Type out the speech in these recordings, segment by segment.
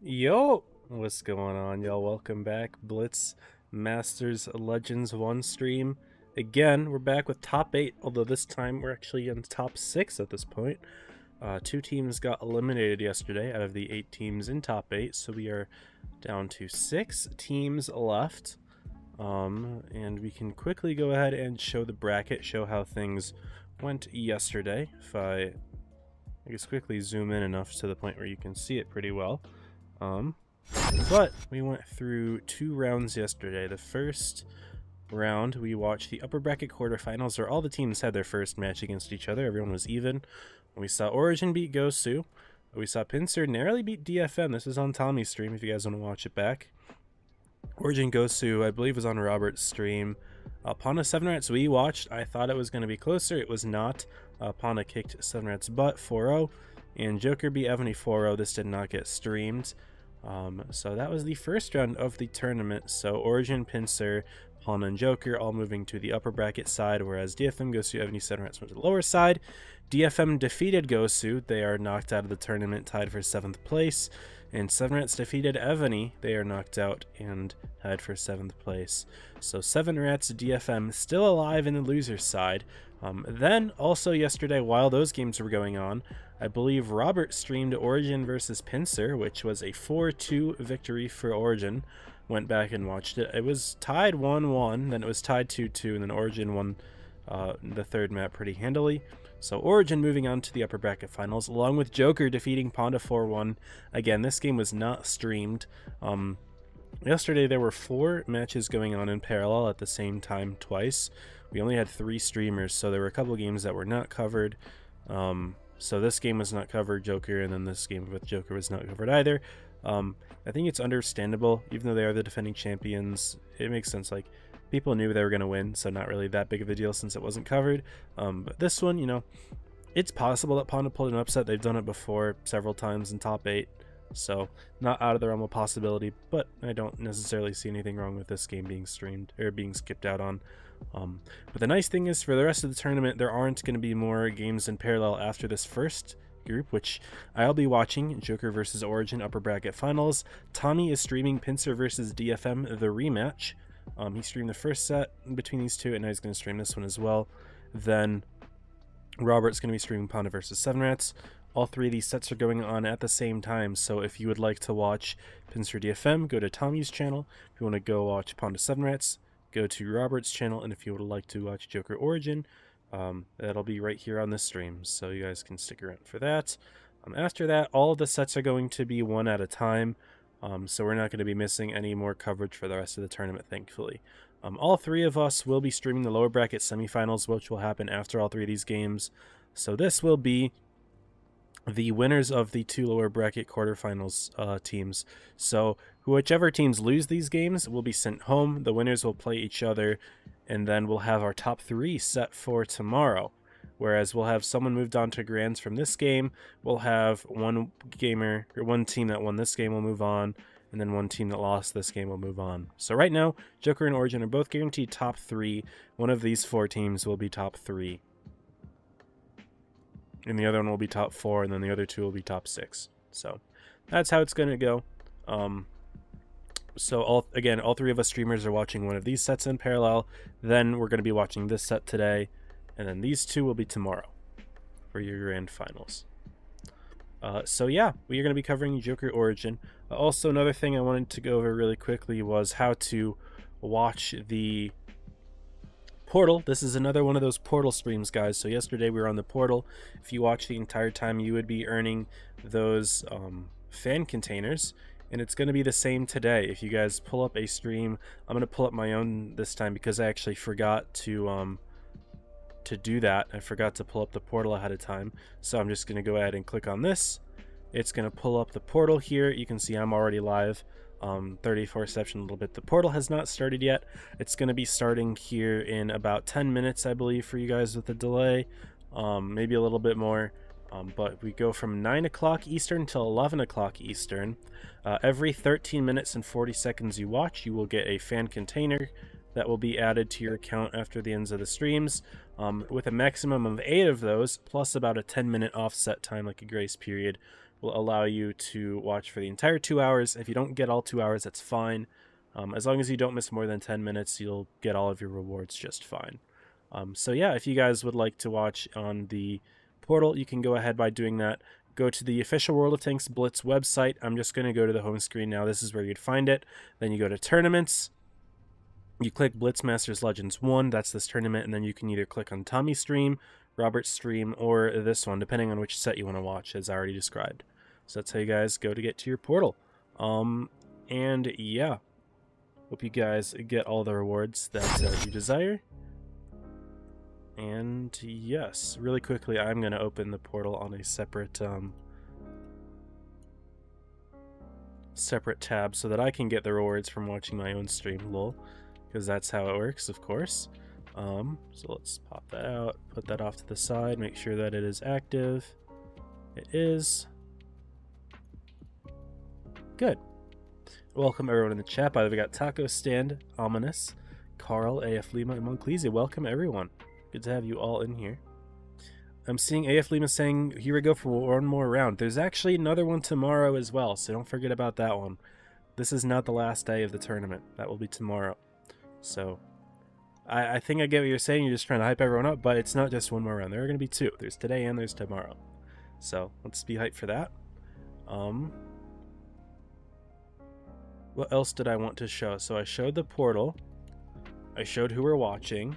Yo, what's going on, y'all? Welcome back. Blitz Masters Legends 1 stream. Again, we're back with top 8, although this time we're actually in top 6 at this point. 2 teams got eliminated yesterday out of the 8 teams in top 8, so we are down to 6 teams left. And we can quickly go ahead and show the bracket, show how things went yesterday. If I guess quickly zoom in enough to the point where you can see it pretty well. But we went through 2 rounds yesterday. The first round, we watched the upper bracket quarterfinals where all the teams had their first match against each other. Everyone was even. We saw Origin beat Gosu. We saw Pincer narrowly beat DFM. This is on Tommy's stream if you guys want to watch it back. Origin Gosu, I believe, was on Robert's stream. Ponda 7 Rats we watched. I thought it was going to be closer. It was not. Ponda kicked 7 Rats butt 4-0. And Joker beat Evany 4-0. This did not get streamed. So that was the first round of the tournament. So Origin, Pincer, Ponda, and Joker all moving to the upper bracket side, whereas DFM, Gosu, Evany, 7 Rats went to the lower side. DFM defeated Gosu. They are knocked out of the tournament, tied for 7th place. And 7 Rats defeated Evany. They are knocked out and tied for 7th place. So 7 Rats, DFM still alive in the loser's side. Then also yesterday, while those games were going on, I believe Robert streamed Origin versus Pincer, which was a 4-2 victory for Origin. Went back and watched it. It was tied 1-1, then it was tied 2-2, and then Origin won the third map pretty handily. So Origin moving on to the upper bracket finals, along with Joker defeating Ponda 4-1. Again, this game was not streamed. Yesterday there were 4 matches going on in parallel at the same time twice. We only had 3 streamers, so there were a couple games that were not covered. So this game was not covered, Joker, and then this game with Joker was not covered either. I think it's understandable, even though they are the defending champions. It makes sense, like, people knew they were going to win, so not really that big of a deal since it wasn't covered. But this one, you know, it's possible that Ponda pulled an upset. They've done it before several times in top 8. So not out of the realm of possibility, but I don't necessarily see anything wrong with this game being streamed or being skipped out on. But the nice thing is for the rest of the tournament, there aren't going to be more games in parallel after this first group, which I'll be watching. Joker versus Origin upper bracket finals. Tommy is streaming Pincer versus DFM, the rematch. He streamed the first set between these two, and now he's going to stream this one as well. Then Robert's going to be streaming Ponda versus 7 Rats. All 3 of these sets are going on at the same time, so if you would like to watch Pincer DFM, go to Tommy's channel. If you want to go watch Ponda 7 Rats, go to Robert's channel, and if you would like to watch Joker Origin, that'll be right here on this stream, so you guys can stick around for that. After that, all of the sets are going to be one at a time, so we're not going to be missing any more coverage for the rest of the tournament, thankfully. All 3 of us will be streaming the lower bracket semifinals, which will happen after all 3 of these games. So this will be the winners of the 2 lower bracket quarterfinals teams. So whichever teams lose these games will be sent home. The winners will play each other, and then we'll have our top 3 set for tomorrow. Whereas we'll have someone moved on to grands from this game. We'll have one gamer or one team that won this game will move on, and then one team that lost this game will move on. So right now, Joker and Origin are both guaranteed top 3. One of these 4 teams will be top 3. And the other one will be top 4, and then the other 2 will be top 6. So that's how it's going to go. So all 3 of us streamers are watching one of these sets in parallel. Then we're going to be watching this set today, and then these 2 will be tomorrow for your grand finals. So yeah, we are going to be covering Joker Origin. Also, another thing I wanted to go over really quickly was how to watch the Portal. This is another one of those Portal streams, guys. So yesterday we were on the Portal. If you watch the entire time, you would be earning those fan containers, and it's going to be the same today. If you guys pull up a stream, I'm going to pull up my own this time because I actually forgot to do that. I forgot to pull up the Portal ahead of time, so I'm just going to go ahead and click on this. It's going to pull up the Portal here. You can see I'm already live. 34 reception a little bit. The Portal has not started yet. It's going to be starting here in about 10 minutes, I believe, for you guys with a delay, maybe a little bit more. But we go from 9 o'clock Eastern till 11 o'clock Eastern. Every 13 minutes and 40 seconds you watch, you will get a fan container that will be added to your account after the ends of the streams, with a maximum of 8 of those, plus about a 10-minute offset time, like a grace period, will allow you to watch for the entire 2 hours. If you don't get all 2 hours, that's fine. As long as you don't miss more than 10 minutes, you'll get all of your rewards just fine. So yeah, if you guys would like to watch on the portal, you can go ahead by doing that. Go to the official World of Tanks Blitz website. I'm just going to go to the home screen now. This is where you'd find it. Then you go to tournaments. You click Blitz Masters Legends 1. That's this tournament. And then you can either click on Tommy's stream, Robert's stream, or this one, depending on which set you want to watch, as I already described. So that's how you guys go to get to your portal. And yeah, hope you guys get all the rewards that you desire. And yes, really quickly, I'm going to open the portal on a separate tab so that I can get the rewards from watching my own stream, lol, because that's how it works, of course. So let's pop that out, put that off to the side, make sure that it is active. It is. Good. Welcome everyone in the chat. By the way, we got Taco Stand, Ominous, Carl, AF Lima, and Monclesi. Welcome everyone. Good to have you all in here. I'm seeing AF Lima saying, here we go for one more round. There's actually another one tomorrow as well, so don't forget about that one. This is not the last day of the tournament. That will be tomorrow. So, I think I get what you're saying. You're just trying to hype everyone up, but it's not just one more round. There are going to be two. There's today and there's tomorrow. So, let's be hyped for that. What else did I want to show? So, I showed the portal. I showed who we're watching.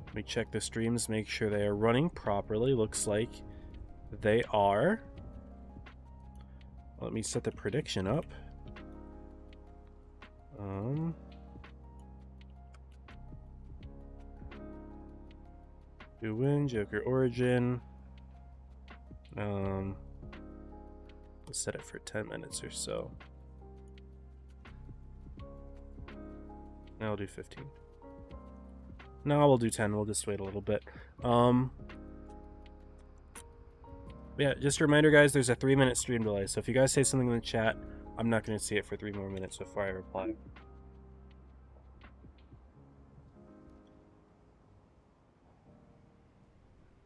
Let me check the streams, make sure they are running properly. Looks like they are. Let me set the prediction up. Who win? Joker Origin. Let's set it for 10 minutes or so. Now I'll do 15. No, we'll do 10. We'll just wait a little bit. Yeah, just a reminder, guys, there's a 3-minute stream delay. So if you guys say something in the chat, I'm not going to see it for 3 more minutes before I reply.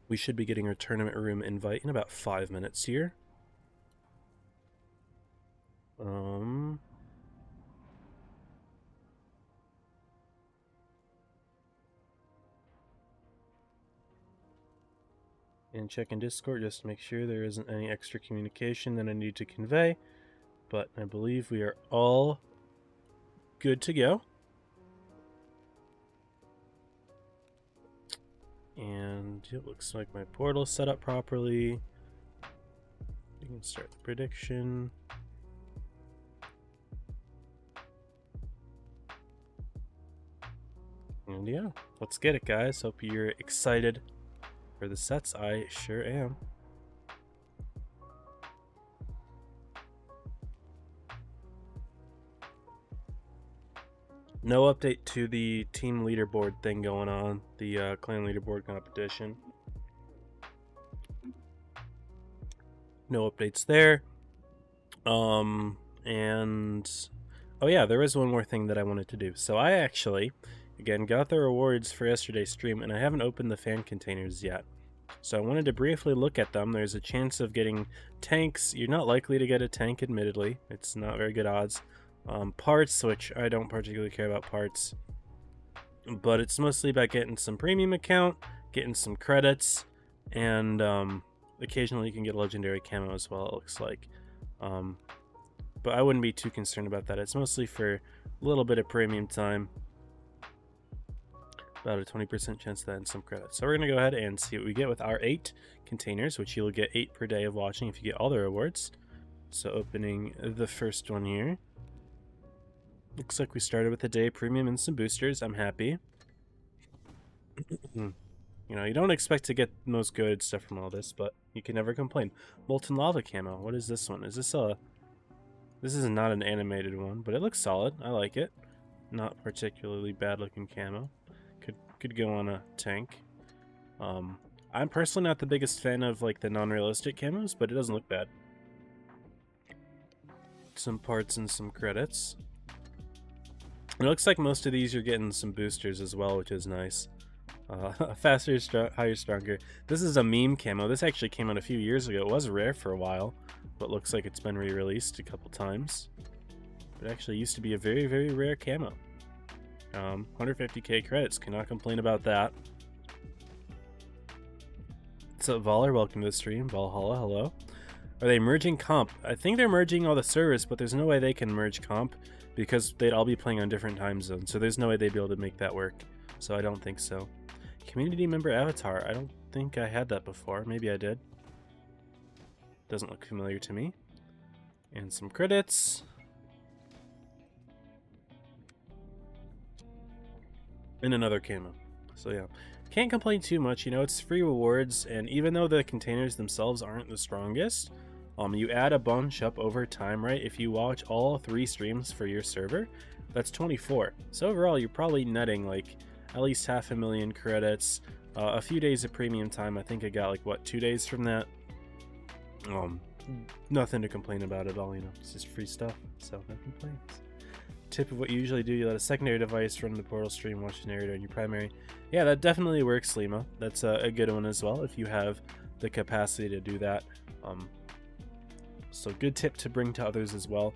We should be getting our tournament room invite in about 5 minutes here. And check in Discord just to make sure there isn't any extra communication that I need to convey. But I believe we are all good to go. And it looks like my portal's set up properly. You can start the prediction. And yeah, let's get it, guys. Hope you're excited for the sets. I sure am. No update to the team leaderboard thing going on, the clan leaderboard competition. No updates there. And oh yeah, there is one more thing that I wanted to do. So I actually, again, got the rewards for yesterday's stream, and I haven't opened the fan containers yet. So I wanted to briefly look at them. There's a chance of getting tanks. You're not likely to get a tank, admittedly. It's not very good odds. Parts, which I don't particularly care about parts. But it's mostly about getting some premium account, getting some credits, and occasionally you can get a legendary camo as well, it looks like. But I wouldn't be too concerned about that. It's mostly for a little bit of premium time. About a 20% chance of that and some credits. So we're going to go ahead and see what we get with our 8 containers, which you'll get 8 per day of watching if you get all the rewards. So opening the first one here. Looks like we started with a day premium and some boosters. I'm happy. You know, you don't expect to get the most good stuff from all this, but you can never complain. Molten Lava camo. What is this one? Is this a... This is not an animated one, but it looks solid. I like it. Not particularly bad looking camo. Could go on a tank. I'm personally not the biggest fan of like the non-realistic camos, but it doesn't look bad. Some parts and some credits. It looks like most of these you're getting some boosters as well, which is nice. Faster, higher, stronger. This is a meme camo. This actually came out a few years ago. It was rare for a while, but looks like it's been re-released a couple times. It actually used to be a very, very rare camo. 150k credits. Cannot complain about that. What's up, Voller? Welcome to the stream. Valhalla, hello. Are they merging comp? I think they're merging all the servers, but there's no way they can merge comp because they'd all be playing on different time zones. So there's no way they'd be able to make that work. So I don't think so. Community member avatar. I don't think I had that before. Maybe I did. Doesn't look familiar to me. And some credits. And another camo. So yeah. Can't complain too much, you know, it's free rewards, and even though the containers themselves aren't the strongest, you add a bunch up over time, right? If you watch all 3 streams for your server, that's 24. So overall, you're probably netting like at least 500,000 credits, a few days of premium time. I think I got like, what, 2 days from that? Nothing to complain about at all, you know, it's just free stuff, so no complaints. Tip of what you usually do, you let a secondary device run the portal stream, watch the narrator on your primary. Yeah, that definitely works, Lima. That's a good one as well if you have the capacity to do that. So good tip to bring to others as well.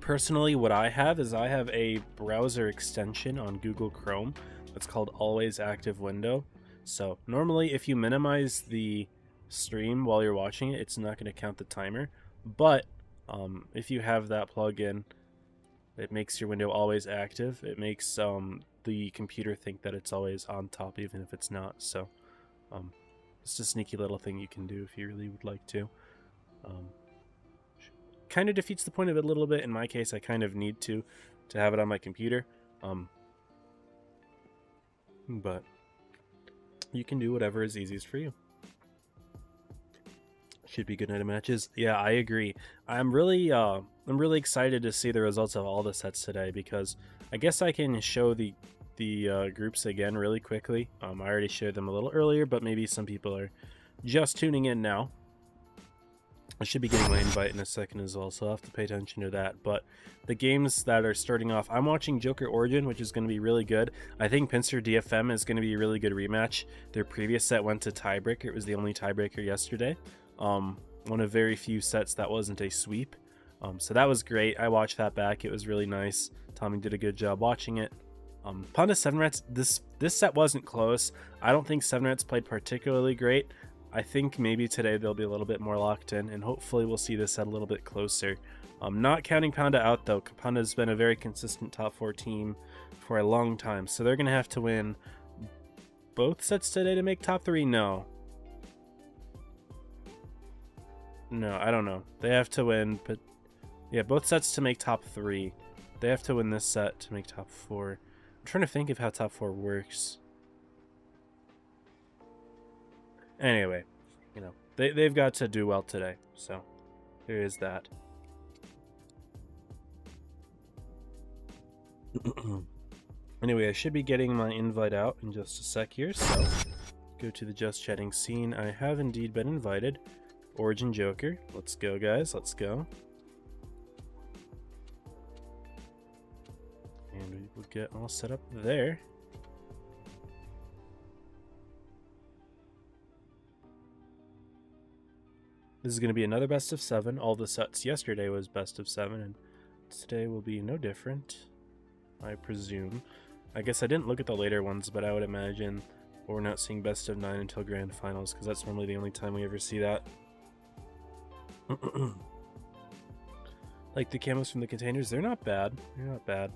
Personally, what I have is I have a browser extension on Google Chrome that's called Always Active Window. So normally if you minimize the stream while you're watching it, it's not going to count the timer. But if you have that plugin, it makes your window always active. It makes the computer think that it's always on top even if it's not. So it's a sneaky little thing you can do if you really would like to. Kind of defeats the point of it a little bit. In my case, I kind of need to have it on my computer. But you can do whatever is easiest for you. Should be good night of matches. Yeah, I agree. I'm really excited to see the results of all the sets today because I guess I can show the groups again really quickly. I already showed them a little earlier, but maybe some people are just tuning in now. I should be getting my invite in a second as well, so I'll have to pay attention to that. But the games that are starting off, I'm watching Joker Origin, which is going to be really good. I think Pincer DFM is going to be a really good rematch. Their previous set went to tiebreaker. It was the only tiebreaker yesterday. One of very few sets that wasn't a sweep. So that was great. I watched that back. It was really nice. Tommy did a good job watching it. Ponda 7 Rats, this set wasn't close. I don't think 7 Rats played particularly great. I think maybe today they'll be a little bit more locked in, and hopefully we'll see this set a little bit closer. Not counting Ponda out though. Ponda's been a very consistent top 4 team for a long time, so they're going to have to win both sets today to make top 3? No, I don't know. They have to win, but yeah, both sets to make top 3. They have to win this set to make top 4. I'm trying to think of how top 4 works. Anyway, you know, they've got to do well today, so there is that. Anyway, I should be getting my invite out in just a sec here, so go to the Just Chatting scene. I have indeed been invited. Origin Joker. Let's go, guys. Let's go. And we will get all set up there. This is going to be another best of 7. All the sets yesterday was best of 7, and today will be no different, I presume. I guess I didn't look at the later ones, but I would imagine we're not seeing best of 9 until grand finals, because that's normally the only time we ever see that. Like the camos from the containers, they're not bad. They're not bad.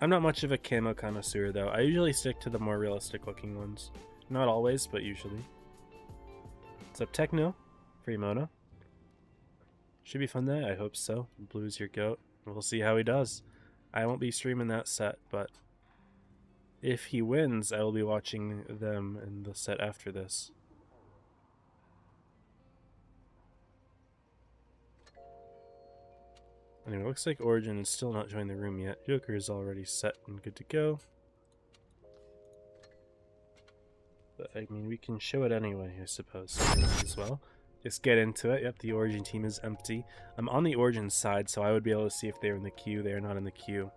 I'm not much of a camo connoisseur, though. I usually stick to the more realistic looking ones. Not always, but usually. What's up, Techno? Free Mona. Should be fun day, I hope so. Blue's your goat. We'll see how he does. I won't be streaming that set, but if he wins, I will be watching them in the set after this. Anyway, it looks like Origin is still not joined the room yet. Joker is already set and good to go. But I mean, we can show it anyway, I suppose, as well. Just get into it. Yep, the Origin team is empty. I'm on the Origin side, so I would be able to see if they're in the queue. They are not in the queue.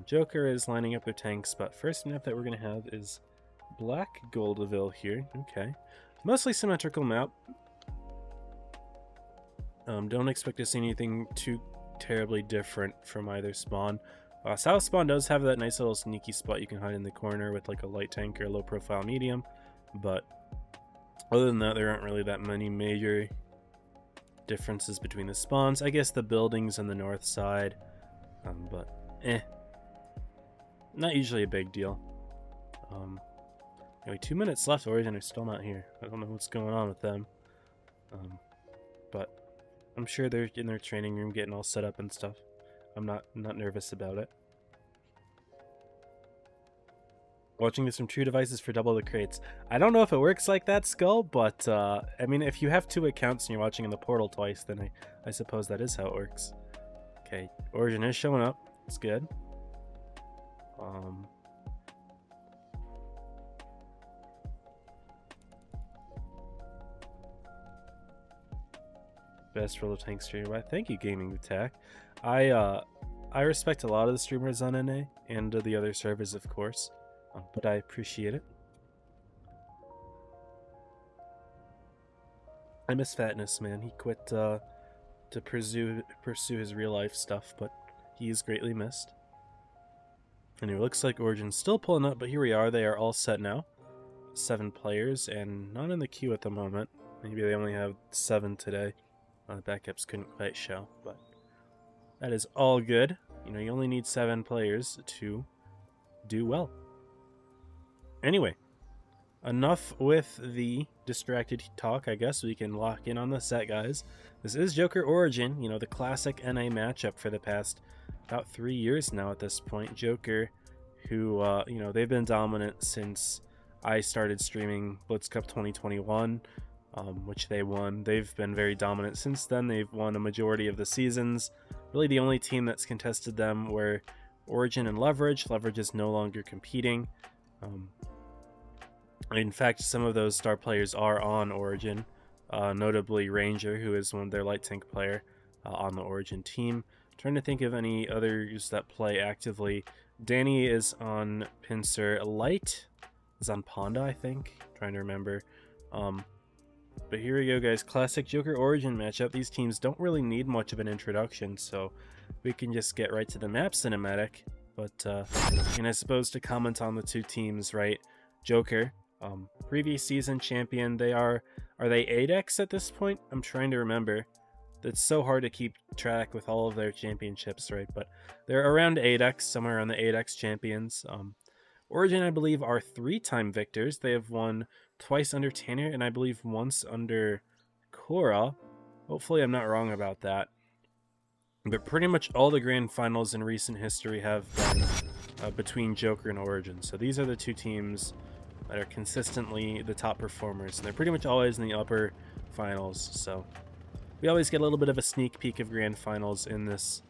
Joker is lining up their tanks, but first map that we're going to have is Black Goldaville here. Okay. Mostly symmetrical map. Don't expect to see anything too terribly different from either spawn. South spawn does have that nice little sneaky spot you can hide in the corner with like a light tank or a low profile medium, but other than that, there aren't really that many major differences between the spawns. I guess the buildings on the north side, but not usually a big deal. Anyway, 2 minutes left. Origin are still not here. I don't know what's going on with them, but I'm sure they're in their training room getting all set up and stuff. I'm not nervous about it. Watching this from two devices for double the crates. I don't know if it works like that, Skull, but I mean, if you have two accounts and you're watching in the portal twice, then I suppose that is how it works. Okay, Origin is showing up. It's good. Best roller tank streamer. Thank you, Gaming Attack. I respect a lot of the streamers on NA and the other servers, of course, but I appreciate it. I miss Fatness, man. He quit to pursue his real life stuff, but he is greatly missed. And it looks like Origin's still pulling up, but here we are. They are all set now. 7 players and not in the queue at the moment. Maybe they only have 7 today. The backups couldn't quite show, but that is all good. You know, you only need 7 players to do well. Anyway, enough with the distracted talk. I guess we can lock in on the set, guys. This is Joker Origin, you know, the classic NA matchup for the past about 3 years now at this point. Joker, who, you know, they've been dominant since I started streaming Blitz Cup 2021. Which they won. They've been very dominant since then. They've won a majority of the seasons. Really the only team that's contested them were Origin and Leverage. Leverage is no longer competing. In fact, some of those star players are on Origin, notably Ranger, who is one of their light tank player on the Origin team. Trying to think of any others that play actively. Danny is on Pincer. Light is on Ponda, I think. Trying to remember. But here we go, guys. Classic Joker Origin matchup. These teams don't really need much of an introduction, so we can just get right to the map cinematic. But, and I suppose to comment on the two teams, right? Joker, previous season champion. Are they 8x at this point? I'm trying to remember. It's so hard to keep track with all of their championships, right? But they're around 8x, somewhere around the 8x champions. Origin, I believe, are 3-time victors. They have won twice under Tanner, and I believe once under Cora. Hopefully I'm not wrong about that. But pretty much all the grand finals in recent history have been between Joker and Origin. So these are the two teams that are consistently the top performers, and they're pretty much always in the upper finals. So we always get a little bit of a sneak peek of grand finals in this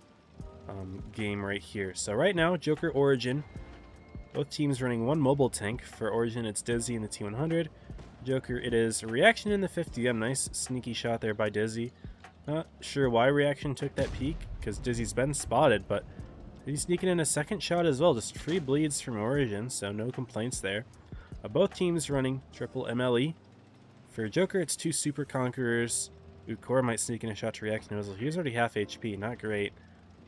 game right here. So right now, Joker Origin, both teams running one mobile tank. For Origin, it's Dizzy in the T100. Joker, it is Reaction in the 50M. Nice sneaky shot there by Dizzy. Not sure why Reaction took that peek, because Dizzy's been spotted, but he's sneaking in a second shot as well. Just free bleeds from Origin, so no complaints there. Both teams running triple MLE. For Joker, it's 2 Super Conquerors. Cora might sneak in a shot to Reaction. He's already half HP, not great.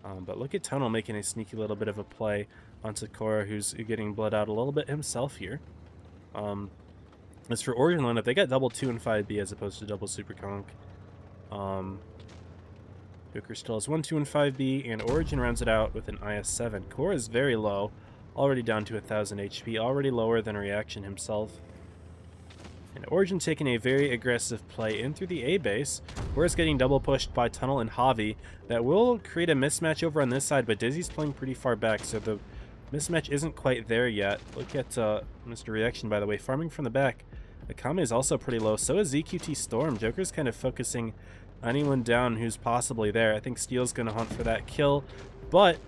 But look at Tunnel making a sneaky little bit of a play onto Cora, who's getting bled out a little bit himself here. As for Origin lineup, they got double 2 and 5B as opposed to double Super Conk. Joker still has 1, 2, and 5B, and Origin rounds it out with an IS-7. Cora is very low, already down to 1000 HP, already lower than Reaction himself. And Origin taking a very aggressive play in through the A base. Cora's getting double pushed by Tunnel and Javi. That will create a mismatch over on this side, but Dizzy's playing pretty far back, so the mismatch isn't quite there yet. Look at Mr. Reaction, by the way, farming from the back. Akame is also pretty low, so is ZQT Storm. Joker's kind of focusing anyone down who's possibly there. I think Steel's going to hunt for that kill, but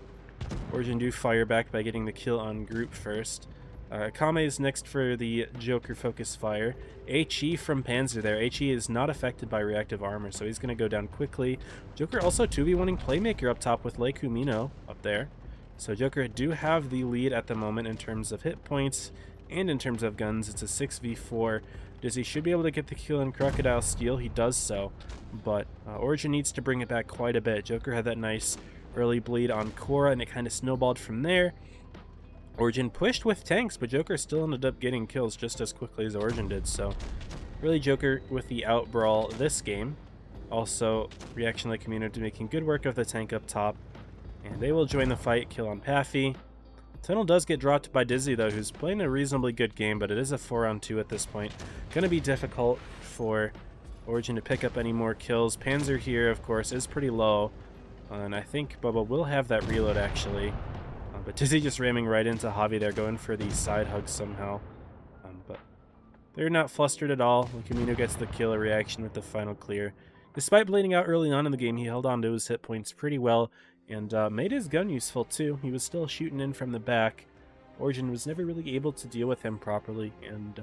Origin do fire back by getting the kill on group first. Akame is next for the Joker focus fire. HE from Panzer there. HE is not affected by reactive armor, so he's going to go down quickly. Joker also 2v1ing Playmaker up top with Leikumino up there. So Joker do have the lead at the moment in terms of hit points and in terms of guns, it's a 6v4. Dizzy should be able to get the kill in Crocodile Steel. He does so, but Origin needs to bring it back quite a bit. Joker had that nice early bleed on Korra, and it kind of snowballed from there. Origin pushed with tanks, but Joker still ended up getting kills just as quickly as Origin did, so really Joker with the outbrawl this game. Also, Reaction Light Community making good work of the tank up top, and they will join the fight, kill on Paffy. Tunnel does get dropped by Dizzy, though, who's playing a reasonably good game, but it is a 4-on-2 at this point. Gonna be difficult for Origin to pick up any more kills. Panzer here, of course, is pretty low, and I think Bubba will have that reload, actually. But Dizzy just ramming right into Javi there, going for the side hug somehow. But they're not flustered at all. Camino gets the kill, a Reaction with the final clear. Despite bleeding out early on in the game, he held on to his hit points pretty well, and made his gun useful too. He was still shooting in from the back. Origin was never really able to deal with him properly, and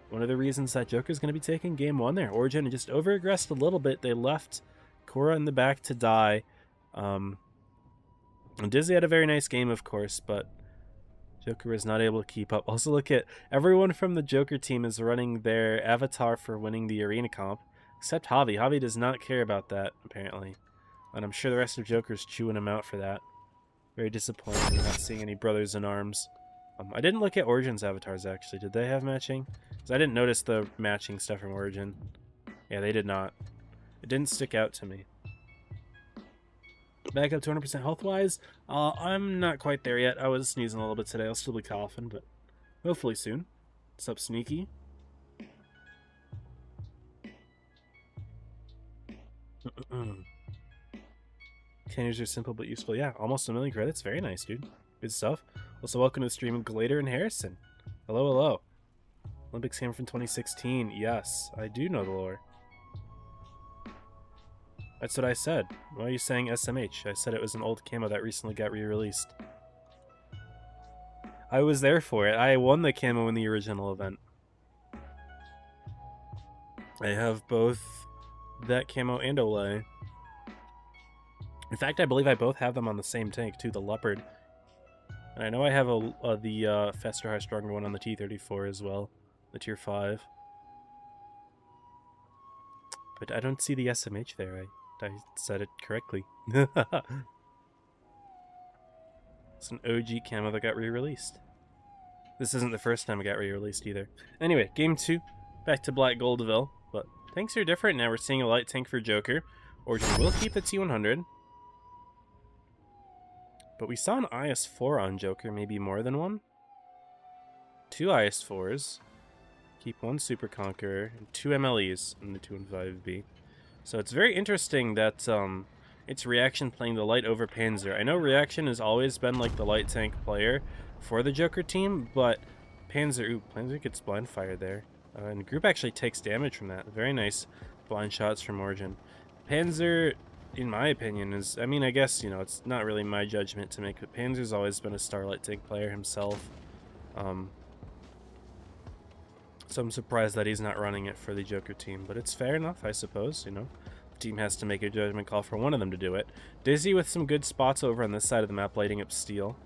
one of the reasons that Joker's going to be taking game 1 there. Origin just over-aggressed a little bit. They left Korra in the back to die. And Dizzy had a very nice game, of course, but Joker was not able to keep up. Also, look at everyone from the Joker team is running their avatar for winning the arena comp, except Javi. Javi does not care about that, apparently. And I'm sure the rest of Joker's chewing him out for that. Very disappointed not seeing any brothers in arms. I didn't look at Origin's avatars, actually. Did they have matching? Because I didn't notice the matching stuff from Origin. Yeah, they did not. It didn't stick out to me. Back up 200% health-wise. I'm not quite there yet. I was sneezing a little bit today. I'll still be coughing, but hopefully soon. What's up, Sneaky? Cannons are simple but useful. Yeah, almost 1 million credits. Very nice, dude. Good stuff. Also, welcome to the stream, Glader and Harrison. Hello, hello. Olympics came from 2016. Yes, I do know the lore. That's what I said. Why are you saying SMH? I said it was an old camo that recently got re-released. I was there for it. I won the camo in the original event. I have both that camo and Olay. In fact, I believe I both have them on the same tank, too, the Leopard. And I know I have the faster, high, stronger one on the T-34 as well, the Tier 5. But I don't see the SMH there. I said it correctly. It's an OG camo that got re-released. This isn't the first time it got re-released either. Anyway, game 2. Back to Black Goldville. But tanks are different now. We're seeing a light tank for Joker. Origin will keep the T-100. But we saw an IS-4 on Joker, maybe more than one? 2 IS-4s. Keep 1 Super Conqueror, and 2 MLEs in the 215B. So it's very interesting that it's Reaction playing the light over Panzer. I know Reaction has always been like the light tank player for the Joker team, but Panzer gets blind fired there. And Group actually takes damage from that. Very nice blind shots from Origin. Panzer, in my opinion, is, I mean, I guess, you know, it's not really my judgment to make, but Panzer's always been a Starlight tank player himself. So I'm surprised that he's not running it for the Joker team, but it's fair enough, I suppose, you know. The team has to make a judgment call for one of them to do it. Dizzy with some good spots over on this side of the map, lighting up Steel.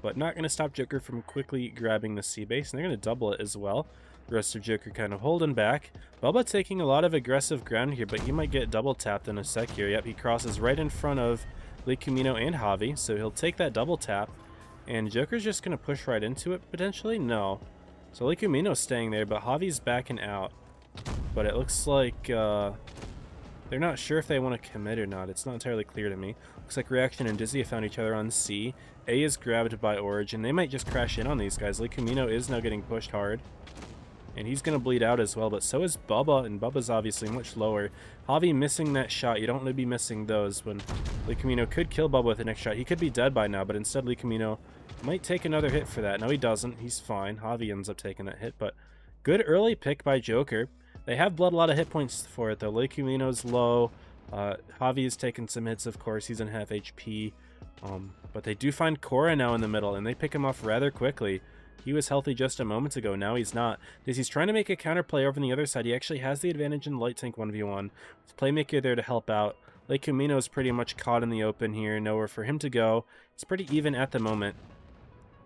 But not going to stop Joker from quickly grabbing the C base, and they're going to double it as well. The rest of Joker kind of holding back. Bubba taking a lot of aggressive ground here, but he might get double tapped in a sec here. Yep, he crosses right in front of Lee Camino and Javi, so he'll take that double tap. And Joker's just going to push right into it, potentially? No. So Lee Camino's staying there, but Javi's backing out. But it looks like they're not sure if they want to commit or not. It's not entirely clear to me. Looks like Reaction and Dizzy have found each other on C. A is grabbed by Origin. They might just crash in on these guys. Lee Camino is now getting pushed hard. And he's going to bleed out as well, but so is Bubba, and Bubba's obviously much lower. Javi missing that shot. You don't want to be missing those when Lee Camino could kill Bubba with the next shot. He could be dead by now, but instead Lee Camino might take another hit for that. No, he doesn't. He's fine. Javi ends up taking that hit, but good early pick by Joker. They have bled a lot of hit points for it, though. Lee Camino's low. Javi is taking some hits, of course. He's in half HP. But they do find Korra now in the middle, and they pick him off rather quickly. He was healthy just a moment ago. Now he's not. He's trying to make a counterplay over on the other side. He actually has the advantage in light tank 1v1. With Playmaker there to help out. Lee Camino's pretty much caught in the open here. Nowhere for him to go. It's pretty even at the moment.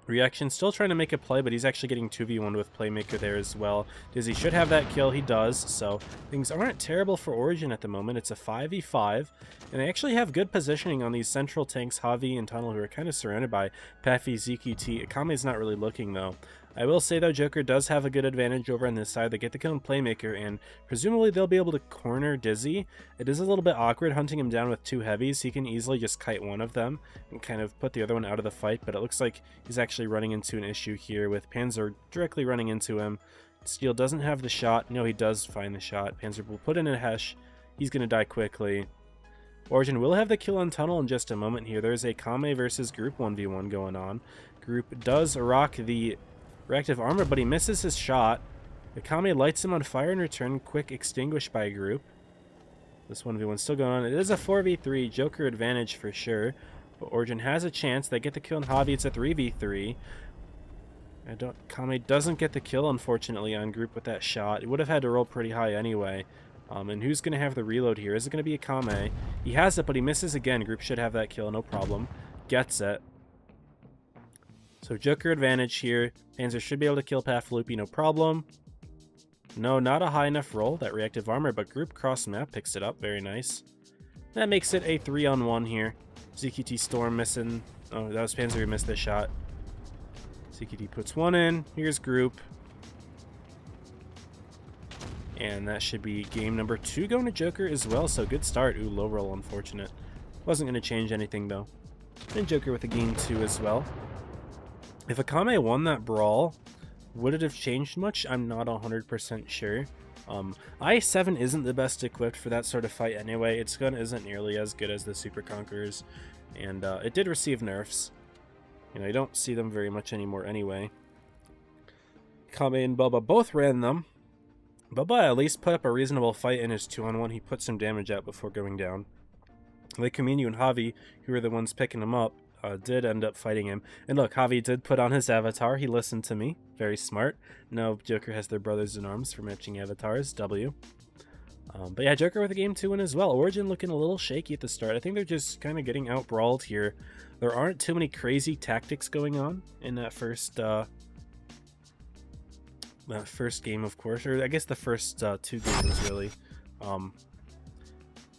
Reaction still trying to make a play, but he's actually getting 2v1 with Playmaker there as well. Dizzy should have that kill. He does, so things aren't terrible for Origin at the moment. It's a 5v5, and they actually have good positioning on these central tanks, Javi and Tunnel, who are kind of surrounded by Paffy, ZQT. Akame's not really looking, though. I will say, though, Joker does have a good advantage over on this side. They get the kill on Playmaker, and presumably they'll be able to corner Dizzy. It is a little bit awkward hunting him down with two heavies. He can easily just kite one of them and kind of put the other one out of the fight, but it looks like he's actually running into an issue here with Panzer directly running into him. Steel doesn't have the shot. No, he does find the shot. Panzer will put in a Hesh. He's going to die quickly. Origin will have the kill on Tunnel in just a moment here. There's a Kame versus Group 1v1 going on. Group does rock the reactive armor, but he misses his shot. The Kame lights him on fire in return. Quick extinguished by Group. This 1v1 still going on. It is a 4v3. Joker advantage for sure. But Origin has a chance. They get the kill on Javi. It's a 3v3. Kame doesn't get the kill, unfortunately, on Group with that shot. He would have had to roll pretty high anyway. And who's going to have the reload here? Is it going to be a Kame? He has it, but he misses again. Group should have that kill, no problem. Gets it. So Joker advantage here. Panzer should be able to kill Pafloopy, no problem. No, not a high enough roll, that reactive armor, but Group cross map picks it up. Very nice. That makes it a 3-on-1 here. ZQT Storm missing. Oh, that was Panzer who missed the shot. ZQT puts one in. Here's Group. And that should be game number 2 going to Joker as well. So good start. Ooh, low roll, unfortunate. Wasn't going to change anything, though. And Joker with a game 2 as well. If Akame won that brawl, would it have changed much? I'm not 100% sure. I7 isn't the best equipped for that sort of fight anyway. Its gun isn't nearly as good as the Super Conquerors, and it did receive nerfs. You know, I don't see them very much anymore anyway. Akame and Bubba both ran them. Bubba at least put up a reasonable fight in his 2-on-1. He put some damage out before going down. Like Kaminu and Javi, who were the ones picking him up, did end up fighting him. And look, Javi did put on his avatar. He listened to me. Very smart. No, Joker has their brothers in arms for matching avatars. W. But yeah, Joker with a game 2 win as well. Origin looking a little shaky at the start. I think they're just kind of getting out-brawled here. There aren't too many crazy tactics going on in that first game, of course. Or I guess the first 2 games, really. I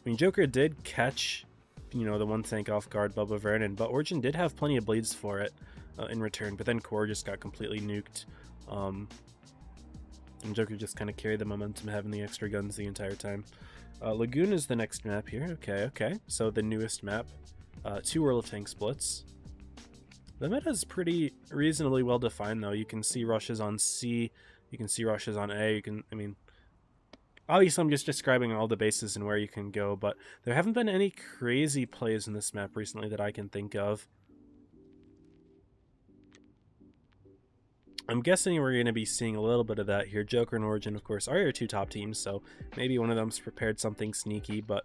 mean, Joker did catch, you know, the one tank off guard, Bubba Vernon, but Origin did have plenty of bleeds for it in return, but then Core just got completely nuked. And Joker just kind of carried the momentum, having the extra guns the entire time. Lagoon is the next map here. Okay. So the newest map. 2 World of Tanks Blitz. The meta is pretty reasonably well defined, though. You can see rushes on C, you can see rushes on A, obviously I'm just describing all the bases and where you can go, but there haven't been any crazy plays in this map recently that I can think of. I'm guessing we're going to be seeing a little bit of that here. Joker and Origin, of course, are your 2 top teams, so maybe one of them's prepared something sneaky, but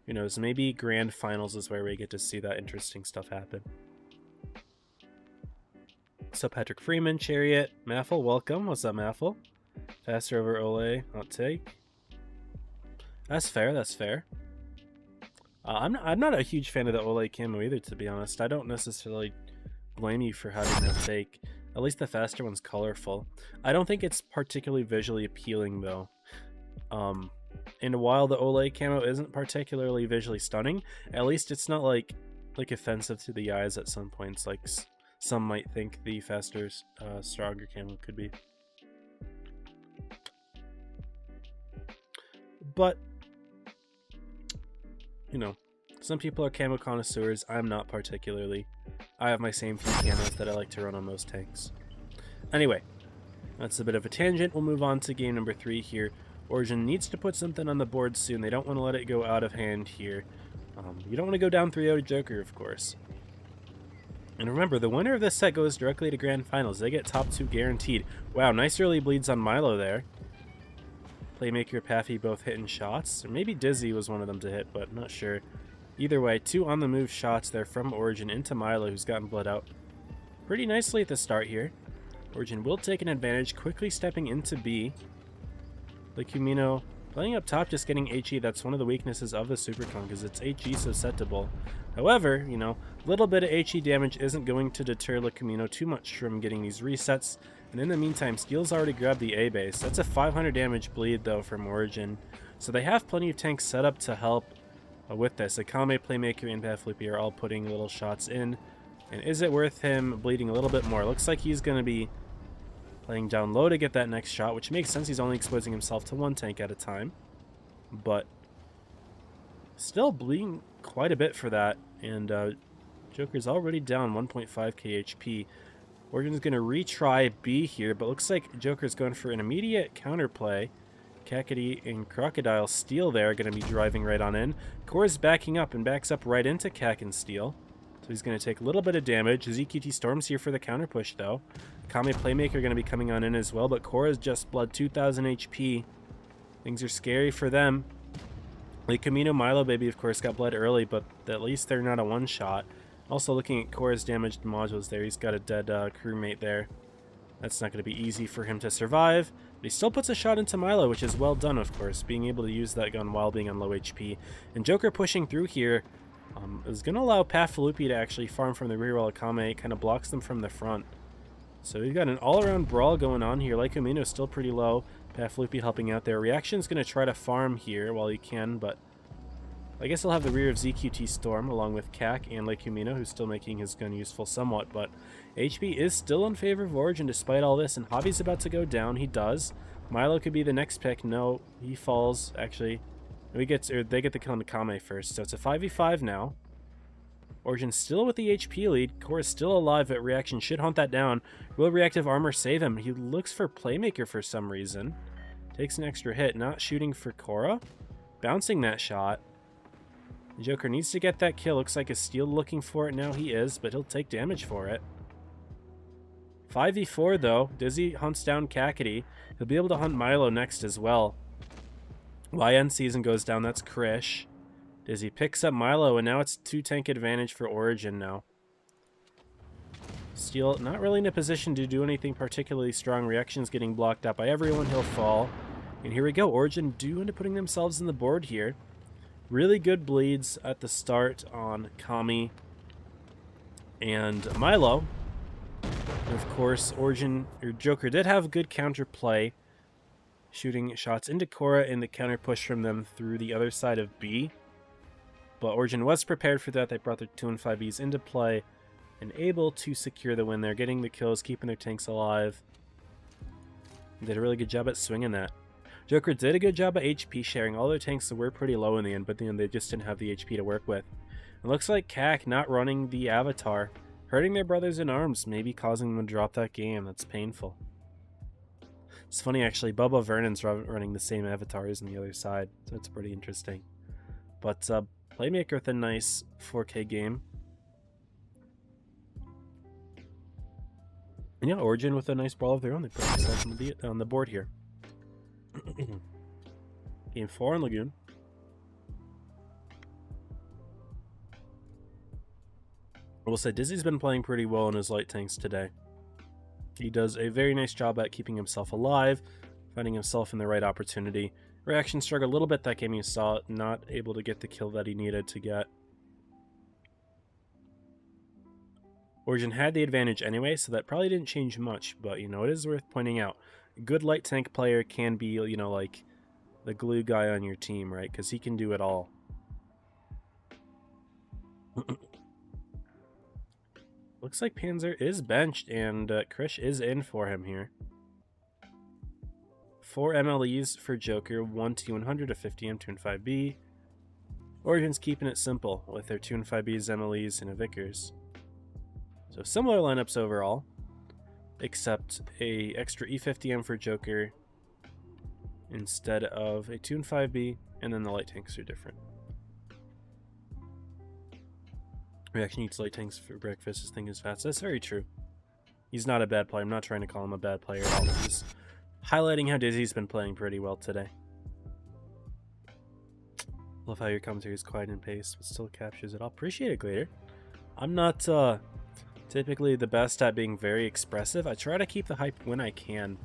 who knows, maybe Grand Finals is where we get to see that interesting stuff happen. So Patrick Freeman, Chariot, Maffle, welcome. What's up, Maffle? Faster over Ole, hot take. That's fair, that's fair. I'm not a huge fan of the Ole camo either, to be honest. I don't necessarily blame you for having that take. At least the faster one's colorful. I don't think it's particularly visually appealing, though. And while the Ole camo isn't particularly visually stunning, at least it's not like offensive to the eyes at some points, like some might think the faster, stronger camo could be. But, you know, some people are camo connoisseurs. I'm not particularly. I have my same few camos that I like to run on most tanks. Anyway, that's a bit of a tangent. We'll move on to game number 3 here. Origin needs to put something on the board soon. They don't want to let it go out of hand here. You don't want to go down 3-0 to Joker, of course. And remember, the winner of this set goes directly to Grand Finals. They get top 2 guaranteed. Wow, nice early bleeds on Milo there. Playmaker, Paffy both hitting shots. Or maybe Dizzy was one of them to hit, but not sure. Either way, 2 on-the-move shots there from Origin into Milo, who's gotten bled out pretty nicely at the start here. Origin will take an advantage, quickly stepping into B. Lecumino Playing up top, just getting HE, that's one of the weaknesses of the Supercon, because it's HE susceptible. However, you know, a little bit of HE damage isn't going to deter Licamino too much from getting these resets. And in the meantime, Steel's already grabbed the A base. That's a 500 damage bleed, though, from Origin. So they have plenty of tanks set up to help with this. Akame, Playmaker, and Pathloopy are all putting little shots in. And is it worth him bleeding a little bit more? Looks like he's going to be playing down low to get that next shot, which makes sense. He's only exposing himself to one tank at a time. But still bleeding quite a bit for that. And Joker's already down 1.5k HP. Origin's going to retry B here, but looks like Joker's going for an immediate counterplay. Kakady and Crocodile Steel there are going to be driving right on in. Core's backing up and backs up right into Kak and Steel. So he's going to take a little bit of damage. ZQT Storm's here for the counter push, though. Kame Playmaker going to be coming on in as well, but Cora's just bled 2,000 HP. Things are scary for them. Camino Milo Baby, of course, got bled early, but at least they're not a one-shot. Also looking at Cora's damaged modules there, he's got a dead crewmate there. That's not going to be easy for him to survive. But he still puts a shot into Milo, which is well done, of course, being able to use that gun while being on low HP. And Joker pushing through here is going to allow Pathloopy to actually farm from the rear while Akame kind of blocks them from the front. So we've got an all-around brawl going on here. Lycomino's still pretty low. Pathloopy helping out there. Reaction's going to try to farm here while he can, but I guess he'll have the rear of ZQT Storm along with Kak and Lycomino, who's still making his gun useful somewhat, but HP is still in favor of Origin despite all this, and Hobby's about to go down. He does. Milo could be the next pick. No, he falls, actually. They get the kill on Kame first, so it's a 5v5 now. Origin still with the HP lead. Core is still alive, but Reaction should hunt that down. Will Reactive Armor save him? He looks for Playmaker for some reason. Takes an extra hit. Not shooting for Korra. Bouncing that shot. Joker needs to get that kill. Looks like a Steel looking for it now. He is, but he'll take damage for it. 5v4 though. Dizzy hunts down Kakady. He'll be able to hunt Milo next as well. YN Season goes down. That's Krish. Dizzy picks up Milo, and now it's 2-tank advantage for Origin now. Steel not really in a position to do anything particularly strong. Reaction's getting blocked out by everyone. He'll fall. And here we go. Origin do end up putting themselves in the board here. Really good bleeds at the start on Kami and Milo. And of course, Joker did have good counterplay, shooting shots into Korra and the counter push from them through the other side of B. But Origin was prepared for that. They brought their 2 and 5Bs into play and able to secure the win there, getting the kills, keeping their tanks alive. Did a really good job at swinging that. Joker did a good job at HP sharing. All their tanks were pretty low in the end, but they just didn't have the HP to work with. It looks like Kak not running the Avatar, hurting their brothers in arms, maybe causing them to drop that game. That's painful. It's funny, actually. Bubba Vernon's running the same Avatars on the other side, so it's pretty interesting. But Playmaker with a nice 4K game. And yeah, Origin with a nice brawl of their own. They put themselves on the board here. Game 4 on Lagoon. I will say Dizzy's been playing pretty well in his light tanks today. He does a very nice job at keeping himself alive, finding himself in the right opportunity. Reaction struggled a little bit that game, you saw, not able to get the kill that he needed to get. Origin had the advantage anyway, so that probably didn't change much, but, you know, it is worth pointing out. A good light tank player can be, you know, like the glue guy on your team, right? Because he can do it all. Looks like Panzer is benched, and Krish is in for him here. 4 MLEs for Joker, 1 T100, a 50M, 2 and 5B. Origin's keeping it simple with their 2 and 5Bs, MLEs, and a Vickers. So similar lineups overall, except a extra E50M for Joker instead of a 2 and 5B, and then the light tanks are different. Reaction eats light tanks for breakfast. His thing is fast. That's very true. He's not a bad player. I'm not trying to call him a bad player at all. I'm just highlighting how Dizzy's been playing pretty well today. Love how your commentary is quiet and paced, but still captures it all. Appreciate it, Glader. I'm not typically the best at being very expressive. I try to keep the hype when I can.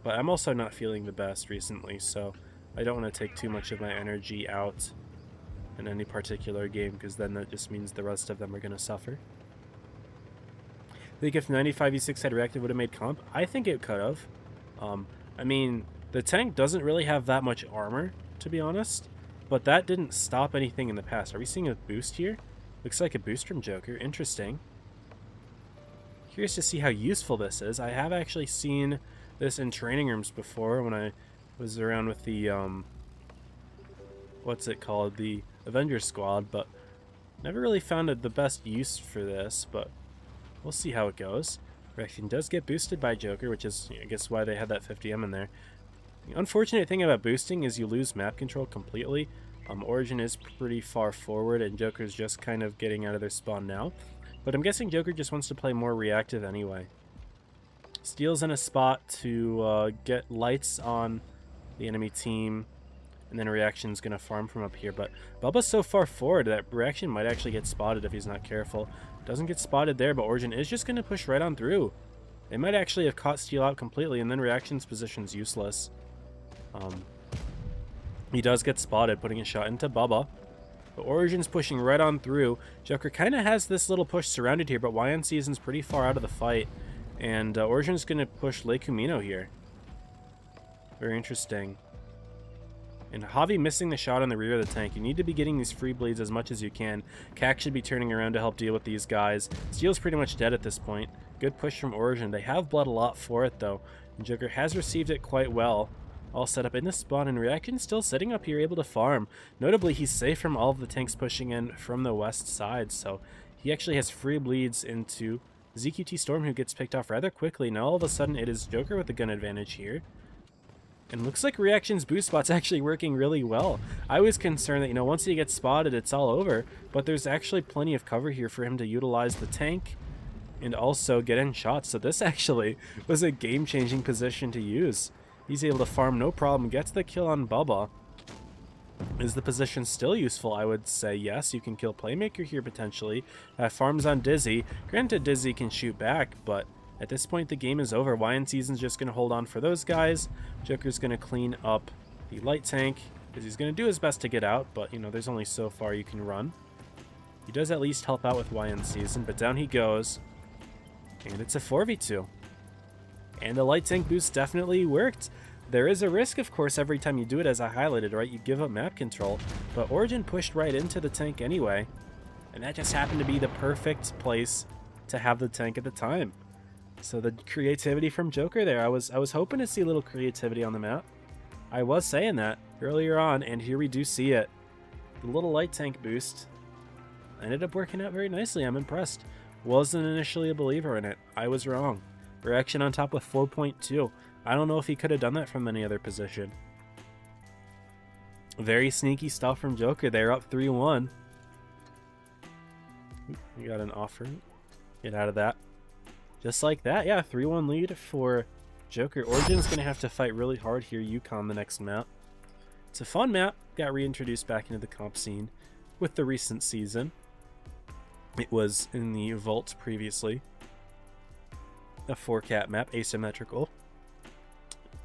But I'm also not feeling the best recently, so I don't want to take too much of my energy out in any particular game, because then that just means the rest of them are going to suffer. I think if 95E6 had reacted, would have made comp. I think it could have. I mean, the tank doesn't really have that much armor, to be honest, but that didn't stop anything in the past. Are we seeing a boost here? Looks like a boost from Joker. Interesting. Curious to see how useful this is. I have actually seen this in training rooms before when I was around with the, what's it called? The Avenger Squad, but never really found the best use for this, but we'll see how it goes. Reaction does get boosted by Joker, which is, I guess, why they had that 50M in there. The unfortunate thing about boosting is you lose map control completely. Origin is pretty far forward, and Joker's just kind of getting out of their spawn now. But I'm guessing Joker just wants to play more reactive anyway. Steel's in a spot to get lights on the enemy team, and then Reaction's going to farm from up here. But Bubba's so far forward that Reaction might actually get spotted if he's not careful. Doesn't get spotted there, but Origin is just going to push right on through. They might actually have caught Steel out completely, and then Reaction's position's useless. He does get spotted, putting a shot into Bubba. But Origin's pushing right on through. Joker kind of has this little push surrounded here, but YN Season's pretty far out of the fight. And Origin's going to push Le Camino here. Very interesting. And Javi missing the shot on the rear of the tank. You need to be getting these free bleeds as much as you can. Cac should be turning around to help deal with these guys. Steel's pretty much dead at this point. Good push from Origin. They have bled a lot for it, though. And Joker has received it quite well. All set up in the spawn, and Reaction still sitting up here able to farm. Notably, he's safe from all of the tanks pushing in from the west side, so he actually has free bleeds into ZQT Storm, who gets picked off rather quickly. Now all of a sudden it is Joker with the gun advantage here. And looks like Reaction's boost spot's actually working really well. I was concerned that, you know, once he gets spotted, it's all over, but there's actually plenty of cover here for him to utilize the tank and also get in shots. So this actually was a game-changing position to use. He's able to farm no problem, gets the kill on Bubba. Is the position still useful? I would say yes. You can kill Playmaker here potentially. Farms on Dizzy. Granted, Dizzy can shoot back, but at this point the game is over. YN Season's just going to hold on for those guys. Joker's going to clean up the light tank, because he's going to do his best to get out, but you know, there's only so far you can run. He does at least help out with YN Season, but down he goes. And it's a 4v2. And the light tank boost definitely worked. There is a risk, of course, every time you do it, as I highlighted, right? You give up map control, but Origin pushed right into the tank anyway. And that just happened to be the perfect place to have the tank at the time. So the creativity from Joker there, I was hoping to see a little creativity on the map. I was saying that earlier on, and here we do see it. The little light tank boost ended up working out very nicely. I'm impressed. Wasn't initially a believer in it. I was wrong. Reaction on top with 4.2. I don't know if he could have done that from any other position. Very sneaky stuff from Joker. They're up 3-1. We got an offer. Get out of that. Just like that. Yeah, 3-1 lead for Joker. Origin's going to have to fight really hard here. Yukon the next map. It's a fun map. Got reintroduced back into the comp scene with the recent season. It was in the Vault previously. A 4-cat map, asymmetrical.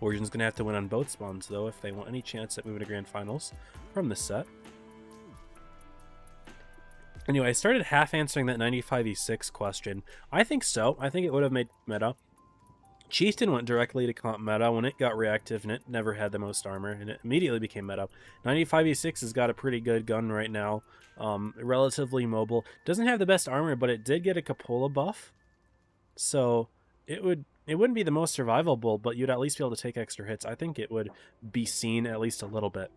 Origin's going to have to win on both spawns, though, if they want any chance at moving to Grand Finals from this set. Anyway, I started half answering that 95E6 question. I think so. I think it would have made meta. Chieftain went directly to comp meta when it got reactive, and it never had the most armor, and it immediately became meta. 95E6 has got a pretty good gun right now. Relatively mobile. Doesn't have the best armor, but it did get a Cupola buff. So it wouldn't be the most survivable, but you'd at least be able to take extra hits. I think it would be seen at least a little bit.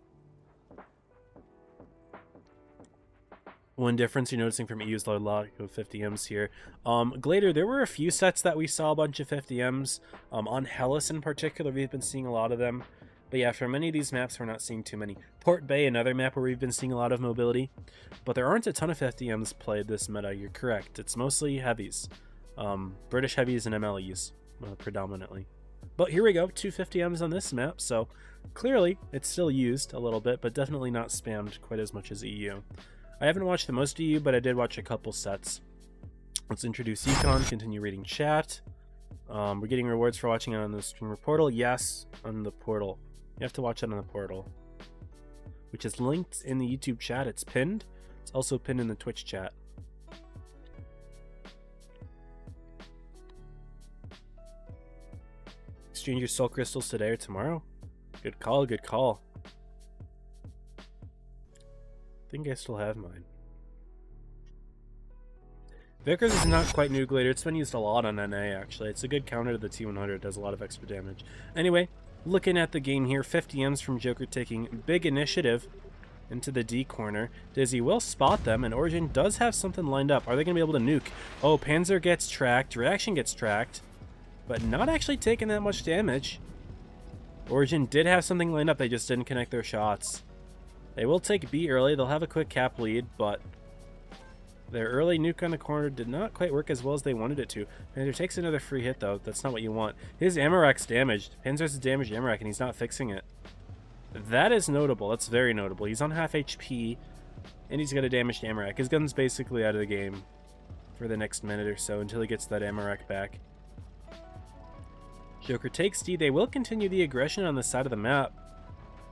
One difference you're noticing from EU's low lot of 50Ms here. Glader, there were a few sets that we saw a bunch of 50Ms. On Hellas in particular, we've been seeing a lot of them. But yeah, for many of these maps, we're not seeing too many. Port Bay, another map where we've been seeing a lot of mobility. But there aren't a ton of 50Ms played this meta, you're correct. It's mostly heavies. British heavies and MLEs, predominantly. But here we go, 2 50Ms on this map, so clearly it's still used a little bit, but definitely not spammed quite as much as EU. I haven't watched the most EU, but I did watch a couple sets. Let's introduce Econ, continue reading chat. We're getting rewards for watching it on the streamer portal. Yes, on the portal. You have to watch it on the portal, which is linked in the YouTube chat. It's pinned. It's also pinned in the Twitch chat. Exchange your soul crystals today or tomorrow. Good call, good call. I think I still have mine. Vickers is not quite nucleator. It's been used a lot on NA, actually. It's a good counter to the T100. It does a lot of extra damage. Anyway, looking at the game here, 50 M's from Joker taking big initiative into the D corner. Dizzy will spot them, and Origin does have something lined up. Are they going to be able to nuke? Oh, Panzer gets tracked. Reaction gets tracked, but not actually taking that much damage. Origin did have something lined up. They just didn't connect their shots. They will take B early. They'll have a quick cap lead, but their early nuke on the corner did not quite work as well as they wanted it to. Panzer takes another free hit, though. That's not what you want. His Amarak's damaged. Panzer's damaged Amarak, and he's not fixing it. That is notable. That's very notable. He's on half HP, and he's got a damaged Amarak. His gun's basically out of the game for the next minute or so until he gets that Amarak back. Joker takes D. They will continue the aggression on the side of the map.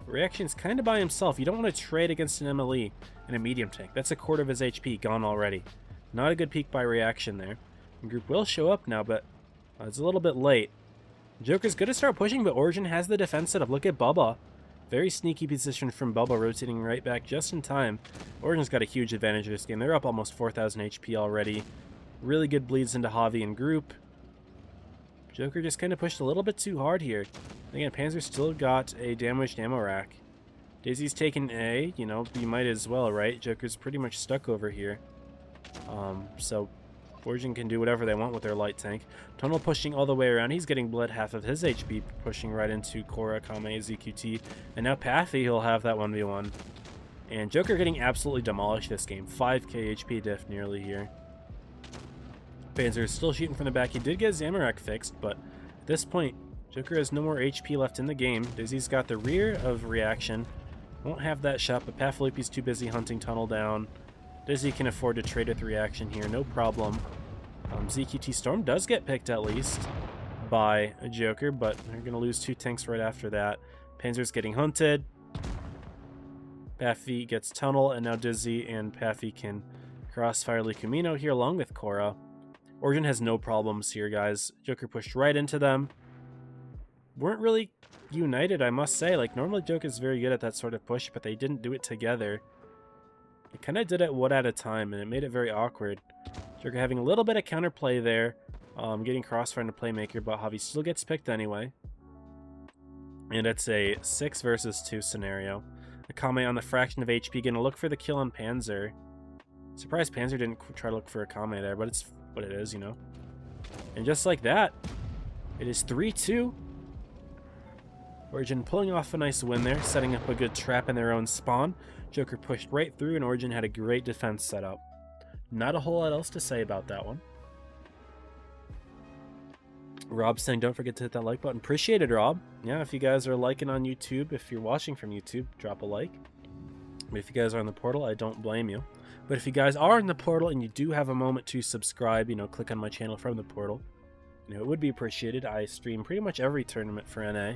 Reaction's kind of by himself. You don't want to trade against an MLE and a medium tank. That's a quarter of his HP gone already. Not a good peek by Reaction there. The group will show up now, but it's a little bit late. Joker's good to start pushing, but Origin has the defense set up. Look at Bubba. Very sneaky position from Bubba, rotating right back just in time. Origin's got a huge advantage of this game. They're up almost 4,000 HP already. Really good bleeds into Javi and group. Joker just kind of pushed a little bit too hard here. Again, Panzer still got a damaged ammo rack. Daisy's taken A, you know, you might as well, right? Joker's pretty much stuck over here. So Origin can do whatever they want with their light tank. Tunnel pushing all the way around. He's getting bled half of his HP, pushing right into Korra, Kame, ZQT. And now Pathy, he'll have that 1v1. And Joker getting absolutely demolished this game. 5k HP diff nearly here. Panzer is still shooting from the back. He did get Zamorak fixed, but at this point, Joker has no more HP left in the game. Dizzy's got the rear of Reaction. Won't have that shot, but Pat Felipe's too busy hunting tunnel down. Dizzy can afford to trade with Reaction here, no problem. ZQT Storm does get picked at least by a Joker, but they're going to lose 2 tanks right after that. Panzer's getting hunted. Pathy gets tunnel, and now Dizzy and Pathy can crossfire Lucumino here along with Korra. Origin has no problems here, guys. Joker pushed right into them. Weren't really united, I must say. Like, normally Joker's very good at that sort of push, but they didn't do it together. They kind of did it one at a time, and it made it very awkward. Joker having a little bit of counterplay there, getting crossfire into playmaker, but Javi still gets picked anyway. And it's a 6 versus 2 scenario. Akame on the fraction of HP, gonna look for the kill on Panzer. Surprised Panzer didn't try to look for Akame there, but it's what it is, you know. And just like that, it is 3-2. Origin pulling off a nice win there, setting up a good trap in their own spawn. Joker pushed right through, and Origin had a great defense setup. Not a whole lot else to say about that one. Rob saying, don't forget to hit that like button. Appreciate it, Rob. Yeah, if you guys are liking on YouTube, if you're watching from YouTube, drop a like. But if you guys are on the portal, I don't blame you. But if you guys are in the portal and you do have a moment to subscribe, you know, click on my channel from the portal, you know, it would be appreciated. I stream pretty much every tournament for NA.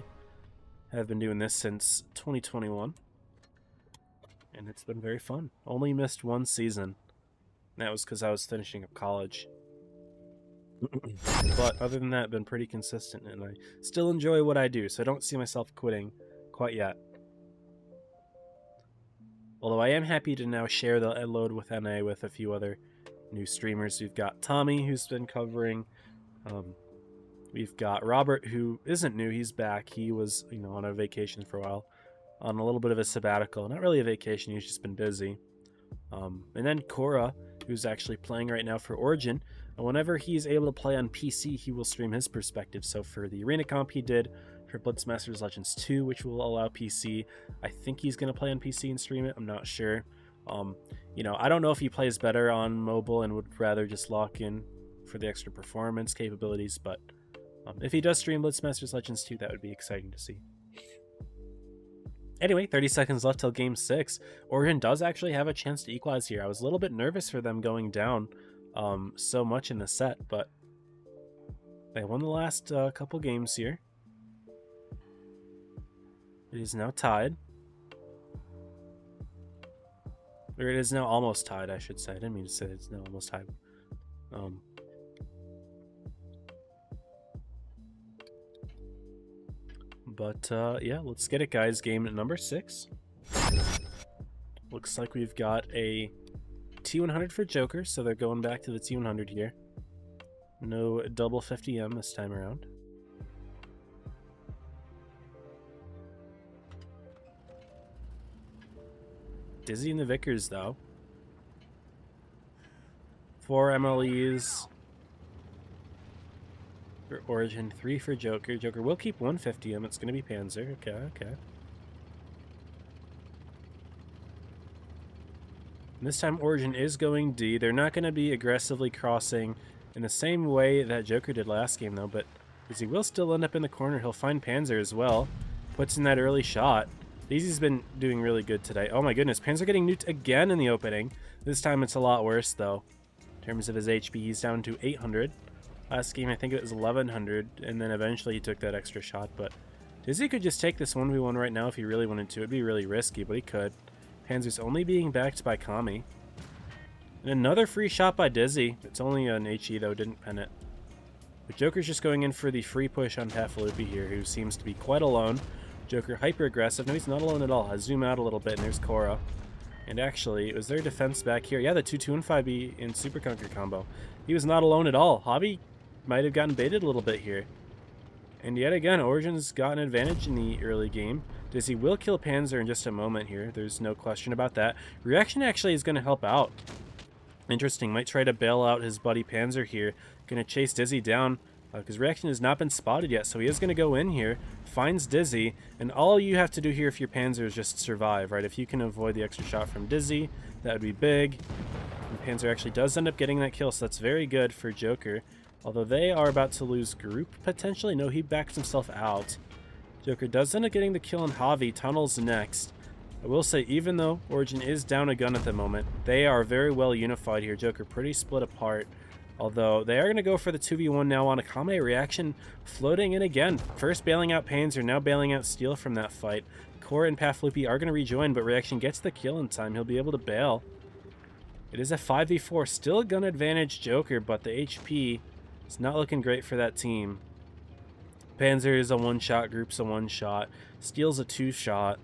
I've been doing this since 2021. And it's been very fun. Only missed one season. That was because I was finishing up college. But other than that, I've been pretty consistent, and I still enjoy what I do, so I don't see myself quitting quite yet. Although I am happy to now share the load with NA with a few other new streamers. We've got Tommy, who's been covering. We've got Robert, who isn't new. He's back. He was, you know, on a vacation for a while. On a little bit of a sabbatical. Not really a vacation, he's just been busy. And then Korra, who's actually playing right now for Origin. And whenever he's able to play on PC, he will stream his perspective. So for the Arena Comp he did, for Blitz Masters Legends 2, which will allow PC, I think he's going to play on PC and stream it. I'm not sure. You know, I don't know if he plays better on mobile and would rather just lock in for the extra performance capabilities, but if he does stream Blitz Masters Legends 2, that would be exciting to see. Anyway, 30 seconds left till Game 6. Origin does actually have a chance to equalize here. I was a little bit nervous for them going down so much in the set, but They won the last couple games here. It is now tied. Or it is now almost tied, I should say. I didn't mean to say it's now almost tied. But yeah, let's get it, guys. Game number 6. Looks like we've got a T100 for Joker, so they're going back to the T100 here. No double 50M this time around. Dizzy and the Vickers, though. 4 MLEs for Origin, 3 for Joker. Joker will keep 150M. It's going to be Panzer. Okay, okay. And this time Origin is going D. They're not going to be aggressively crossing in the same way that Joker did last game, though. But Dizzy will still end up in the corner. He'll find Panzer as well. Puts in that early shot. Dizzy's been doing really good today. Oh my goodness, Panzer getting nuked again in the opening. This time it's a lot worse, though. In terms of his HP, he's down to 800. Last game, I think it was 1100, and then eventually he took that extra shot. But Dizzy could just take this 1v1 right now if he really wanted to. It'd be really risky, but he could. Panzer's only being backed by Kami. And another free shot by Dizzy. It's only an HE, though, didn't pen it. But Joker's just going in for the free push on Pafalupi here, who seems to be quite alone. Joker hyper aggressive. No, he's not alone at all. I zoom out a little bit, and there's Korra. And actually, was there defense back here? Yeah, the 2-2 and 5B in Super Conquer combo. He was not alone at all. Hobby might have gotten baited a little bit here. And yet again, Origin's got an advantage in the early game. Dizzy will kill Panzer in just a moment here. There's no question about that. Reaction actually is going to help out. Interesting. Might try to bail out his buddy Panzer here. Going to chase Dizzy down. Because Reaction has not been spotted yet, so he is going to go in here, finds Dizzy, and all you have to do here if you're Panzer is just survive, right? If you can avoid the extra shot from Dizzy, that would be big. And Panzer actually does end up getting that kill, so that's very good for Joker. Although they are about to lose group, potentially. No, he backs himself out. Joker does end up getting the kill on Javi, tunnels next. I will say, even though Origin is down a gun at the moment, they are very well unified here. Joker pretty split apart. Although they are going to go for the 2v1 now on Akame. Reaction floating in again. First bailing out Panzer, now bailing out Steel from that fight. Korra and Pafalupi are going to rejoin, but Reaction gets the kill in time. He'll be able to bail. It is a 5v4. Still a gun advantage Joker, but the HP is not looking great for that team. Panzer is a one-shot, Group's a one-shot. Steel's a two-shot.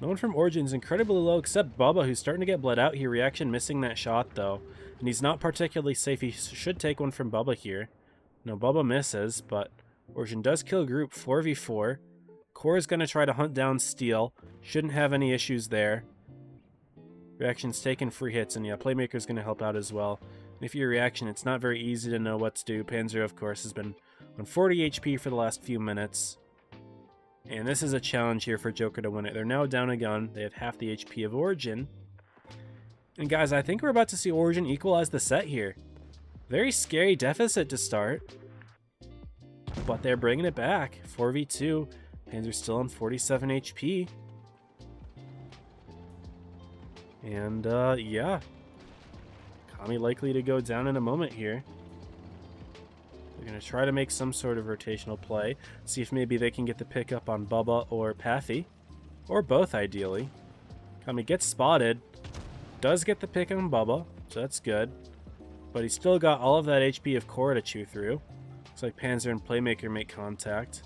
No one from Origin's incredibly low except Bubba, who's starting to get bled out here. Reaction missing that shot, though. And he's not particularly safe. He should take one from Bubba here. No, Bubba misses, but Origin does kill Group 4v4. Korra's going to try to hunt down Steel. Shouldn't have any issues there. Reaction's taking free hits, and yeah, Playmaker's going to help out as well. And if you're Reaction, it's not very easy to know what to do. Panzer, of course, has been on 40 HP for the last few minutes. And this is a challenge here for Joker to win it. They're now down a gun. They have half the HP of Origin. And guys, I think we're about to see Origin equalize the set here. Very scary deficit to start. But they're bringing it back. 4v2. Panzer's still on 47 HP. And, yeah. Kami likely to go down in a moment here. They're going to try to make some sort of rotational play. See if maybe they can get the pickup on Bubba or Pathy. Or both, ideally. Kami gets spotted. Does get the pick on Bubba, so that's good. But he's still got all of that HP of Korra to chew through. Looks like Panzer and Playmaker make contact.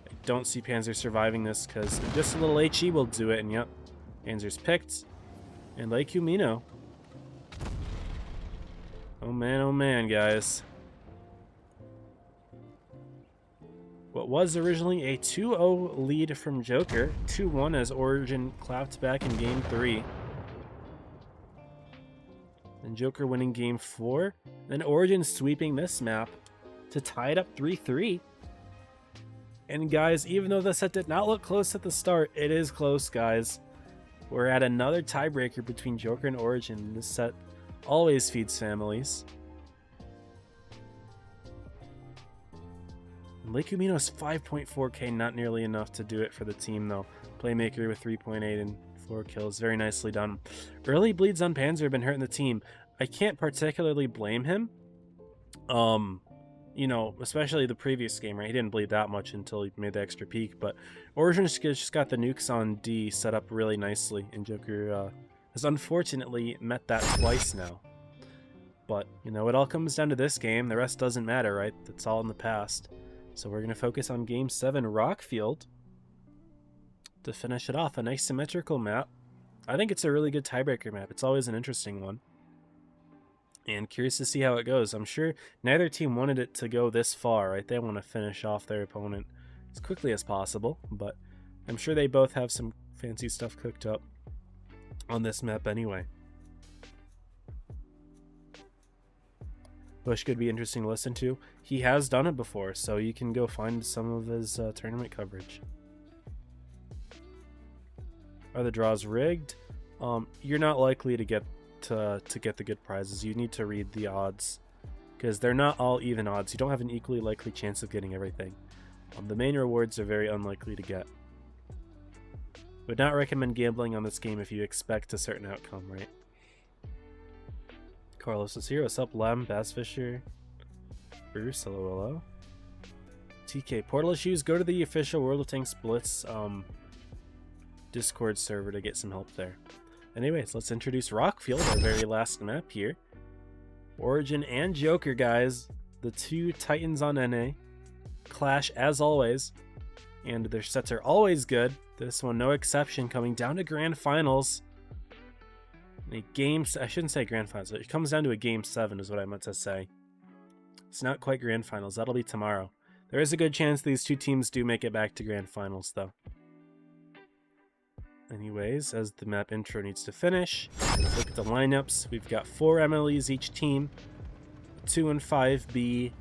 I don't see Panzer surviving this because just a little HE will do it, and yep. Panzer's picked. And Lake Umino. Oh man, guys. What was originally a 2-0 lead from Joker, 2-1 as Origin clapped back in Game 3. And Joker winning Game 4. Then Origin sweeping this map to tie it up 3-3. And guys, even though the set did not look close at the start, it is close, guys. We're at another tiebreaker between Joker and Origin. This set always feeds families. Lake Umino's 5.4k, not nearly enough to do it for the team, though. Playmaker with 3.8 and 4 kills. Very nicely done. Early bleeds on Panzer have been hurting the team. I can't particularly blame him. You know, especially the previous game, right? He didn't bleed that much until he made the extra peek, but Origin's just got the nukes on D set up really nicely, and Joker has unfortunately met that twice now. But, you know, it all comes down to this game. The rest doesn't matter, right? That's all in the past. So we're going to focus on Game 7, Rockfield, to finish it off. A nice symmetrical map. I think it's a really good tiebreaker map. It's always an interesting one. And curious to see how it goes. I'm sure neither team wanted it to go this far, right? They want to finish off their opponent as quickly as possible, but I'm sure they both have some fancy stuff cooked up on this map anyway. Bush could be interesting to listen to. He has done it before, so you can go find some of his tournament coverage. Are the draws rigged? You're not likely to get the good prizes. You need to read the odds because they're not all even odds. You don't have an equally likely chance of getting everything. The main rewards are very unlikely to get. Would not recommend gambling on this game if you expect a certain outcome, right? Carlos is here. What's up, Lem, Bassfisher, Bruce, hello. TK, portal issues, go to the official World of Tanks Blitz Discord server to get some help there. Anyways, let's introduce Rockfield, our very last map here. Origin and Joker, guys. The two titans on NA. Clash as always. And their sets are always good. This one, no exception, coming down to Grand Finals. A game, I shouldn't say Grand Finals. It comes down to a Game 7 is what I meant to say. It's not quite Grand Finals. That'll be tomorrow. There is a good chance these two teams do make it back to Grand Finals, though. Anyways, as the map intro needs to finish, look at the lineups. We've got 4 MLEs each team, 2 and 5B,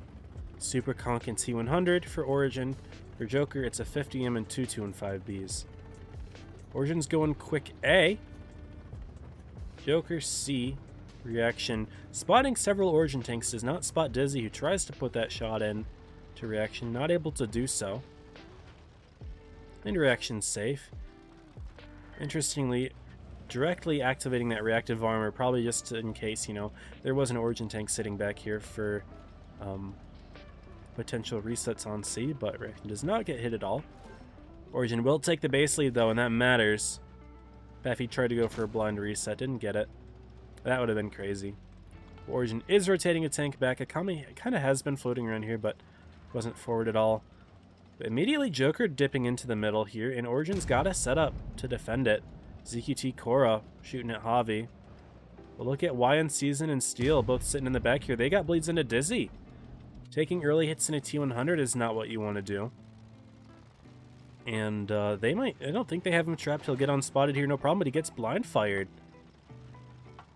Super Conk and T100 for Origin. For Joker, it's a 50M and 2 and 5Bs. Origin's going quick A. Joker C. Reaction. Spotting several Origin tanks does not spot Dizzy, who tries to put that shot in to Reaction. Not able to do so. And Reaction's safe. Interestingly, directly activating that reactive armor, probably just in case, you know, there was an Origin tank sitting back here for potential resets on C, but Reaction does not get hit at all. Origin will take the base lead, though, and that matters. Baffy tried to go for a blind reset, didn't get it. That would have been crazy. Origin is rotating a tank back. Akami kind of has been floating around here, but wasn't forward at all. Immediately Joker dipping into the middle here, and Origin's got a setup to defend it. ZQT Korra shooting at Javi. But look at YN Season and Steel both sitting in the back here. They got bleeds into Dizzy. Taking early hits in a T100 is not what you want to do. And they might, I don't think they have him trapped. He'll get unspotted here, no problem, but he gets blind fired.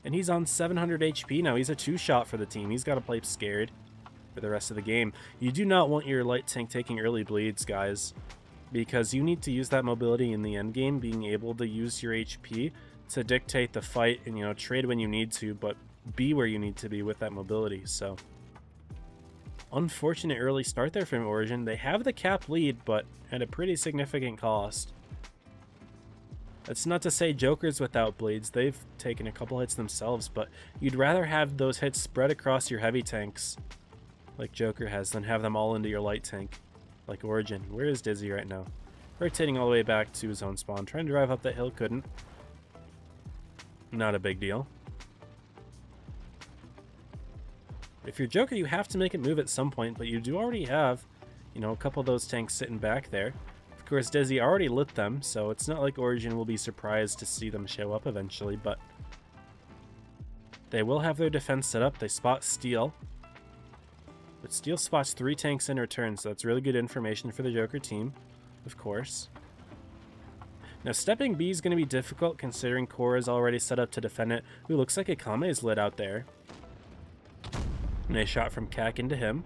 And he's on 700 HP now. He's a 2-shot for the team. He's got to play scared for the rest of the game. You do not want your light tank taking early bleeds, guys, because you need to use that mobility in the end game, being able to use your HP to dictate the fight and, you know, trade when you need to, but be where you need to be with that mobility. So unfortunate early start there from Origin. They have the cap lead, but at a pretty significant cost. That's not to say Joker's without bleeds. They've taken a couple hits themselves, but you'd rather have those hits spread across your heavy tanks like Joker has than have them all into your light tank like Origin. Where is Dizzy right now? Rotating all the way back to his own spawn. Trying to drive up that hill, couldn't. Not a big deal. If you're Joker, you have to make it move at some point, but you do already have, you know, a couple of those tanks sitting back there. Of course, Dizzy already lit them, so it's not like Origin will be surprised to see them show up eventually, but they will have their defense set up. They spot Steel. But Steel spots 3 tanks in return, so that's really good information for the Joker team, of course. Now, stepping B is going to be difficult considering Korra is already set up to defend it. Ooh, looks like Akame is lit out there. Nice shot from Kak into him.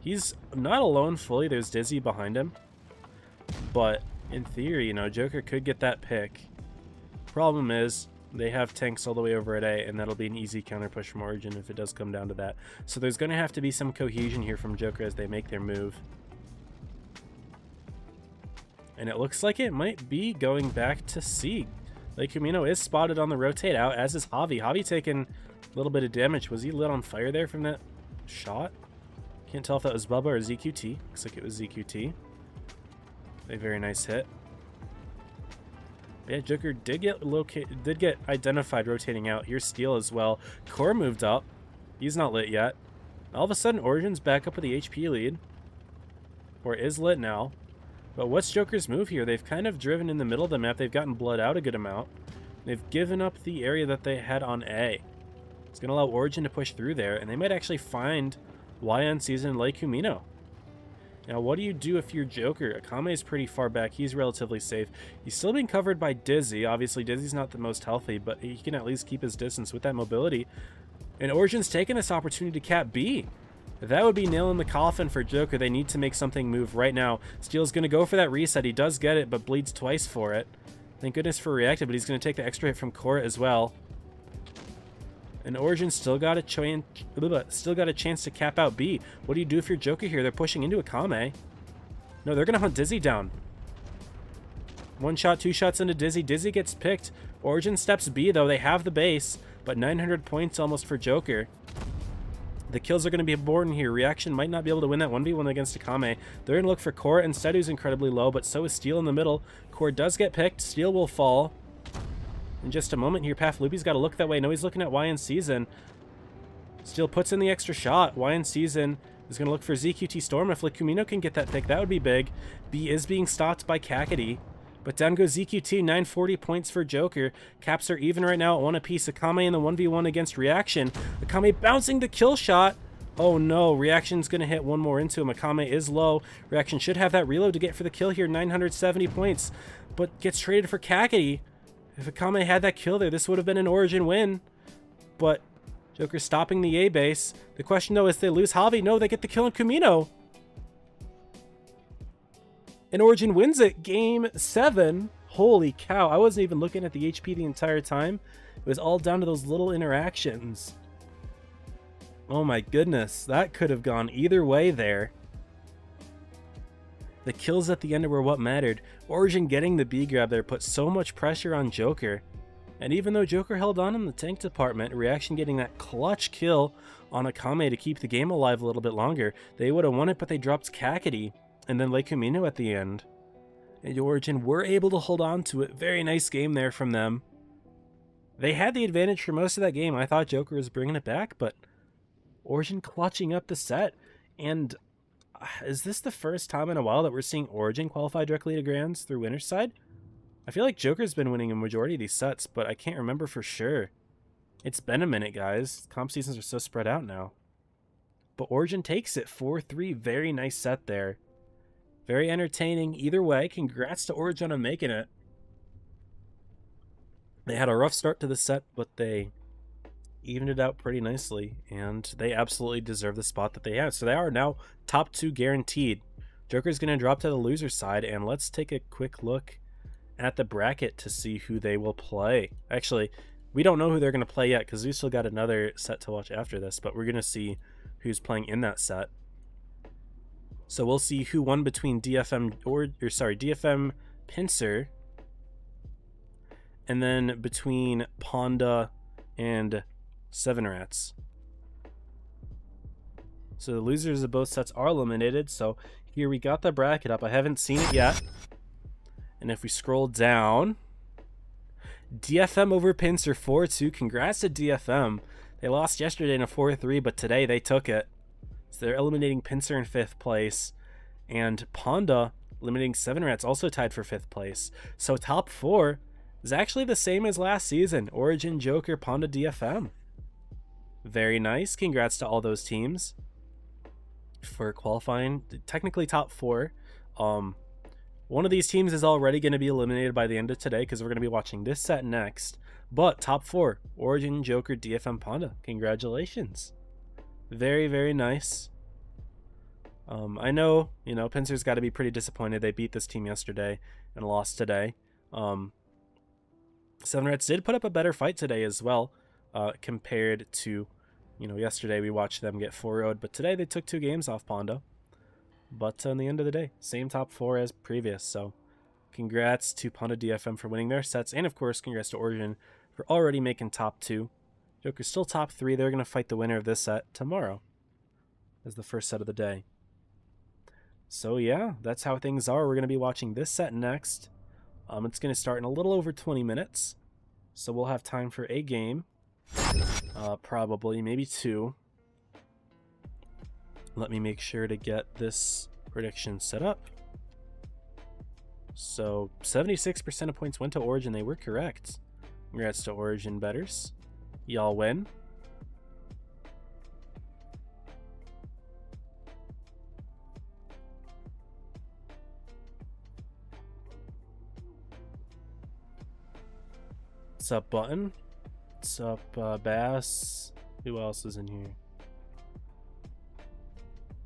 He's not alone fully. There's Dizzy behind him. But in theory, you know, Joker could get that pick. Problem is, they have tanks all the way over at A, and that'll be an easy counter push from Origin if it does come down to that. So there's going to have to be some cohesion here from Joker as they make their move. And it looks like it might be going back to C. Lake Camino is spotted on the rotate out, as is Javi. Javi taking a little bit of damage. Was he lit on fire there from that shot? Can't tell if that was Bubba or ZQT. Looks like it was ZQT. A very nice hit. Yeah, Joker did get identified rotating out. Here's Steel as well. Core moved up. He's not lit yet. All of a sudden, Origin's back up with the HP lead. Or is lit now. But what's Joker's move here? They've kind of driven in the middle of the map. They've gotten blood out a good amount. They've given up the area that they had on A. It's going to allow Origin to push through there, and they might actually find YN Season and Lake Humino. Now, what do you do if you're Joker? Akame is pretty far back. He's relatively safe. He's still being covered by Dizzy. Obviously, Dizzy's not the most healthy, but he can at least keep his distance with that mobility. And Origin's taking this opportunity to cap B. That would be nailing the coffin for Joker. They need to make something move right now. Steel's going to go for that reset. He does get it, but bleeds twice for it. Thank goodness for reactive, but he's going to take the extra hit from Core as well. And Origin still got a chance to cap out B. What do you do if you're Joker here? They're pushing into Akame. No, they're going to hunt Dizzy down. One shot, two shots into Dizzy. Dizzy gets picked. Origin steps B, though. They have the base, but 900 points almost for Joker. The kills are going to be important here. Reaction might not be able to win that 1v1 against Akame. They're going to look for Core instead, who's incredibly low, but so is Steel in the middle. Core does get picked. Steel will fall. In just a moment here, Path Loopy's got to look that way. No, he's looking at YN Season. Steel puts in the extra shot. YN Season is going to look for ZQT Storm. If Likumino can get that pick, that would be big. B is being stopped by Kakady. But down goes ZQT, 940 points for Joker. Caps are even right now at 1 apiece. Akame in the 1v1 against Reaction. Akame bouncing the kill shot. Oh no, Reaction's going to hit one more into him. Akame is low. Reaction should have that reload to get for the kill here, 970 points. But gets traded for Kakady. If Akame had that kill there, this would have been an Origin win. But Joker stopping the A base. The question though is they lose Javi. No, they get the kill on Kumino. And Origin wins it. Game 7. Holy cow. I wasn't even looking at the HP the entire time. It was all down to those little interactions. Oh my goodness. That could have gone either way there. The kills at the end were what mattered. Origin getting the B grab there put so much pressure on Joker. And even though Joker held on in the tank department, Reaction getting that clutch kill on Akame to keep the game alive a little bit longer, they would have won it, but they dropped Kakady and then Lake Humino at the end. And Origin were able to hold on to it. Very nice game there from them. They had the advantage for most of that game. I thought Joker was bringing it back, but Origin clutching up the set. And is this the first time in a while that we're seeing Origin qualify directly to Grands through winner's side? I feel like Joker's been winning a majority of these sets, but I can't remember for sure. It's been a minute, guys. Comp seasons are so spread out now. But Origin takes it 4-3. Very nice set there. Very entertaining. Either way, congrats to Origin on making it. They had a rough start to the set, but they evened it out pretty nicely, and they absolutely deserve the spot that they have. So they are now top 2 guaranteed. Joker's going to drop to the loser side, and let's take a quick look at the bracket to see who they will play. Actually, we don't know who they're going to play yet because we still got another set to watch after this, but we're going to see who's playing in that set. So we'll see who won between DFM Pincer, and then between Ponda and Seven Rats. So the losers of both sets are eliminated. So here we got the bracket up. I haven't seen it yet. And if we scroll down, DFM over Pincer 4-2. Congrats to DFM. They lost yesterday in a 4-3, but today they took it. So they're eliminating Pincer in 5th place. And Ponda eliminating Seven Rats, also tied for 5th place. So top 4 is actually the same as last season. Origin, Joker, Ponda, DFM. Very nice. Congrats to all those teams for qualifying. Technically top 4. One of these teams is already going to be eliminated by the end of today because we're going to be watching this set next. But top 4, Origin, Joker, DFM, Ponda. Congratulations. Very, very nice. I know, Pincer's got to be pretty disappointed. They beat this team yesterday and lost today. Seven Rats did put up a better fight today as well, compared to, yesterday we watched them get 4-0'd, but today they took 2 games off Ponda. But in the end of the day, same top 4 as previous. So congrats to Ponda DFM for winning their sets, and of course congrats to Origin for already making top 2. Joker's still top 3. They're going to fight the winner of this set tomorrow. as the first set of the day. So yeah, that's how things are. We're going to be watching this set next. It's going to start in a little over 20 minutes. So we'll have time for a game. Probably, maybe two. Let me make sure to get this prediction set up. So 76% of points went to Origin. They were correct. Congrats to Origin betters. Y'all win. What's up, Button? What's up, Bass? Who else is in here?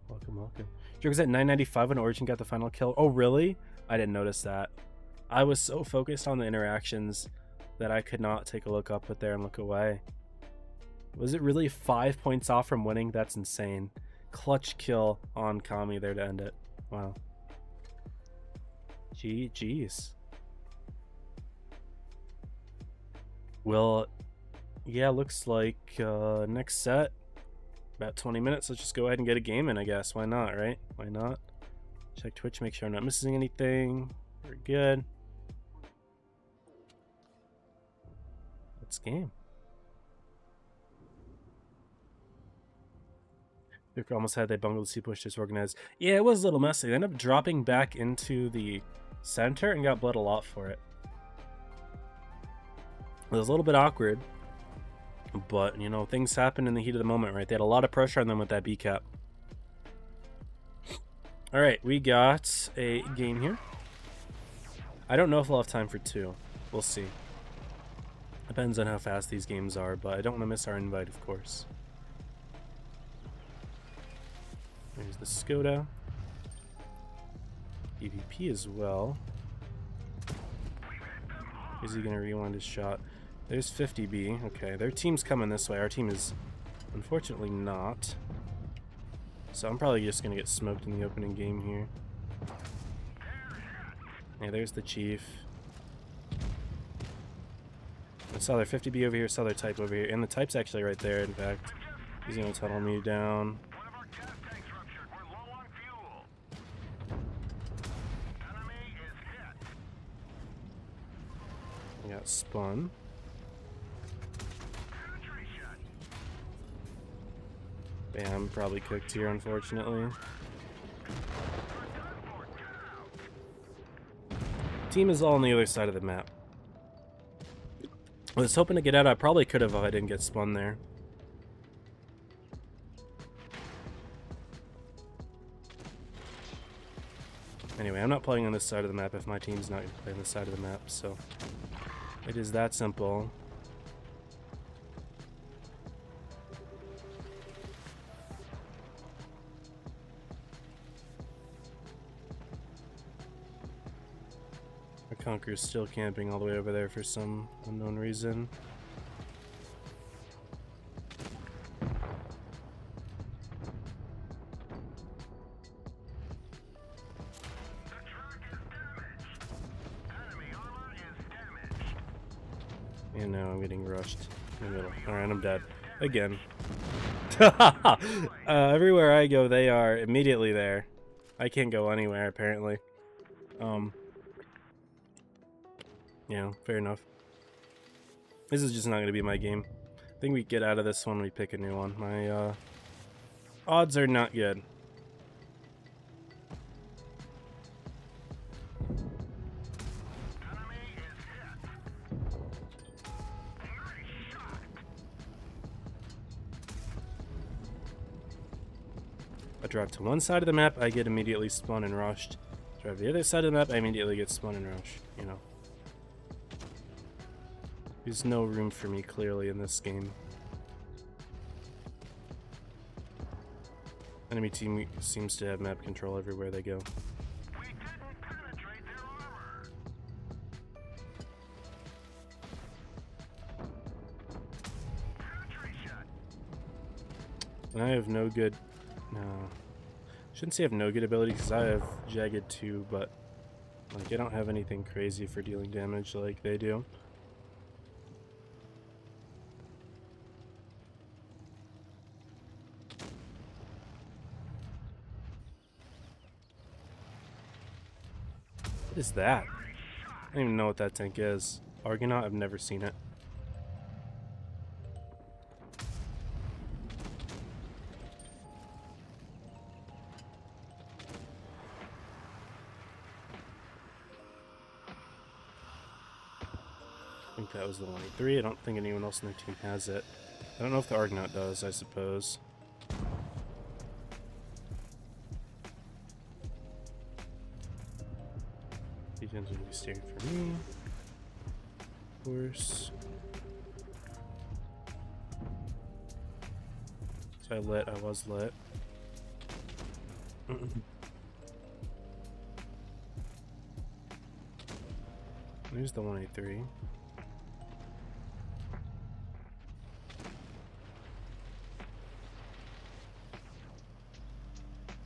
Welcome, welcome. Jerk was at 995 when Origin got the final kill. Oh, really? I didn't notice that. I was so focused on the interactions that I could not take a look up there and look away. Was it really 5 points off from winning? That's insane. Clutch kill on Kami there to end it. Wow. Jeez. Well, yeah, looks like next set, about 20 minutes. Let's just go ahead and get a game in, I guess. Why not, right? Why not? Check Twitch, make sure I'm not missing anything. We're good. Let's game. Luke almost had that bungled C-push disorganized. Yeah, it was a little messy. They ended up dropping back into the center and got bled a lot for it. It was a little bit awkward, but, you know, things happen in the heat of the moment, right? They had a lot of pressure on them with that B-cap. All right, we got a game here. I don't know if we'll have time for two. We'll see. Depends on how fast these games are, but I don't want to miss our invite, of course. There's the Skoda. EVP as well. Is he going to rewind his shot? There's 50B. Okay, their team's coming this way. Our team is unfortunately not. So I'm probably just going to get smoked in the opening game here. Yeah, there's the Chief. I saw their 50B over here, saw their Type over here. And the Type's actually right there, in fact. He's going to tunnel me down. I got spun. Bam, probably cooked here, unfortunately. Team is all on the other side of the map. I was hoping to get out. I probably could have if I didn't get spun there. Anyway, I'm not playing on this side of the map if my team's not going to play on this side of the map, so it is that simple. Conqueror's still camping all the way over there for some unknown reason. And now I'm getting rushed in the middle. Alright, I'm dead. Again. Everywhere I go, they are immediately there. I can't go anywhere, apparently. Yeah, fair enough. This is just not going to be my game. I think we get out of this one, we pick a new one. My odds are not good. I drive to one side of the map, I get immediately spun and rushed. Drive to the other side of the map, I immediately get spun and rushed, you know. There's no room for me, clearly, in this game. Enemy team seems to have map control everywhere they go. We didn't penetrate their armor. And I have no good... No. Shouldn't say I have no good ability, because I have Jagged too, but like I don't have anything crazy for dealing damage like they do. What is that? I don't even know what that tank is. Argonaut? I've never seen it. I think that was the 183. I don't think anyone else in their team has it. I don't know if the Argonaut does, I suppose. Defense will be steering for me. Of course. So I was lit. There's the 183.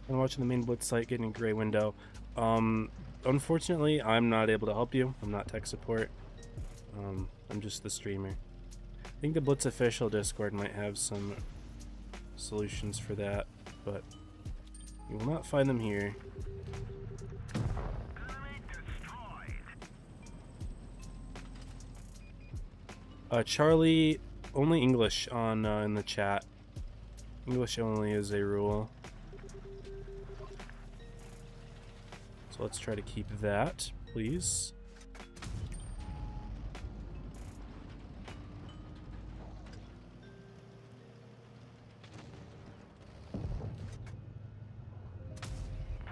I'm watching the main Blitz site, getting a gray window. Unfortunately, I'm not able to help you. I'm not tech support. I'm just the streamer. I think the Blitz official Discord might have some solutions for that, but you will not find them here. Charlie, only English on in the chat. English only is a rule. So let's try to keep that, please.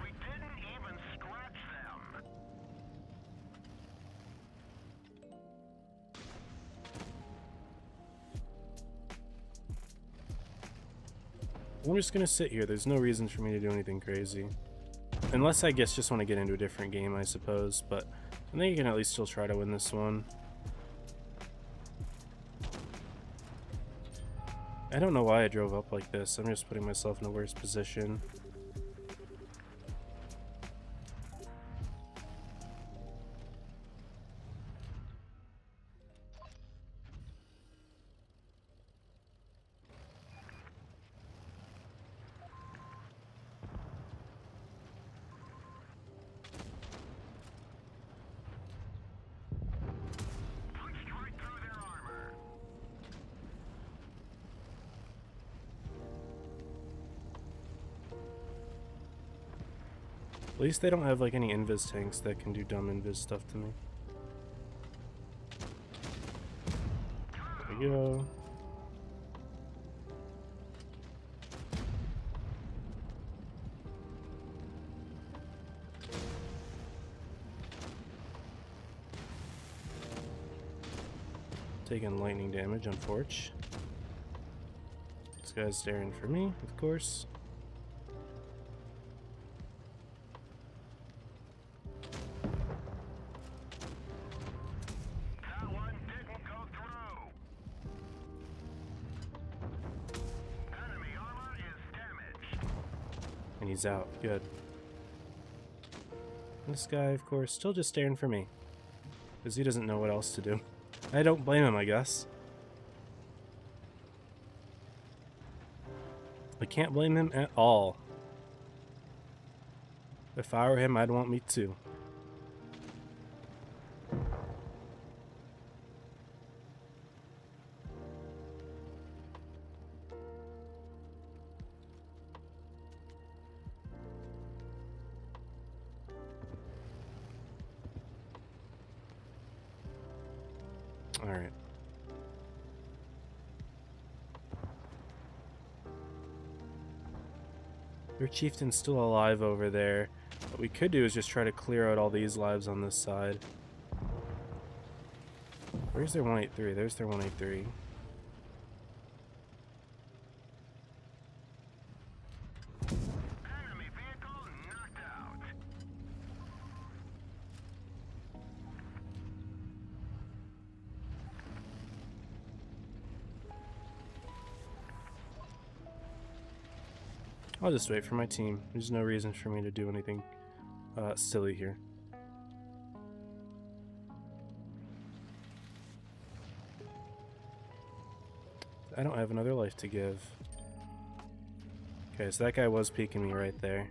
We didn't even scratch them. I'm just gonna sit here. There's no reason for me to do anything crazy. Unless I guess just want to get into a different game, I suppose, but I think you can at least still try to win this one. I don't know why I drove up like this. I'm just putting myself in a worse position. At least they don't have like any invis tanks that can do dumb invis stuff to me. There we go. Taking lightning damage on Forge. This guy's staring for me, of course. And he's out. Good. This guy, of course, still just staring for me. Because he doesn't know what else to do. I don't blame him, I guess. I can't blame him at all. If I were him, I'd want me too. Alright. Your chieftain's still alive over there. What we could do is just try to clear out all these lives on this side. Where's their 183? There's their 183. Enemy vehicle knocked out. I'll just wait for my team. There's no reason for me to do anything silly here. I don't have another life to give. Okay, so that guy was peeking me right there.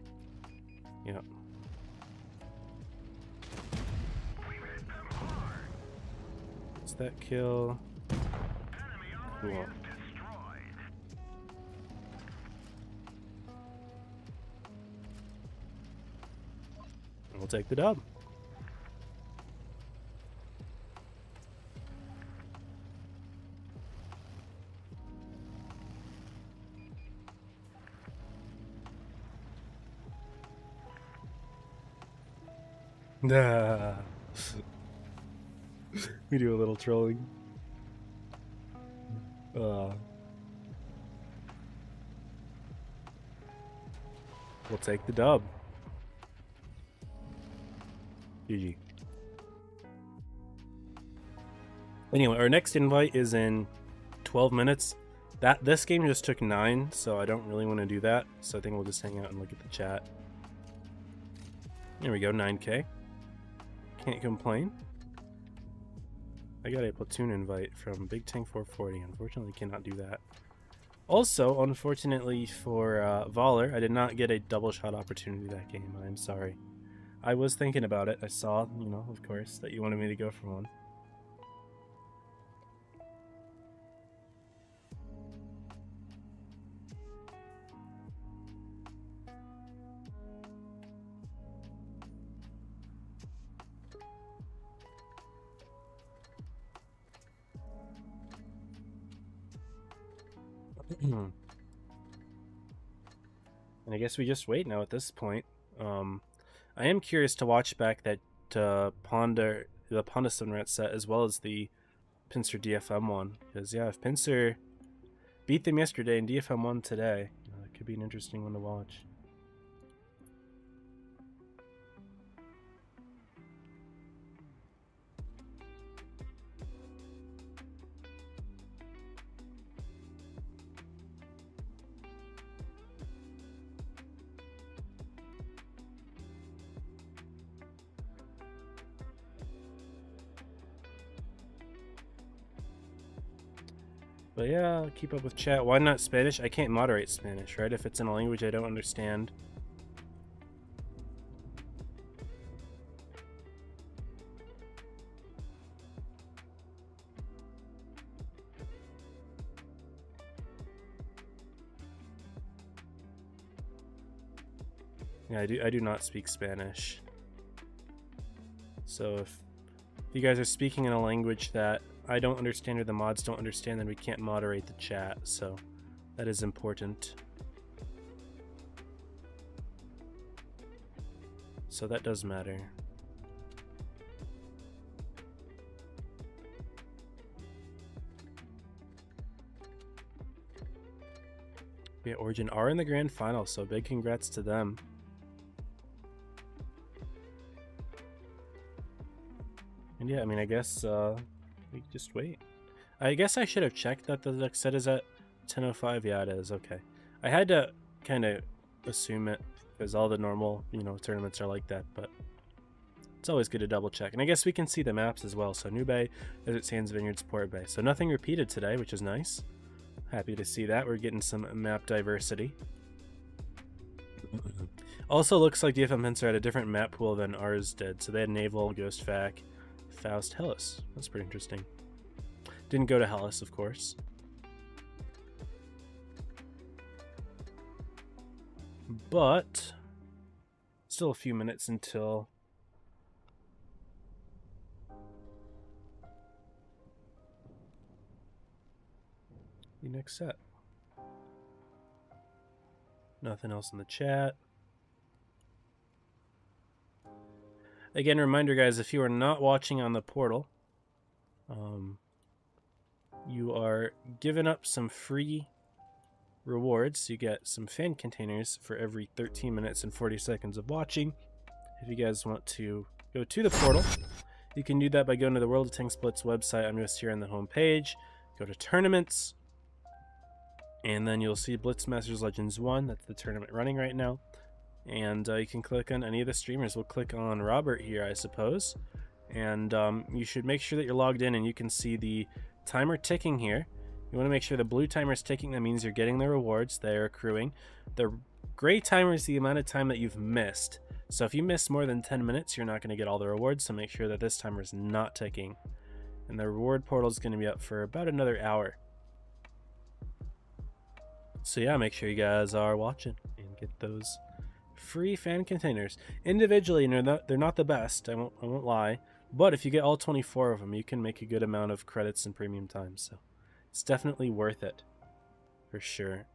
Yep. that kill. Enemy Cool. is destroyed. We'll take the dub. Nah. We do a little trolling. We'll take the dub. GG. Anyway, our next invite is in 12 minutes. This game just took 9, so I don't really want to do that. So I think we'll just hang out and look at the chat. There we go, 9K. Can't complain. I got a platoon invite from Big Tank 440. Unfortunately, cannot do that. Also, unfortunately for Voller, I did not get a double shot opportunity that game. I'm sorry. I was thinking about it. I saw, you know, of course, that you wanted me to go for one. And I guess we just wait now at this point. I am curious to watch back that Ponda, the Ponda Sunrat set, as well as the Pincer DFM one. Because, yeah, if Pincer beat them yesterday and DFM won today, it could be an interesting one to watch. But yeah, keep up with chat. Why not Spanish? I can't moderate Spanish, right? If it's in a language I don't understand. Yeah, I do not speak Spanish. So if you guys are speaking in a language that I don't understand or the mods don't understand, then we can't moderate the chat, so that is important. So that does matter. Yeah, Origin are in the grand final, so big congrats to them. And yeah, I mean, I guess we just wait. I guess I should have checked that the set is at 10:05. Yeah, it is. Okay. I had to kind of assume it because all the normal, tournaments are like that, but it's always good to double check. And I guess we can see the maps as well. So New Bay, Desert Sands, Vineyards, Port Bay. So nothing repeated today, which is nice. Happy to see that. We're getting some map diversity. Also looks like DFM Pincer had a different map pool than ours did. So they had Naval, Ghost Fac, Faust, Hellas. That's pretty interesting. Didn't go to Hellas, of course. But still a few minutes until the next set. Nothing else in the chat. Again, reminder, guys, if you are not watching on the portal, you are giving up some free rewards. You get some fan containers for every 13 minutes and 40 seconds of watching. If you guys want to go to the portal, you can do that by going to the World of Tanks Blitz website. I'm just here on the home page. Go to tournaments, and then you'll see Blitz Masters Legends 1. That's the tournament running right now. And you can click on any of the streamers. We'll click on Robert here, I suppose. And you should make sure that you're logged in and you can see the timer ticking here. You want to make sure the blue timer is ticking. That means you're getting the rewards. They're accruing. The gray timer is the amount of time that you've missed. So if you miss more than 10 minutes, you're not going to get all the rewards. So make sure that this timer is not ticking. And the reward portal is going to be up for about another hour. So yeah, make sure you guys are watching and get those free fan containers. Individually, they're not the best, I won't lie. But if you get all 24 of them, you can make a good amount of credits and premium time. So it's definitely worth it. For sure.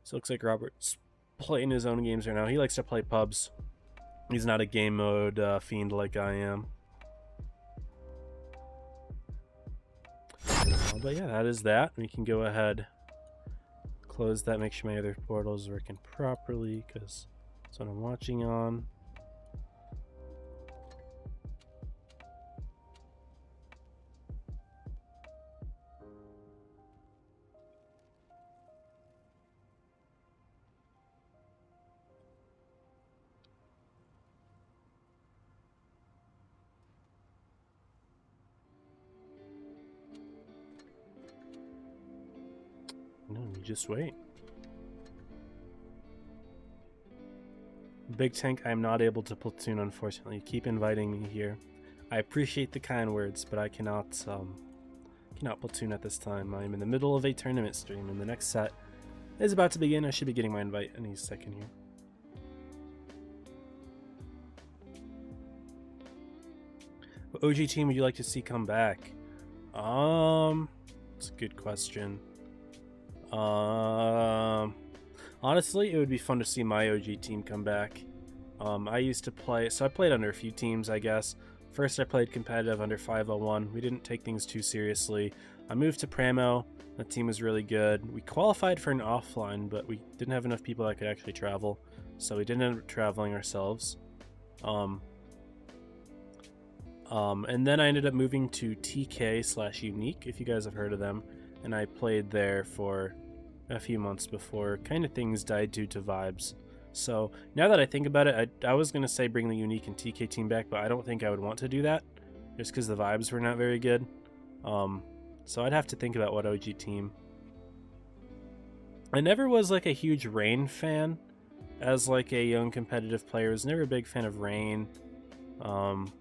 So it looks like Robert's playing his own games right now. He likes to play pubs. He's not a game mode fiend like I am. But yeah, that is that. We can go ahead, close that, make sure my other portal is working properly, because that's what I'm watching on. No, you just wait. Big Tank, I'm not able to platoon, unfortunately. Keep inviting me here. I appreciate the kind words, but I cannot platoon at this time. I'm in the middle of a tournament stream, and the next set is about to begin. I should be getting my invite any second here. What OG team would you like to see come back? It's a good question. Honestly, it would be fun to see my OG team come back. I used to play, so I played under a few teams, I guess. First, I played competitive under 501. We didn't take things too seriously. I moved to Pramo. The team was really good. We qualified for an offline, but we didn't have enough people that could actually travel, so we didn't end up traveling ourselves. And then I ended up moving to TK/Unique, if you guys have heard of them, and I played there for a few months before kind of things died due to vibes. So now that I think about it, I was going to say bring the Unique and TK team back, but I don't think I would want to do that just because the vibes were not very good. So I'd have to think about what OG team. I never was like a huge Rain fan as like a young competitive player. I was never a big fan of Rain. Pramo,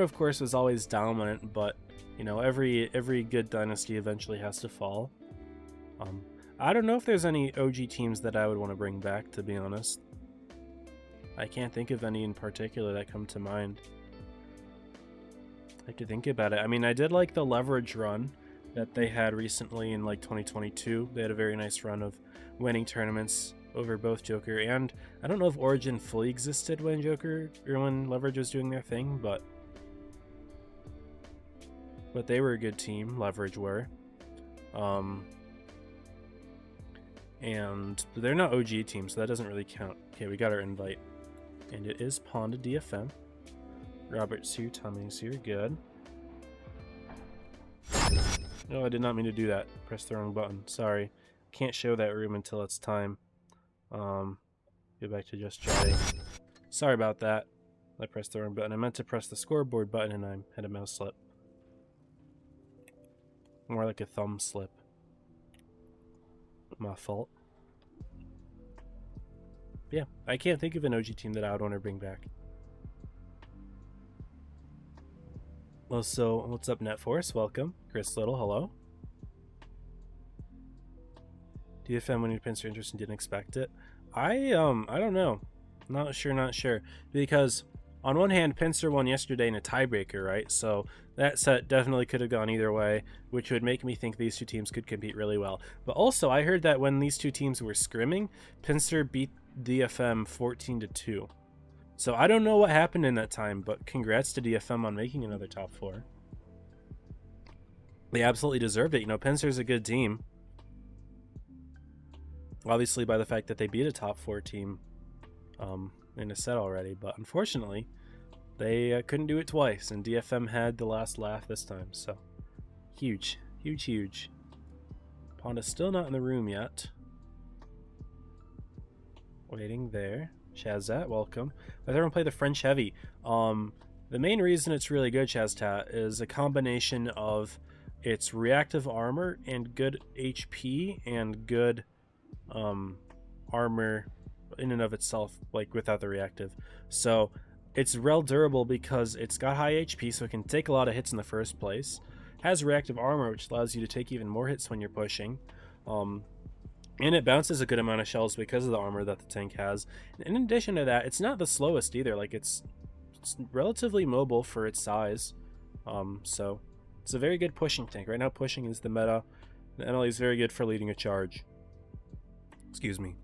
of course, was always dominant, but you know, every good dynasty eventually has to fall. I don't know if there's any OG teams that I would want to bring back, to be honest. I can't think of any in particular that come to mind. I have to think about it. I mean, I did like the leverage run that they had recently in like 2022. They had a very nice run of winning tournaments over both Joker and I don't know if Origin fully existed when Joker or when Leverage was doing their thing, but they were a good team. Leverage were. And they're not OG teams, so that doesn't really count. Okay, we got our invite. And it is Ponda DFM. Robert's here, Tommy's here, good. No, I did not mean to do that. Pressed the wrong button. Sorry. Can't show that room until it's time. Go back to just chatting. Sorry about that. I pressed the wrong button. I meant to press the scoreboard button and I had a mouse slip. More like a thumb slip. My fault. Yeah, I can't think of an OG team that I would want to bring back. Well, so what's up, NetForce? Welcome. Chris Little, hello. DFM winning pins are interesting, didn't expect it. I don't know. Not sure. Because on one hand, Pincer won yesterday in a tiebreaker, right? So that set definitely could have gone either way, which would make me think these two teams could compete really well. But also, I heard that when these two teams were scrimming, Pincer beat DFM 14-2. So I don't know what happened in that time, but congrats to DFM on making another top 4. They absolutely deserved it. You know, Pincer's a good team. Obviously by the fact that they beat a top 4 team in a set already, but unfortunately they couldn't do it twice, and DFM had the last laugh this time. So huge. Ponda's still not in the room yet. Waiting there. Shazat, welcome. Let everyone play the French Heavy. The main reason it's really good, Shaztat, is a combination of its reactive armor and good HP and good armor in and of itself, like without the reactive. So It's rel durable because it's got high HP, so it can take a lot of hits in the first place. Has reactive armor, which allows you to take even more hits when you're pushing. And it bounces a good amount of shells because of the armor that the tank has. And in addition to that, it's not the slowest either. Like, it's relatively mobile for its size. So it's a very good pushing tank. Right now, pushing is the meta. The MLE is very good for leading a charge. Excuse me.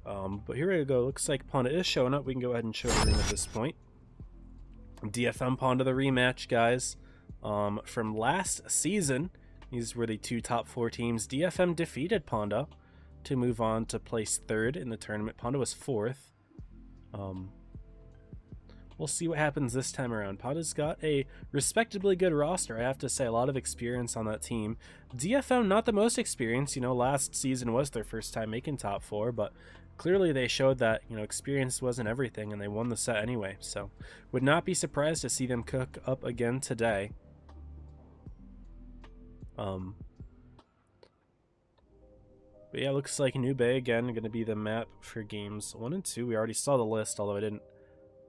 But here we go. Looks like Ponda is showing up. We can go ahead and show the room at this point. DFM Ponda the rematch, guys. From last season, these were the two top 4 teams. DFM defeated Ponda to move on to place 3rd in the tournament. Ponda was 4th. We'll see what happens this time around. Ponda's got a respectably good roster. I have to say, a lot of experience on that team. DFM, not the most experienced. You know, last season was their first time making top 4, but clearly they showed that, you know, experience wasn't everything, and they won the set anyway. So, would not be surprised to see them cook up again today. But yeah, looks like New Bay again going to be the map for games 1 and 2. We already saw the list, although I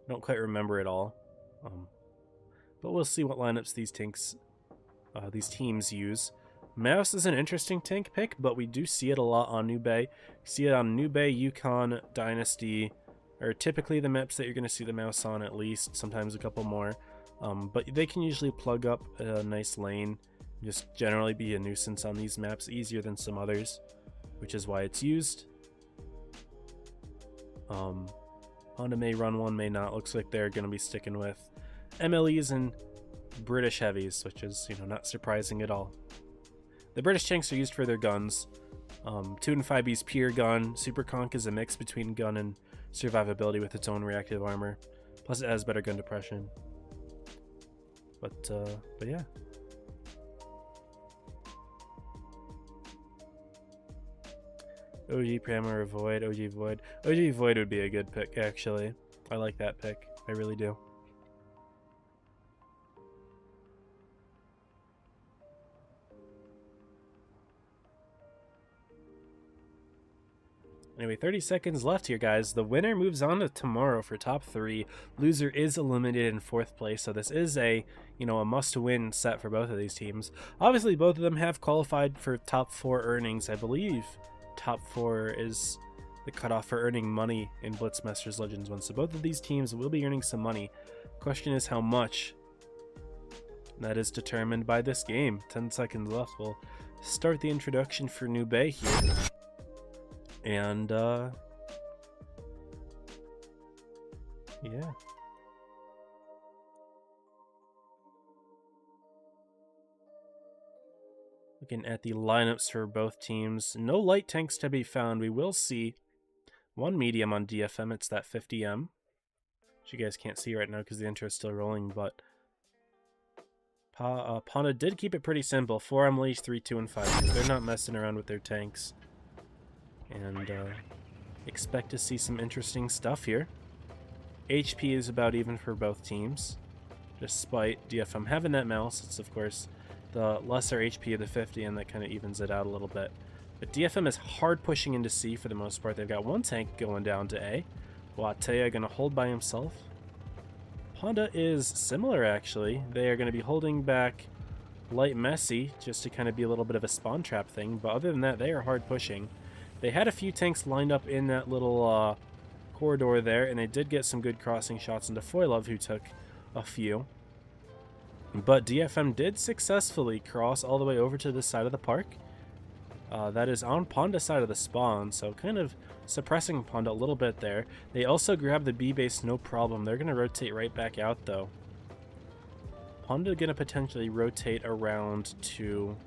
don't quite remember it all. But we'll see what lineups these teams use. Mouse is an interesting tank pick, but we do see it a lot on New Bay. See it on New Bay, Yukon, Dynasty, or typically the maps that you're going to see the mouse on at least, sometimes a couple more. But they can usually plug up a nice lane, just generally be a nuisance on these maps, easier than some others, which is why it's used. Honda may run one, may not. Looks like they're going to be sticking with MLEs and British heavies, which is, you know, not surprising at all. The British tanks are used for their guns. 2 and 5B's pure gun. Super Conk is a mix between gun and survivability with its own reactive armor. Plus it has better gun depression. But yeah. OG Pram or Void, OG Void. OG Void would be a good pick, actually. I like that pick. I really do. Anyway, 30 seconds left here, guys. The winner moves on to tomorrow for top 3. Loser is eliminated in 4th place, so this is a, you know, a must-win set for both of these teams. Obviously, both of them have qualified for top 4 earnings, I believe. Top 4 is the cutoff for earning money in Blitz Masters Legends 1. So both of these teams will be earning some money. Question is how much. That is determined by this game. 10 seconds left. We'll start the introduction for New Bay here. And, yeah. Looking at the lineups for both teams. No light tanks to be found. We will see one medium on DFM. It's that 50M. Which you guys can't see right now because the intro is still rolling, but Ponda did keep it pretty simple. 4 Unleash, 3, 2, and 5. They're not messing around with their tanks. And expect to see some interesting stuff here. HP is about even for both teams, despite DFM having that mouse. It's, of course, the lesser HP of the 50, and that kind of evens it out a little bit. But DFM is hard pushing into C for the most part. They've got one tank going down to A. Watea going to hold by himself. Ponda is similar, actually. They are going to be holding back Light Messy, just to kind of be a little bit of a spawn trap thing. But other than that, they are hard pushing. They had a few tanks lined up in that little corridor there, and they did get some good crossing shots into Foilov, who took a few. But DFM did successfully cross all the way over to this side of the park. That is on Ponda's side of the spawn, so kind of suppressing Ponda a little bit there. They also grabbed the B base, no problem. They're going to rotate right back out, though. Ponda going to potentially rotate around to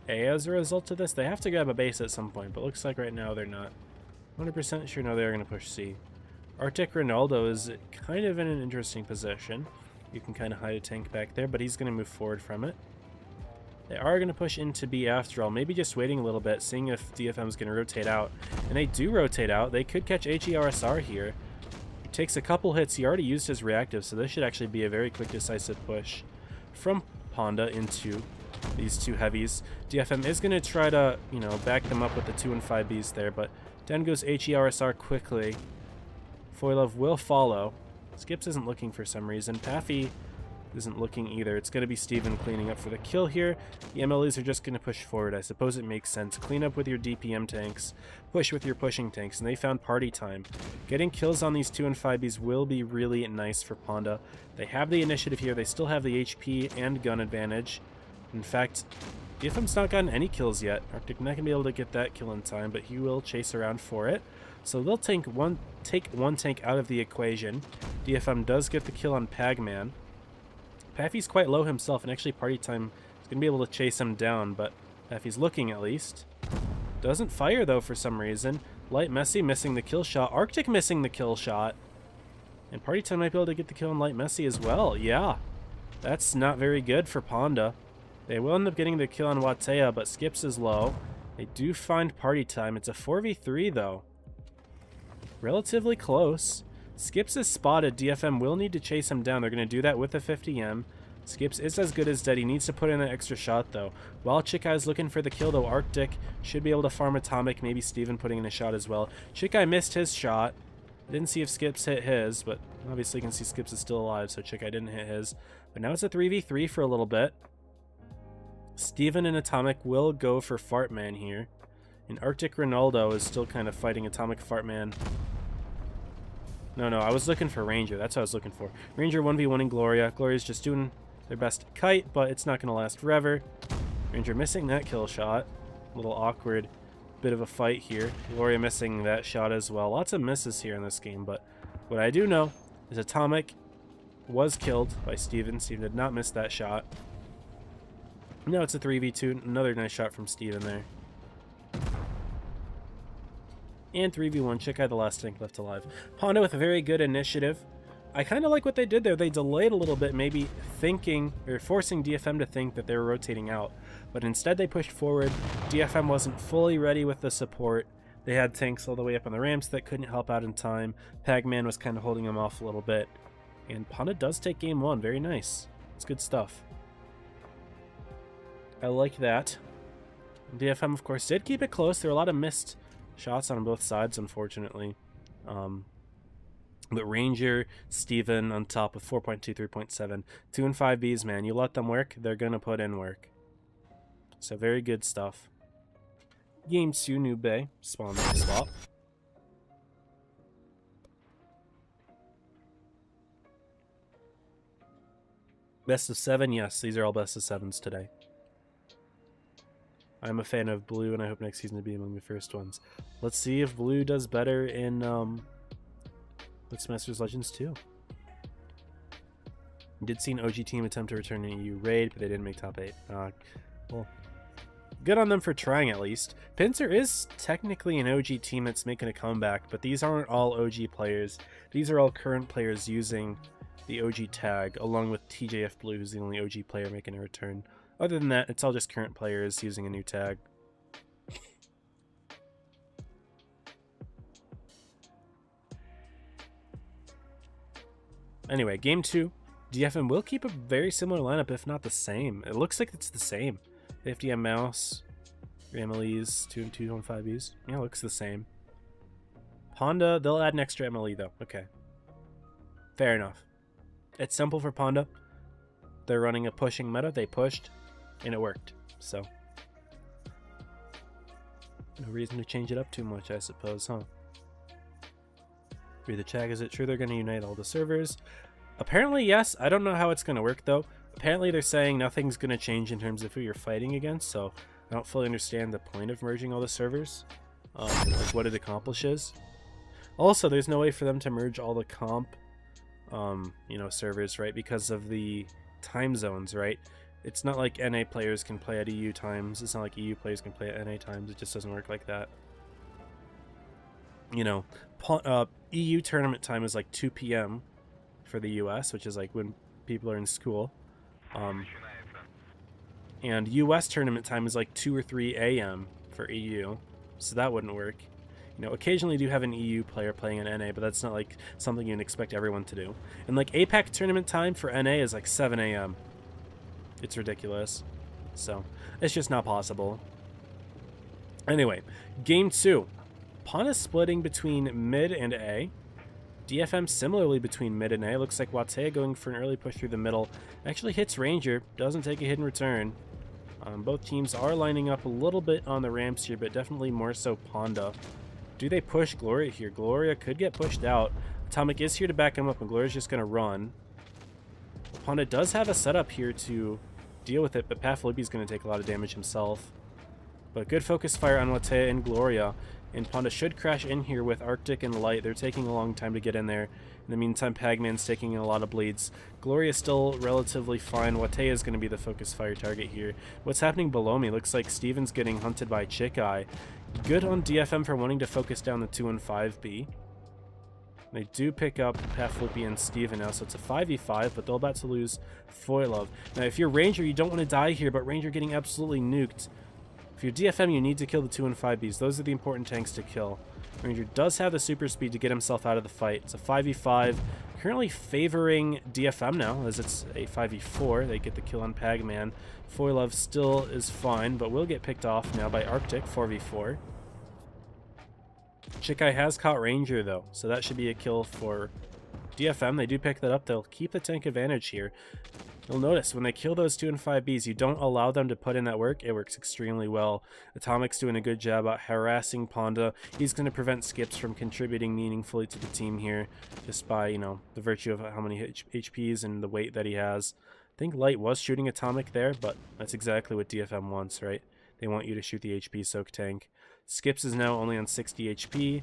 A as a result of this. They have to grab a base at some point, but looks like right now they're not 100% sure. No, they're going to push C. Arctic Ronaldo is kind of in an interesting position. You can kind of hide a tank back there, but he's going to move forward from it. They are going to push into B after all. Maybe just waiting a little bit, seeing if DFM is going to rotate out. And they do rotate out. They could catch HERSR here. He takes a couple hits. He already used his reactive, so this should actually be a very quick, decisive push from Ponda into these two heavies. DFM is going to try to, you know, back them up with the 2 and 5Bs there, but down goes HERSR quickly Foilov will follow. Skips isn't looking for some reason. Paffy isn't looking either. It's going to be Steven cleaning up for the kill here. The MLEs are just going to push forward. I suppose it makes sense. Clean up with your DPM tanks. Push with your pushing tanks. And they found party time. Getting kills on these 2 and 5Bs will be really nice for Ponda. They have the initiative here. They still have the HP and gun advantage. In fact, DFM's not gotten any kills yet. Arctic not going to be able to get that kill in time, but he will chase around for it. So they'll take one tank out of the equation. DFM does get the kill on Pagman. Paffy's quite low himself, and actually Party Time is going to be able to chase him down, but Paffy's looking at least. Doesn't fire, though, for some reason. Light Messi missing the kill shot. Arctic missing the kill shot. And Party Time might be able to get the kill on Light Messi as well. Yeah, that's not very good for Ponda. They will end up getting the kill on Watea, but Skips is low. They do find Party Time. It's a 4v3, though. Relatively close. Skips is spotted. DFM will need to chase him down. They're going to do that with the 50M. Skips is as good as dead. He needs to put in an extra shot, though. While Chikai is looking for the kill, though, Arctic should be able to farm Atomic. Maybe Steven putting in a shot as well. Chikai missed his shot. Didn't see if Skips hit his, but obviously you can see Skips is still alive, so Chikai didn't hit his. But now it's a 3v3 for a little bit. Steven and Atomic will go for Fartman here. And Arctic Ronaldo is still kind of fighting Atomic Fartman. No, I was looking for Ranger. That's what I was looking for. Ranger 1v1ing Gloria. Gloria's just doing their best to kite, but it's not going to last forever. Ranger missing that kill shot. A little awkward bit of a fight here. Gloria missing that shot as well. Lots of misses here in this game, but what I do know is Atomic was killed by Steven. Steven did not miss that shot. Now it's a 3v2. Another nice shot from Steven there. And 3v1, Chikai the last tank left alive. Ponda with a very good initiative. I kind of like what they did there. They delayed a little bit, maybe thinking, or forcing DFM to think that they were rotating out. But instead they pushed forward. DFM wasn't fully ready with the support. They had tanks all the way up on the ramps that couldn't help out in time. Pagman was kind of holding them off a little bit. And Ponda does take game 1. Very nice. It's good stuff. I like that. DFM, of course, did keep it close. There were a lot of missed shots on both sides, unfortunately. But Ranger, Steven on top of 4.2, 3.7. 2 and 5Bs, man. You let them work, they're going to put in work. So very good stuff. Game 2, New Bay. Spawn swap. Best of 7? Yes, these are all best of 7s today. I'm a fan of Blue, and I hope next season to be among the first ones. Let's see if Blue does better in Blitz Masters Legends 2. Did see an OG team attempt to return an EU raid, but they didn't make top 8. Well, good on them for trying at least. Pincer is technically an OG team that's making a comeback, but these aren't all OG players. These are all current players using the OG tag, along with TJF Blue, who's the only OG player making a return. Other than that, it's all just current players using a new tag. Anyway, game 2. DFM will keep a very similar lineup, if not the same. It looks like it's the same. 50M Mouse, MLEs, 2 and 2 on 5Bs. Yeah, it looks the same. Ponda, they'll add an extra MLE though. Okay. Fair enough. It's simple for Ponda. They're running a pushing meta. They pushed, and it worked. So, no reason to change it up too much, I suppose, huh? Read the chat. Is it true they're going to unite all the servers? Apparently, yes. I don't know how it's going to work, though. Apparently, they're saying nothing's going to change in terms of who you're fighting against, so I don't fully understand the point of merging all the servers. Like, what it accomplishes. Also, there's no way for them to merge all the comp, servers, right? Because of the time zones, right? It's not like NA players can play at EU times. It's not like EU players can play at NA times. It just doesn't work like that. You know, EU tournament time is like 2 p.m. for the US, which is like when people are in school. And US tournament time is like 2 or 3 a.m. for EU, so that wouldn't work. You know, occasionally you do have an EU player playing in NA, but that's not like something you'd expect everyone to do. And like APAC tournament time for NA is like 7 a.m. It's ridiculous. So, it's just not possible. Anyway, game 2. Ponda splitting between mid and A. DFM similarly between mid and A. Looks like Watea going for an early push through the middle. Actually hits Ranger, doesn't take a hit in return. Both teams are lining up a little bit on the ramps here, but definitely more so Ponda. Do they push Gloria here? Gloria could get pushed out. Atomic is here to back him up, and Gloria's just going to run. Ponda does have a setup here to deal with it, but Pat Filippi's going to take a lot of damage himself. But good focus fire on Watea and Gloria. And Ponda should crash in here with Arctic and Light. They're taking a long time to get in there. In the meantime, Pagman's taking a lot of bleeds. Gloria's still relatively fine. Watea is going to be the focus fire target here. What's happening below me? Looks like Steven's getting hunted by Chick Eye. Good on DFM for wanting to focus down the 2 and 5B. They do pick up Pat Flippy and Steven now, so it's a 5v5, but they're about to lose Foilove. Now, if you're Ranger, you don't want to die here, but Ranger getting absolutely nuked. If you're DFM, you need to kill the 2 and 5Bs. Those are the important tanks to kill. Ranger does have the super speed to get himself out of the fight. It's a 5v5. Currently favoring DFM now, as it's a 5v4. They get the kill on Pagman. Foilove still is fine, but will get picked off now by Arctic, 4v4. Chikai has caught Ranger, though, so that should be a kill for DFM. They do pick that up. They'll keep the tank advantage here. You'll notice when they kill those 2 and 5Bs, you don't allow them to put in that work. It works extremely well. Atomic's doing a good job at harassing Ponda. He's going to prevent Skips from contributing meaningfully to the team here, just by, you know, the virtue of how many HPs and the weight that he has. I think Light was shooting Atomic there, but that's exactly what DFM wants, right? They want you to shoot the HP soak tank. Skips is now only on 60 HP.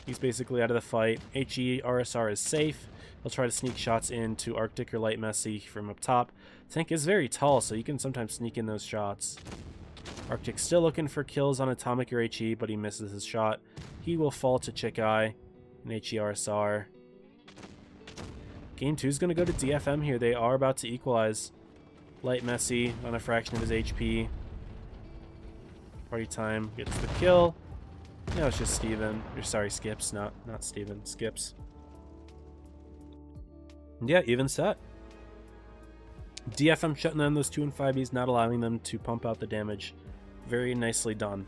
He's basically out of the fight. HE RSR is safe. He'll try to sneak shots into Arctic or Light Messy from up top. Tank is very tall, so you can sometimes sneak in those shots. Arctic's still looking for kills on Atomic or HE, but he misses his shot. He will fall to Chick Eye and HE RSR. Game 2 is going to go to DFM here. They are about to equalize. Light Messy on a fraction of his HP. Party Time gets the kill. No, it's just Steven. Or sorry, Skips, not Steven. Skips. Yeah, even set. DFM shutting down those 2 and 5Bs, not allowing them to pump out the damage. Very nicely done.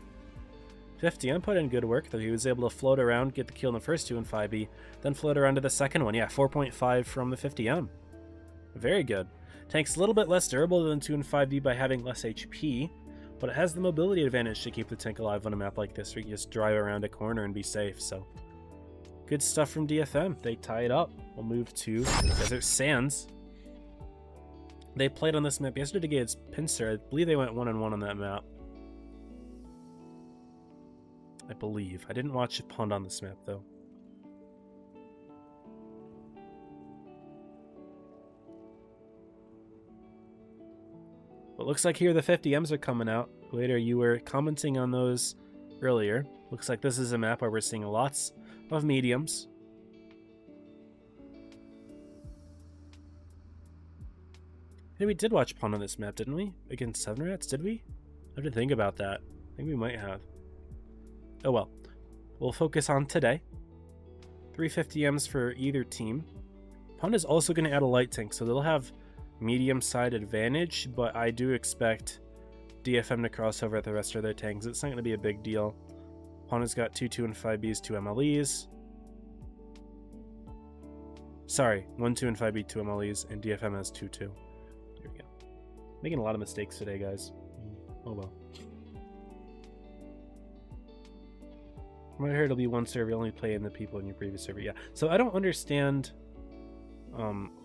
50M put in good work, though. He was able to float around, get the kill in the first 2 and 5B, then float around to the second one. Yeah, 4.5 from the 50M. Very good. Tank's a little bit less durable than 2 and 5B by having less HP, but it has the mobility advantage to keep the tank alive on a map like this, where you just drive around a corner and be safe, so... Good stuff from DFM. They tie it up. We'll move to Desert Sands. They played on this map yesterday against Pincer. I believe they went 1-1 on that map. I believe. I didn't watch Ponda on this map, though. But looks like here the 50Ms are coming out. Later, you were commenting on those earlier. Looks like this is a map where we're seeing lots of mediums. Hey, we did watch Ponda on this map, didn't we? Against 7 Rats, did we? I have to think about that. I think we might have. Oh well. We'll focus on today. 350Ms for either team. Ponda's also going to add a light tank, so they'll have medium side advantage, but I do expect DFM to cross over at the rest of their tanks. It's not going to be a big deal. Ponda's got 2 2 and 5Bs, 2 MLEs. Sorry, 1 2 and 5B, 2 MLEs, and DFM has 2 2. Here we go. Making a lot of mistakes today, guys. Oh well. From what I heard, it'll be one server. You only play in the people in your previous server. Yeah. So I don't understand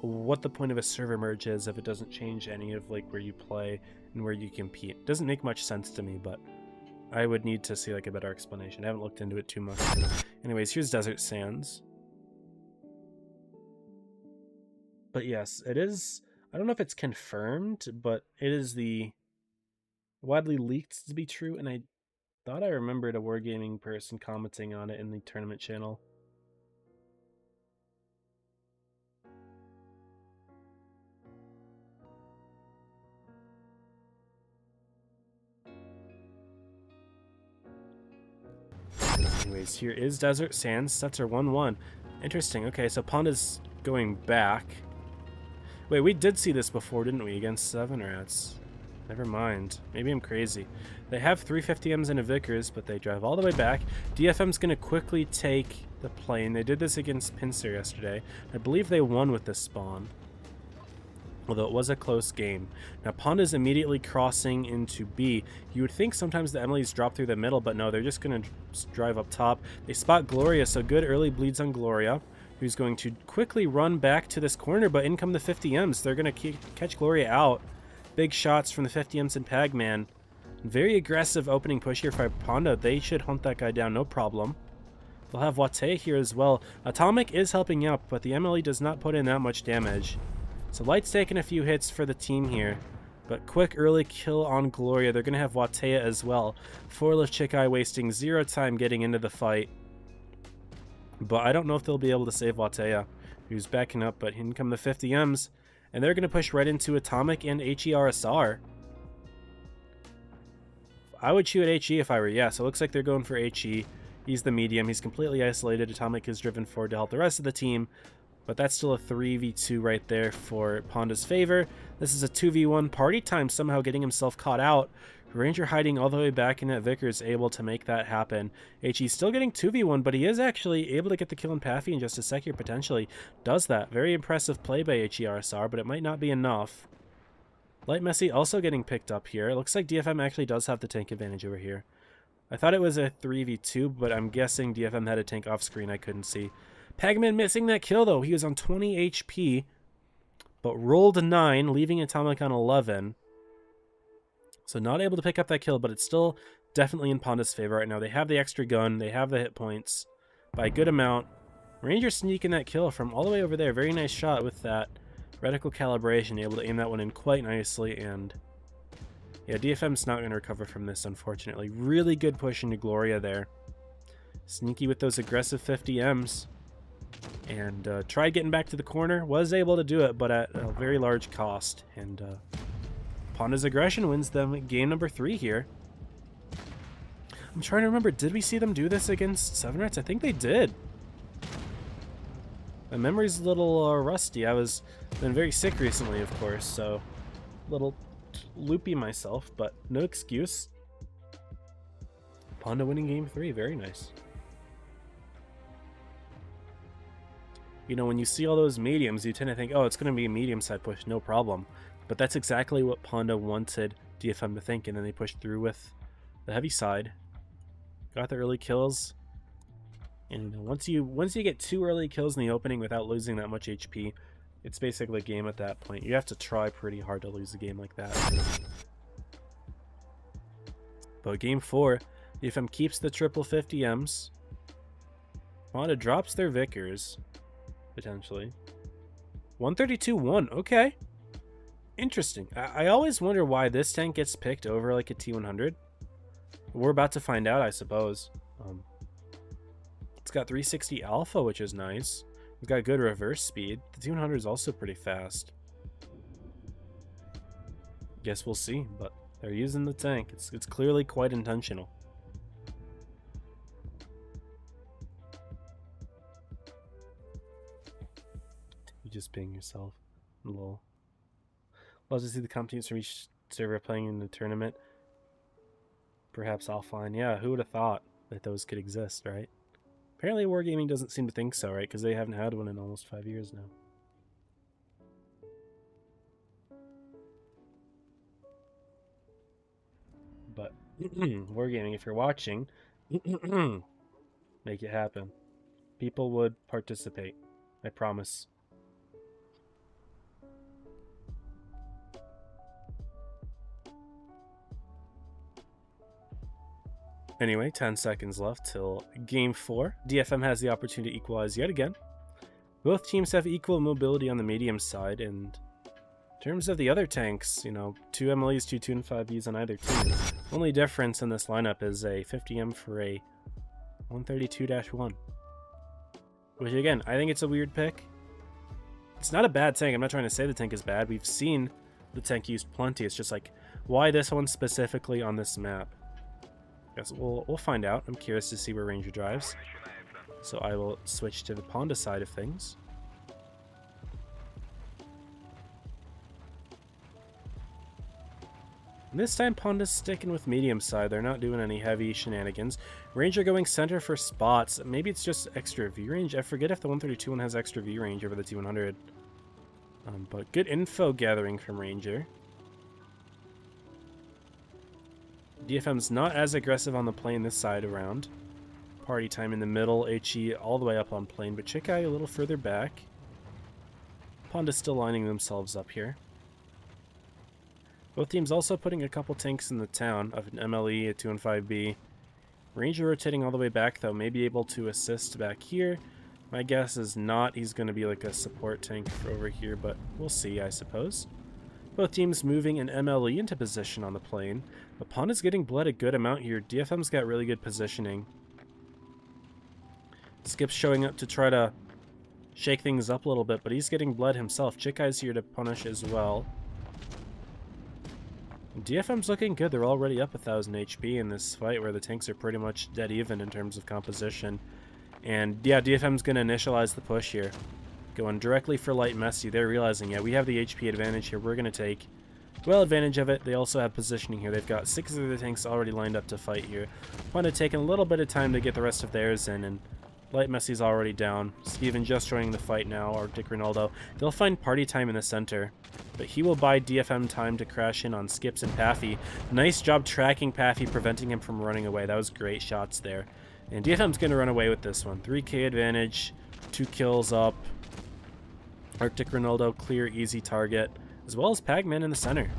what the point of a server merge is if it doesn't change any of like where you play and where you compete. It doesn't make much sense to me, but I would need to see like a better explanation. I haven't looked into it too much. Anyways, here's Desert Sands. But yes, it is. I don't know if it's confirmed, but it is the widely leaked to be true, and I thought I remembered a wargaming person commenting on it in the tournament channel. Anyways, here is Desert Sands. Sets are 1-1. Interesting. Okay, so Ponda's going back. Wait, we did see this before, didn't we? Against 7 Rats. Never mind. Maybe I'm crazy. They have 350Ms and a Vickers, but they drive all the way back. DFM's going to quickly take the plane. They did this against Pincer yesterday. I believe they won with this spawn, although it was a close game. Now Ponda's immediately crossing into B. You would think sometimes the Emilys drop through the middle, but no, they're just going to drive up top. They spot Gloria, so good early bleeds on Gloria, who's going to quickly run back to this corner, but in come the 50Ms. They're going to catch Gloria out. Big shots from the 50Ms and Pagman. Very aggressive opening push here for Ponda. They should hunt that guy down, no problem. They'll have Wate here as well. Atomic is helping out, but the MLE does not put in that much damage. So Light's taking a few hits for the team here, but quick early kill on Gloria. They're going to have Watea as well. Forlift Chikai wasting 0 time getting into the fight. But I don't know if they'll be able to save Watea, who's backing up, but in come the 50Ms, and they're going to push right into Atomic and HERSR. I would shoot at HE if I were, yeah, so it looks like they're going for HE. He's the medium. He's completely isolated. Atomic is driven forward to help the rest of the team. But that's still a 3v2 right there for Ponda's favor. This is a 2v1 party time, somehow getting himself caught out. Ranger hiding all the way back in at Vickers, able to make that happen. HE still getting 2v1, but he is actually able to get the kill in Paffy in just a sec here, potentially. Does that. Very impressive play by HERSR, but it might not be enough. Light Messi also getting picked up here. It looks like DFM actually does have the tank advantage over here. I thought it was a 3v2, but I'm guessing DFM had a tank off screen. I couldn't see. Pagman missing that kill, though. He was on 20 HP, but rolled a 9, leaving Atomic on 11. So not able to pick up that kill, but it's still definitely in Ponda's favor right now. They have the extra gun. They have the hit points by a good amount. Ranger sneaking that kill from all the way over there. Very nice shot with that reticle calibration. Able to aim that one in quite nicely. And yeah, DFM's not going to recover from this, unfortunately. Really good push into Gloria there. Sneaky with those aggressive 50Ms. And tried getting back to the corner. Was able to do it, but at a very large cost. And Ponda's aggression wins them game number 3 here. I'm trying to remember, did we see them do this against Seven Rats? I think they did. My memory's a little rusty. I was been very sick recently, of course, so a little loopy myself, but no excuse. Ponda winning game 3, very nice. You know, when you see all those mediums, you tend to think, oh, it's going to be a medium side push, no problem. But that's exactly what Ponda wanted DFM to think, and then they pushed through with the heavy side. Got the early kills. And once you get 2 early kills in the opening without losing that much HP, it's basically a game at that point. You have to try pretty hard to lose a game like that. But game 4, DFM keeps the triple 50Ms. Ponda drops their Vickers, potentially. 132-1, okay. Interesting. I always wonder why this tank gets picked over like a T100. We're about to find out, I suppose. It's got 360 alpha, which is nice. It's got good reverse speed. The T100 is also pretty fast. Guess we'll see, but they're using the tank. It's clearly quite intentional. You just ping yourself. Lol. Love to see the companies from each server playing in the tournament. Perhaps offline. Yeah, who would have thought that those could exist, right? Apparently Wargaming doesn't seem to think so, right? Because they haven't had one in almost 5 years now. But Wargaming, if you're watching, make it happen. People would participate. I promise. Anyway, 10 seconds left till game 4. DFM has the opportunity to equalize yet again. Both teams have equal mobility on the medium side, and in terms of the other tanks, you know, 2 MLEs, 2 2 and 5Es on either team. Only difference in this lineup is a 50M for a 132-1. Which again, I think it's a weird pick. It's not a bad tank. I'm not trying to say the tank is bad. We've seen the tank used plenty. It's just like, why this one specifically on this map? Guess we'll find out. I'm curious to see where Ranger drives. So I will switch to the Ponda side of things. And this time Ponda's sticking with medium side. They're not doing any heavy shenanigans. Ranger going center for spots. Maybe it's just extra V range. I forget if the 132 one has extra V range over the T100. But good info gathering from Ranger. DFM's not as aggressive on the plane this side around. Party time in the middle. HE all the way up on plane, but Chikai a little further back. Ponda's still lining themselves up here. Both teams also putting a couple tanks in the town of an MLE, a 215B. Ranger rotating all the way back, though, may be able to assist back here. My guess is not. He's going to be like a support tank over here, but we'll see, I suppose. Both teams moving an MLE into position on the plane. But Ponda's getting bled a good amount here. DFM's got really good positioning. Skip's showing up to try to shake things up a little bit, but he's getting bled himself. Chikai's here to punish as well. DFM's looking good. They're already up 1,000 HP in this fight where the tanks are pretty much dead even in terms of composition. And yeah, DFM's going to initialize the push here. Going directly for Light Messy. They're realizing, yeah, we have the HP advantage here. We're going to take well advantage of it. They also have positioning here. They've got 6 of the tanks already lined up to fight here. Ponda taking a little bit of time to get the rest of theirs in, and Light Messy's already down. Steven just joining the fight now, Arctic Ronaldo. They'll find party time in the center, but he will buy DFM time to crash in on Skips and Paffy. Nice job tracking Paffy, preventing him from running away. That was great shots there. And DFM's going to run away with this one. 3k advantage, 2 kills up. Arctic Ronaldo, clear, easy target, as well as Pagman in the center.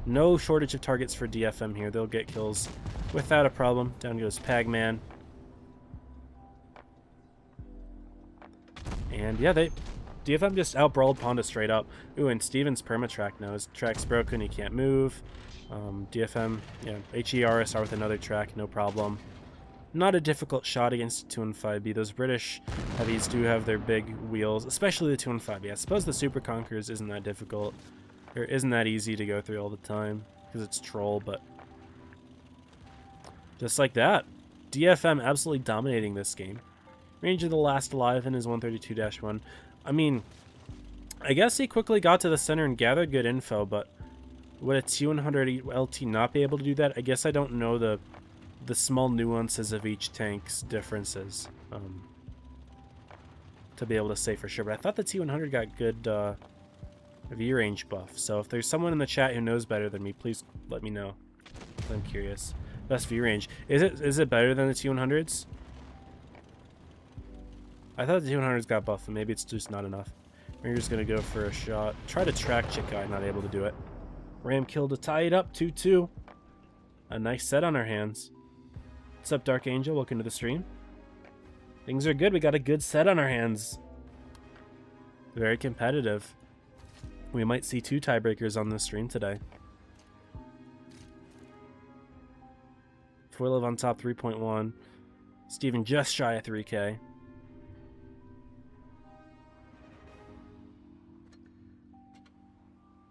No shortage of targets for DFM here. They'll get kills without a problem. Down goes Pagman. And yeah, DFM just outbrawled Ponda straight up. Ooh, and Steven's permatrack now. His track's broken, he can't move. DFM, yeah, HERSR with another track, no problem. Not a difficult shot against 215B. Those British heavies do have their big wheels, especially the 215B. I suppose the Super Conquerors isn't that difficult, or isn't that easy to go through all the time, because it's troll, but just like that. DFM absolutely dominating this game. Ranger the last alive in his 132-1. I mean, I guess he quickly got to the center and gathered good info, but would a T100 LT not be able to do that? I guess I don't know the small nuances of each tank's differences to be able to say for sure, but I thought the T100 got good V-range buff, so if there's someone in the chat who knows better than me, please let me know. I'm curious. Best V-range. Is it better than the T100s? I thought the T100s got buffed, and maybe it's just not enough. Ranger's gonna go for a shot. Try to track Chikai, not able to do it. Ram kill to tie it up, 2-2. A nice set on our hands. What's up, Dark Angel? Welcome to the stream. Things are good. We got a good set on our hands. Very competitive. We might see 2 tiebreakers on this stream today. Foilov on top, 3.1. Steven just shy of 3k.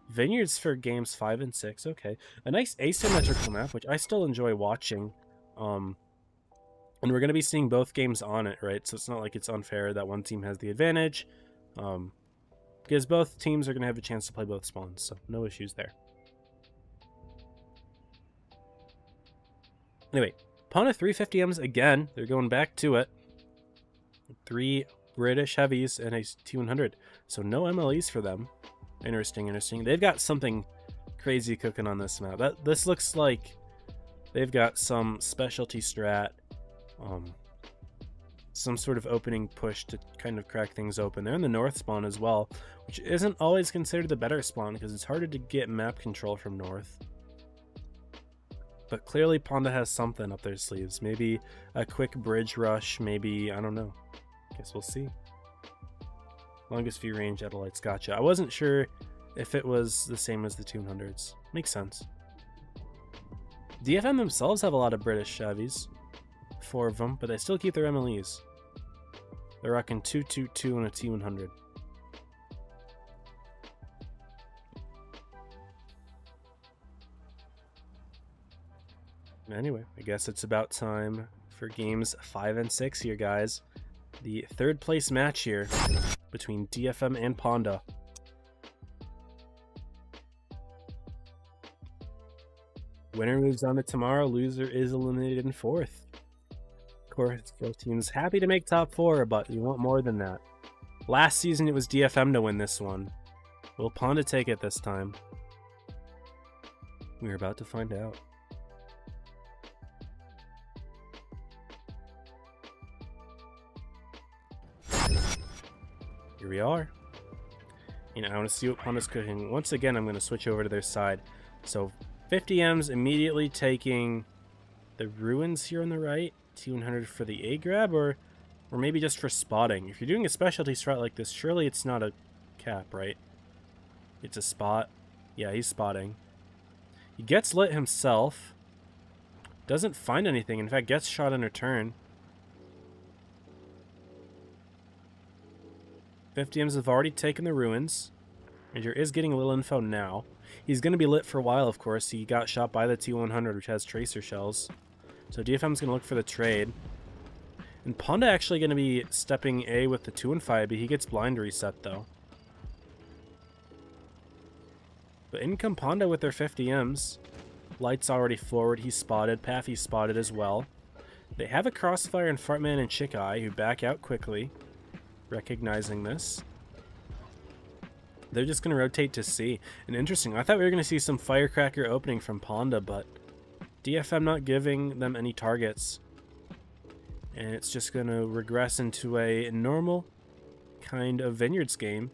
Vineyards for games 5 and 6. Okay. A nice asymmetrical map, which I still enjoy watching. And we're going to be seeing both games on it, right? So it's not like it's unfair that one team has the advantage. Because both teams are going to have a chance to play both spawns, so no issues there. Anyway, Ponda 350Ms again. They're going back to it. 3 British heavies and a T100. So no MLEs for them. Interesting. They've got something crazy cooking on this map. This looks like they've got some specialty strat. Some sort of opening push to kind of crack things open. They're in the north spawn as well, which isn't always considered the better spawn because it's harder to get map control from north. But clearly Ponda has something up their sleeves. Maybe a quick bridge rush, maybe, I don't know. Guess we'll see. Longest view range, Adelite's gotcha. I wasn't sure if it was the same as the 200s. Makes sense. DFM themselves have a lot of British Chevys. 4 of them, but they still keep their MLEs. They're rocking 222 and a T100. Anyway, I guess it's about time for games 5 and 6 here, guys. The 3rd place match here between DFM and Ponda. Winner moves on to tomorrow. Loser is eliminated in 4th. Of course, both teams happy to make top 4, but you want more than that. Last season, it was DFM to win this one. Will Ponda take it this time? We're about to find out. Here we are. You know, I want to see what Ponda's cooking. Once again, I'm going to switch over to their side. So 50M's immediately taking the ruins here on the right. T100 for the A grab, or maybe just for spotting. If you're doing a specialty strat like this, surely it's not a cap, right? It's a spot. Yeah, he's spotting. He gets lit himself. Doesn't find anything. In fact, gets shot in return. 50M's have already taken the ruins. Ranger is getting a little info now. He's going to be lit for a while, of course. He got shot by the T100, which has tracer shells. So DFM's going to look for the trade. And Ponda actually going to be stepping A with the 2 and 5, but he gets blind reset, though. But in come Ponda with their 50M's. Light's already forward. He's spotted. Paffy's spotted as well. They have a Crossfire and Fartman and Chick Eye, who back out quickly, recognizing this. They're just going to rotate to C. And interesting, I thought we were going to see some Firecracker opening from Ponda, but DFM not giving them any targets. And it's just going to regress into a normal kind of Vineyards game.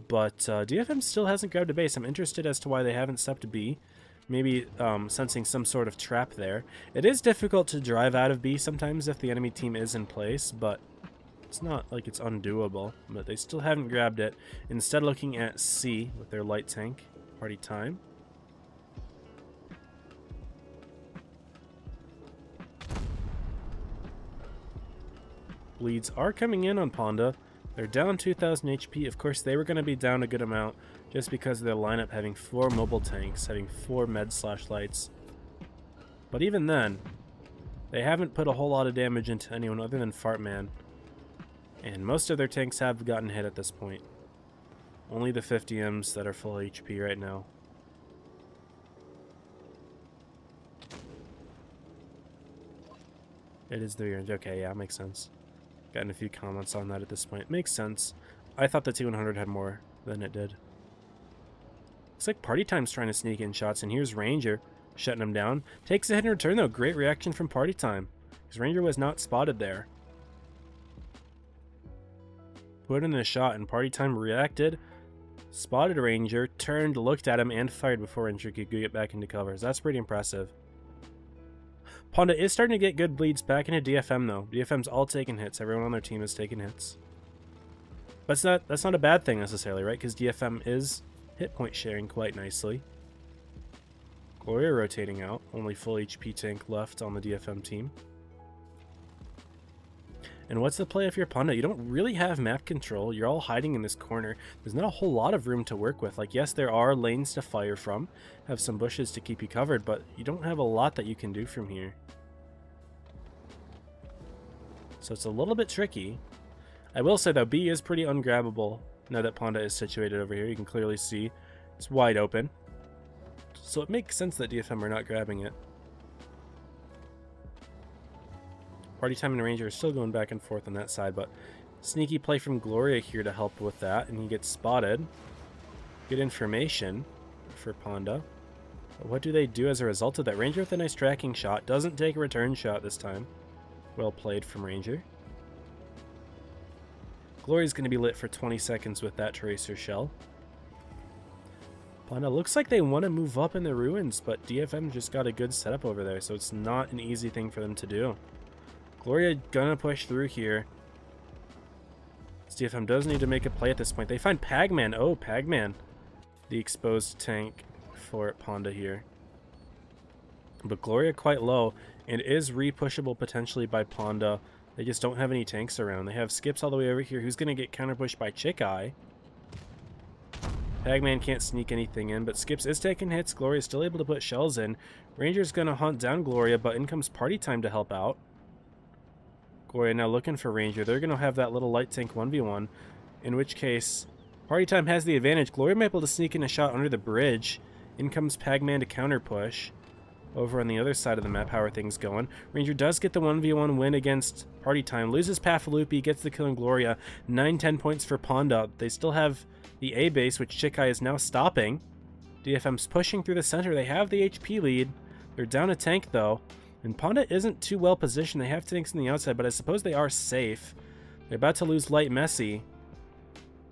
But DFM still hasn't grabbed a base. I'm interested as to why they haven't stepped B. Maybe sensing some sort of trap there. It is difficult to drive out of B sometimes if the enemy team is in place, but it's not like it's undoable. But they still haven't grabbed it. Instead, looking at C with their light tank. Party time. Bleeds are coming in on Ponda. They're down 2,000 HP. Of course, they were going to be down a good amount just because of their lineup having 4 mobile tanks, having 4 med/lights. But even then, they haven't put a whole lot of damage into anyone other than Fartman. And most of their tanks have gotten hit at this point. Only the 50M's that are full HP right now. It is the range. Okay, yeah, makes sense. Gotten a few comments on that at this point. Makes sense. I thought the T100 had more than it did. Looks like Party Time's trying to sneak in shots, and here's Ranger shutting him down. Takes a hit in return, though. Great reaction from Party Time, because Ranger was not spotted there. Put in a shot, and Party Time reacted, spotted Ranger, turned, looked at him, and fired before Ranger could get back into cover. So that's pretty impressive. Ponda is starting to get good bleeds back into DFM, though. DFM's all taking hits. Everyone on their team is taking hits. But that's not a bad thing, necessarily, right? Because DFM is hit point sharing quite nicely. Gloria rotating out. Only full HP tank left on the DFM team. And what's the play if you're Ponda? You don't really have map control. You're all hiding in this corner. There's not a whole lot of room to work with. Like, yes, there are lanes to fire from. Have some bushes to keep you covered, but you don't have a lot that you can do from here. So it's a little bit tricky. I will say, though, B is pretty ungrabbable now that Ponda is situated over here. You can clearly see it's wide open. So it makes sense that DFM are not grabbing it. Party Time and Ranger are still going back and forth on that side, but sneaky play from Gloria here to help with that, and he gets spotted. Good information for Ponda. But what do they do as a result of that? Ranger with a nice tracking shot. Doesn't take a return shot this time. Well played from Ranger. Gloria's going to be lit for 20 seconds with that tracer shell. Ponda looks like they want to move up in the ruins, but DFM just got a good setup over there, so it's not an easy thing for them to do. Gloria gonna push through here. DFM does need to make a play at this point. They find Pagman. Oh, Pagman. The exposed tank for Ponda here. But Gloria quite low and is re-pushable potentially by Ponda. They just don't have any tanks around. They have Skips all the way over here. Who's going to get counter-pushed by Chick Eye? Pagman can't sneak anything in, but Skips is taking hits. Gloria's still able to put shells in. Ranger's going to hunt down Gloria, but in comes Party Time to help out. Gloria now looking for Ranger. They're going to have that little light tank 1v1, in which case Party Time has the advantage. Gloria might be able to sneak in a shot under the bridge. In comes Pagman to counter push. Over on the other side of the map, how are things going? Ranger does get the 1v1 win against Party Time. Loses Pafalupi, gets the kill in Gloria. 9-10 points for Ponda. They still have the A base, which Chikai is now stopping. DFM's pushing through the center. They have the HP lead. They're down a tank, though. And Ponda isn't too well positioned. They have tanks on the outside, but I suppose they are safe. They're about to lose Light Messi.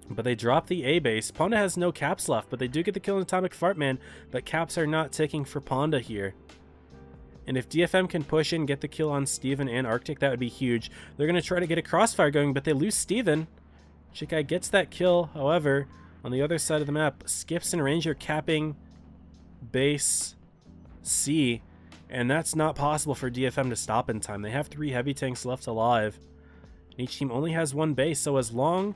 But they drop the A base. Ponda has no caps left, but they do get the kill on Atomic Fartman. But caps are not ticking for Ponda here. And if DFM can push in, get the kill on Steven and Arctic, that would be huge. They're going to try to get a crossfire going, but they lose Steven. Chikai gets that kill, however, on the other side of the map, Skips and Ranger capping base C, and that's not possible for DFM to stop in time. They have 3 heavy tanks left alive. Each team only has 1 base, so as long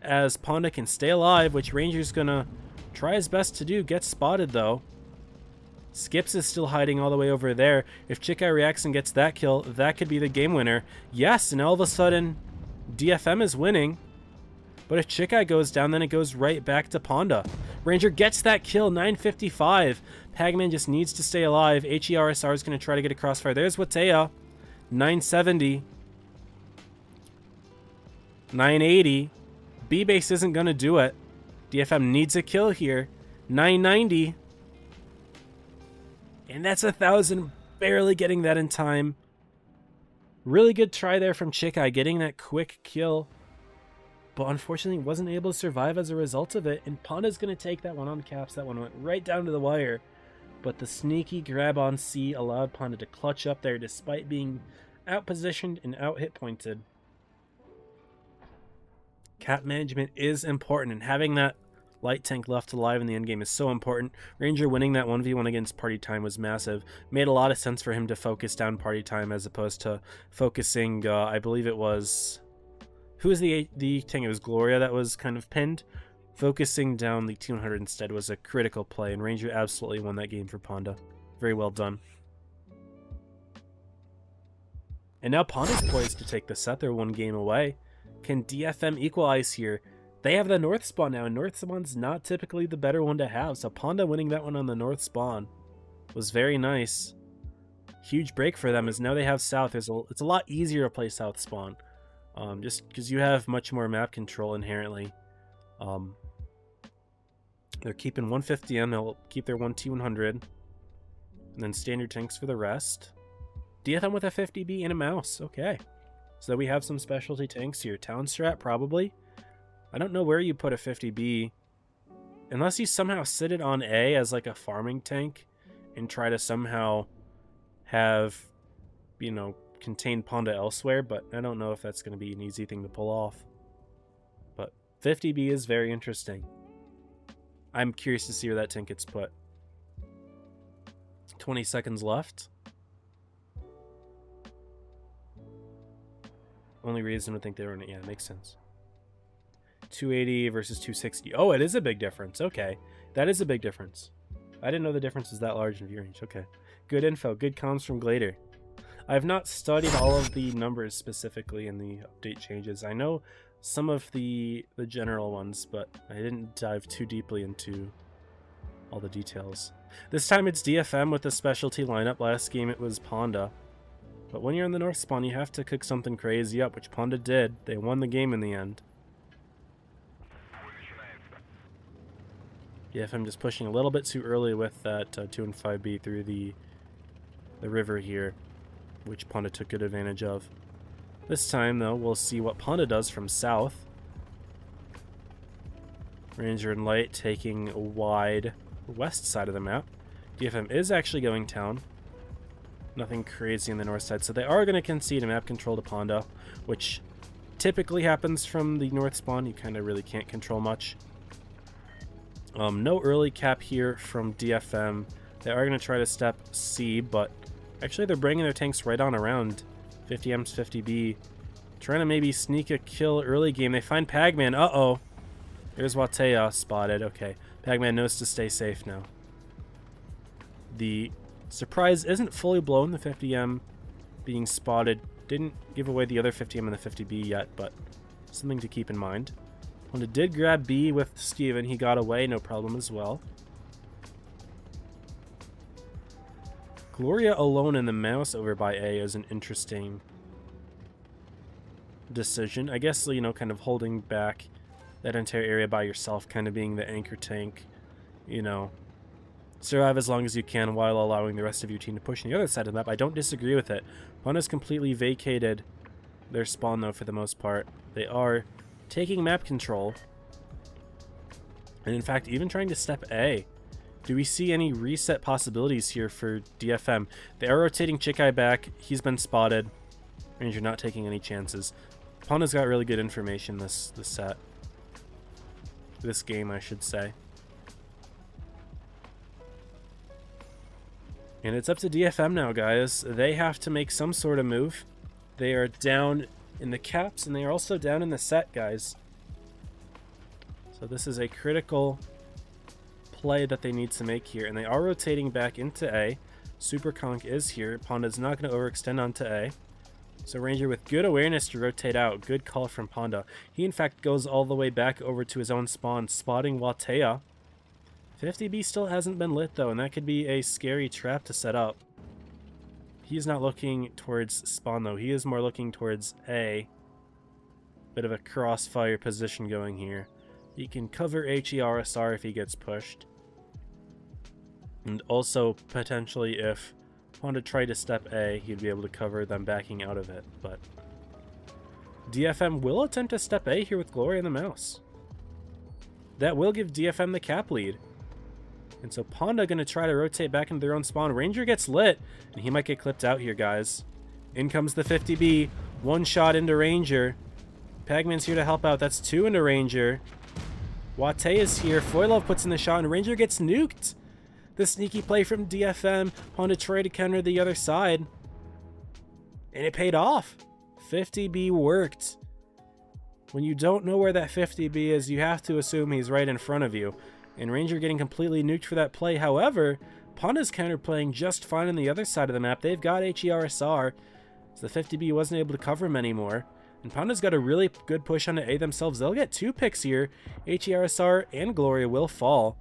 as Ponda can stay alive, which Ranger's going to try his best to do, gets spotted though. Skips is still hiding all the way over there. If Chikai reacts and gets that kill, that could be the game winner. Yes, and all of a sudden, DFM is winning. But if Chikai goes down, then it goes right back to Ponda. Ranger gets that kill, 955. Pagman just needs to stay alive. HERSR is going to try to get a crossfire. There's Watea, 970. 980. B-base isn't going to do it. DFM needs a kill here. 990. And that's 1,000, barely getting that in time. Really good try there from Chikai, getting that quick kill. But unfortunately wasn't able to survive as a result of it. And Ponda's going to take that one on caps. That one went right down to the wire. But the sneaky grab on C allowed Ponda to clutch up there despite being out-positioned and out-hit pointed. Cap management is important, and having that light tank left alive in the endgame is so important. Ranger winning that 1v1 against Party Time was massive. Made a lot of sense for him to focus down Party Time as opposed to focusing, I believe it was... Who was the tank? It was Gloria that was kind of pinned. Focusing down the T100 instead was a critical play, and Ranger absolutely won that game for Ponda. Very well done. And now Ponda's poised to take the set. They're 1 game away. Can DFM equalize here? They have the north spawn now, and north spawn's not typically the better one to have, so Ponda winning that one on the north spawn was very nice. Huge break for them, as now they have south. It's a lot easier to play south spawn, just because you have much more map control inherently. They're keeping 150M, they'll keep their 1 T100, and then standard tanks for the rest. DFM with a 50B and a mouse, okay. So we have some specialty tanks here. Town Strat, probably. I don't know where you put a 50B. Unless you somehow sit it on A as like a farming tank and try to somehow have, you know, contain Ponda elsewhere, but I don't know if that's going to be an easy thing to pull off. But 50B is very interesting. I'm curious to see where that tank gets put. 20 seconds left. Only reason I would think they were in it. Yeah, it makes sense. 280 versus 260. Oh, it is a big difference. Okay. That is a big difference. I didn't know the difference was that large in view range. Okay. Good info. Good comms from Glader. I have not studied all of the numbers specifically in the update changes. I know some of the general ones, but I didn't dive too deeply into all the details. This time it's DFM with the specialty lineup. Last game it was Ponda. But when you're in the north spawn, you have to cook something crazy up, which Ponda did. They won the game in the end. DFM just pushing a little bit too early with that 2 and 5B through the river here, which Ponda took good advantage of. This time, though, we'll see what Ponda does from south. Ranger and Light taking a wide west side of the map. DFM is actually going town. Nothing crazy on the north side, so they are going to concede a map control to Ponda, which typically happens from the north spawn. You kind of really can't control much. No early cap here from DFM. They are going to try to step C, but actually they're bringing their tanks right on around. 50M's 50B. Trying to maybe sneak a kill early game. They find Pagman. Uh-oh. There's Watea spotted. Okay. Pagman knows to stay safe now. The surprise isn't fully blown. The 50M being spotted didn't give away the other 50M and the 50B yet, but something to keep in mind. Ponda did grab B with Steven. He got away, no problem as well. Gloria alone in the mouse over by A is an interesting decision. I guess, you know, kind of holding back that entire area by yourself, kind of being the anchor tank, you know, survive as long as you can while allowing the rest of your team to push on the other side of the map. I don't disagree with it. Ponda's completely vacated their spawn, though, for the most part. They are taking map control, and in fact, even trying to step A. Do we see any reset possibilities here for DFM? They are rotating Chikai back. He's been spotted. Ranger not taking any chances. Ponda's got really good information this set. This game, I should say. And it's up to DFM now, guys. They have to make some sort of move. They are down in the caps, and they are also down in the set, guys. So this is a critical play that they need to make here. And they are rotating back into A. Super Conk is here. Ponda's not going to overextend onto A. So Ranger with good awareness to rotate out. Good call from Ponda. He, in fact, goes all the way back over to his own spawn, spotting Watea. 50B still hasn't been lit, though, and that could be a scary trap to set up. He's not looking towards spawn, though. He is more looking towards A. Bit of a crossfire position going here. He can cover HERSR if he gets pushed. And also, potentially, if Ponda tried to step A, he'd be able to cover them backing out of it. But DFM will attempt to step A here with Glory and the mouse. That will give DFM the cap lead. And so Ponda going to try to rotate back into their own spawn. Ranger gets lit, and he might get clipped out here, guys. In comes the 50B. One shot into Ranger. Pagman's here to help out. That's two into Ranger. Watea is here. Foilov puts in the shot, and Ranger gets nuked. The sneaky play from DFM. Ponda tried to counter the other side. And it paid off. 50B worked. When you don't know where that 50B is, you have to assume he's right in front of you. And Ranger getting completely nuked for that play. However, Ponda's counterplaying just fine on the other side of the map. They've got HERSR, so the 50B wasn't able to cover him anymore. And Ponda's got a really good push onto A themselves. They'll get two picks here. HERSR and Gloria will fall.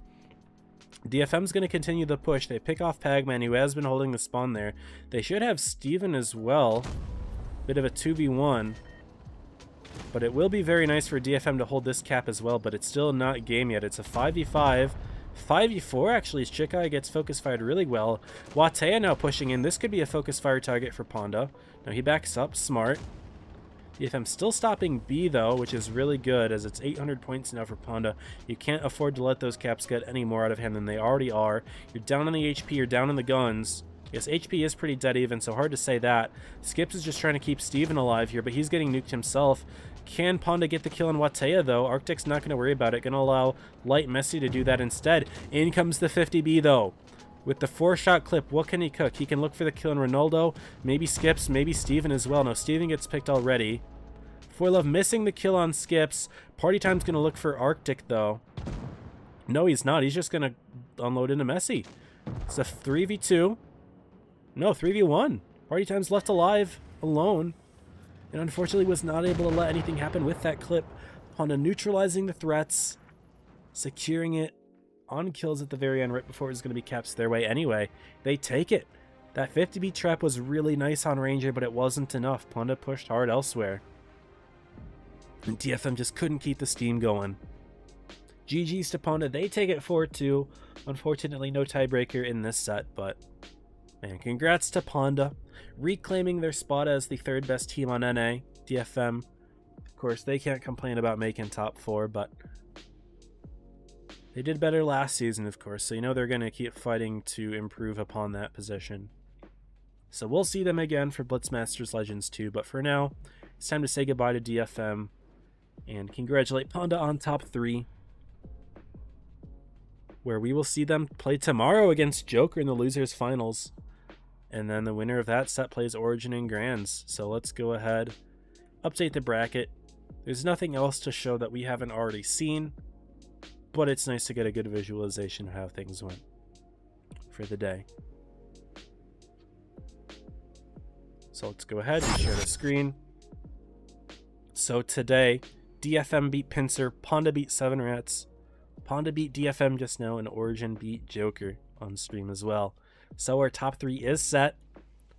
DFM's going to continue the push. They pick off Pagman, who has been holding the spawn there. They should have Steven as well. Bit of a 2v1. But it will be very nice for DFM to hold this cap as well, but it's still not game yet. It's a 5v5. 5v4, actually, as Chikai gets focus fired really well. Watea now pushing in. This could be a focus fire target for Ponda. Now he backs up. Smart. DFM still stopping B, though, which is really good, as it's 800 points now for Ponda. You can't afford to let those caps get any more out of hand than they already are. You're down on the HP. You're down on the guns. Yes, HP is pretty dead even, so hard to say that. Skips is just trying to keep Steven alive here, but he's getting nuked himself. Can Ponda get the kill on Watea, though? Arctic's not going to worry about it. Going to allow Light Messi to do that instead. In comes the 50B, though. With the 4-shot clip, what can he cook? He can look for the kill on Ronaldo. Maybe Skips, maybe Steven as well. No, Steven gets picked already. Foilov missing the kill on Skips. Party Time's going to look for Arctic, though. No, he's not. He's just going to unload into Messi. It's a 3v2. No, 3v1. Party Time's left alive, alone. And unfortunately was not able to let anything happen with that clip. Ponda neutralizing the threats. Securing it on kills at the very end, right before it was going to be caps their way anyway. They take it. That 50B trap was really nice on Ranger, but it wasn't enough. Ponda pushed hard elsewhere. And DFM just couldn't keep the steam going. GG's to Ponda. They take it 4-2. Unfortunately, no tiebreaker in this set, but man, congrats to Ponda. Reclaiming their spot as the third best team on NA. DFM, of course, they can't complain about making top 4, but they did better last season, of course, so you know they're going to keep fighting to improve upon that position. So we'll see them again for Blitz Masters Legends 2, but for now, it's time to say goodbye to DFM and congratulate Ponda on top 3, where we will see them play tomorrow against Joker in the losers finals. And then the winner of that set plays Origin and Grands. So let's go ahead, update the bracket. There's nothing else to show that we haven't already seen, but it's nice to get a good visualization of how things went for the day. So let's go ahead and share the screen. So today, DFM beat Pincer, Ponda beat 7 Rats, Ponda beat DFM just now, and Origin beat Joker on stream as well. So our top 3 is set.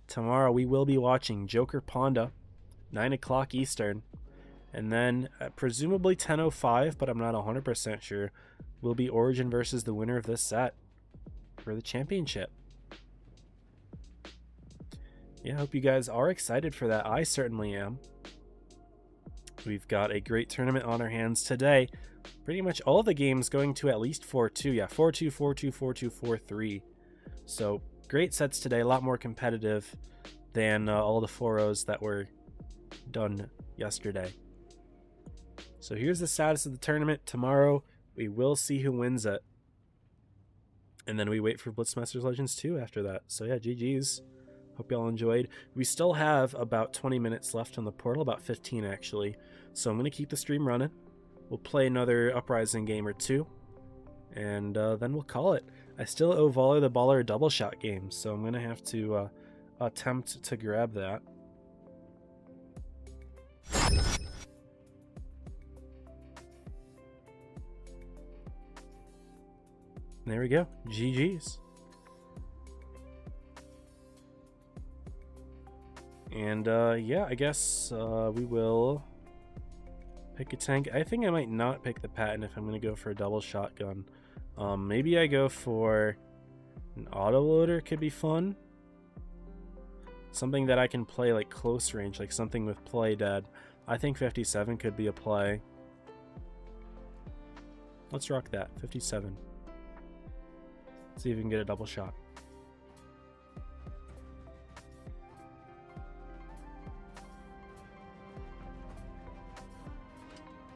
Tomorrow we will be watching Joker Ponda, 9 o'clock Eastern. And then presumably 10:05, but I'm not 100% sure, will be Origin versus the winner of this set for the championship. Yeah, I hope you guys are excited for that. I certainly am. We've got a great tournament on our hands today. Pretty much all the games going to at least 4-2. Yeah, 4-2, 4-2, 4-2, 4-3. So great sets today. A lot more competitive than all the 4-0s that were done yesterday. So here's the status of the tournament. Tomorrow we will see who wins it. And then we wait for Blitz Masters Legends 2 after that. So yeah, GG's. Hope y'all enjoyed. We still have about 20 minutes left on the portal, about 15 actually. So I'm going to keep the stream running. We'll play another Uprising game or two. And then we'll call it. I still owe Voller the Baller a double shot game. So I'm going to have to attempt to grab that. There we go. GG's. And yeah, I guess we will pick a tank. I think I might not pick the Patton if I'm going to go for a double shotgun. Maybe I go for an autoloader. Could be fun. Something that I can play like close range, like something with play dead. I think 57 could be a play. Let's rock that. 57. See if we can get a double shot.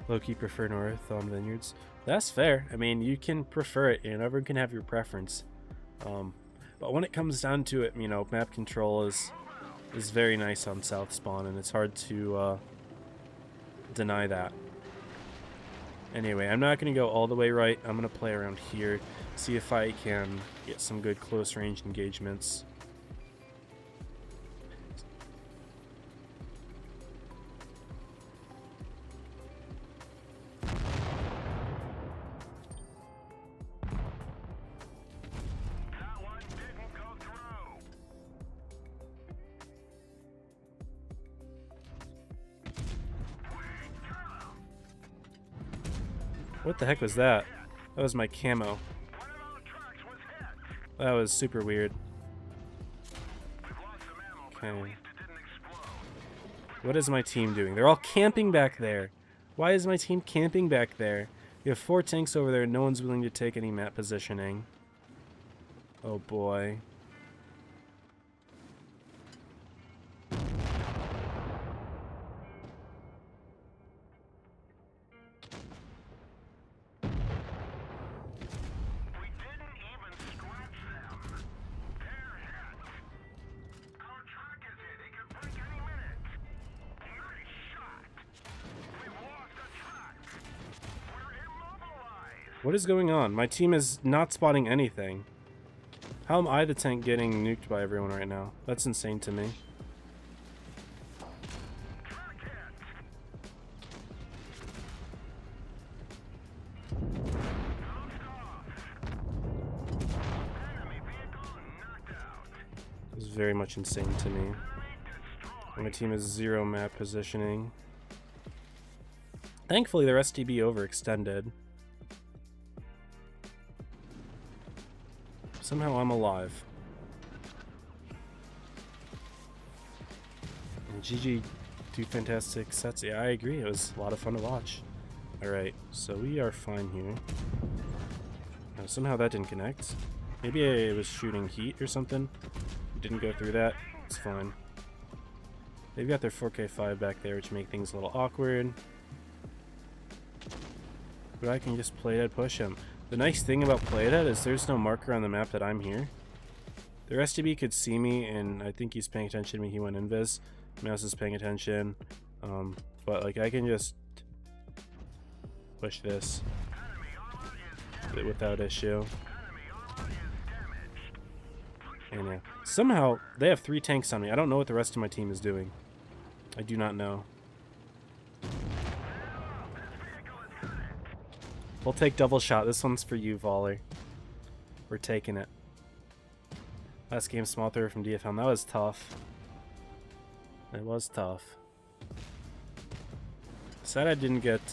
Low-key prefer north on vineyards. That's fair. I mean, you can prefer it, and everyone can have your preference. But when it comes down to it, you know, map control is very nice on south spawn, and it's hard to deny that. Anyway, I'm not going to go all the way right. I'm going to play around here, see if I can get some good close range engagements. What the heck was that? That was my camo. That was super weird. Okay. What is my team doing? They're all camping back there. Why is my team camping back there? You have 4 tanks over there and no one's willing to take any map positioning. Oh boy. What is going on? My team is not spotting anything. How am I the tank getting nuked by everyone right now? That's insane to me. This is very much insane to me. My team has 0 map positioning. Thankfully, their STB overextended. Somehow I'm alive. And GG, 2 fantastic sets. Yeah, I agree. It was a lot of fun to watch. Alright, so we are fine here. Somehow that didn't connect. Maybe I was shooting heat or something. Didn't go through that. It's fine. They've got their 4K5 back there, which make things a little awkward. But I can just play dead push him. The nice thing about play dead is there's no marker on the map that I'm here. Their STB could see me, and I think he's paying attention to me. He went invis. Mouse is paying attention. But like I can just push this without issue. And yeah, somehow they have 3 tanks on me. I don't know what the rest of my team is doing. I do not know. We'll take double shot. This one's for you, Volley. We're taking it. Last game, small thrower from DFM. That was tough. It was tough. Sad I didn't get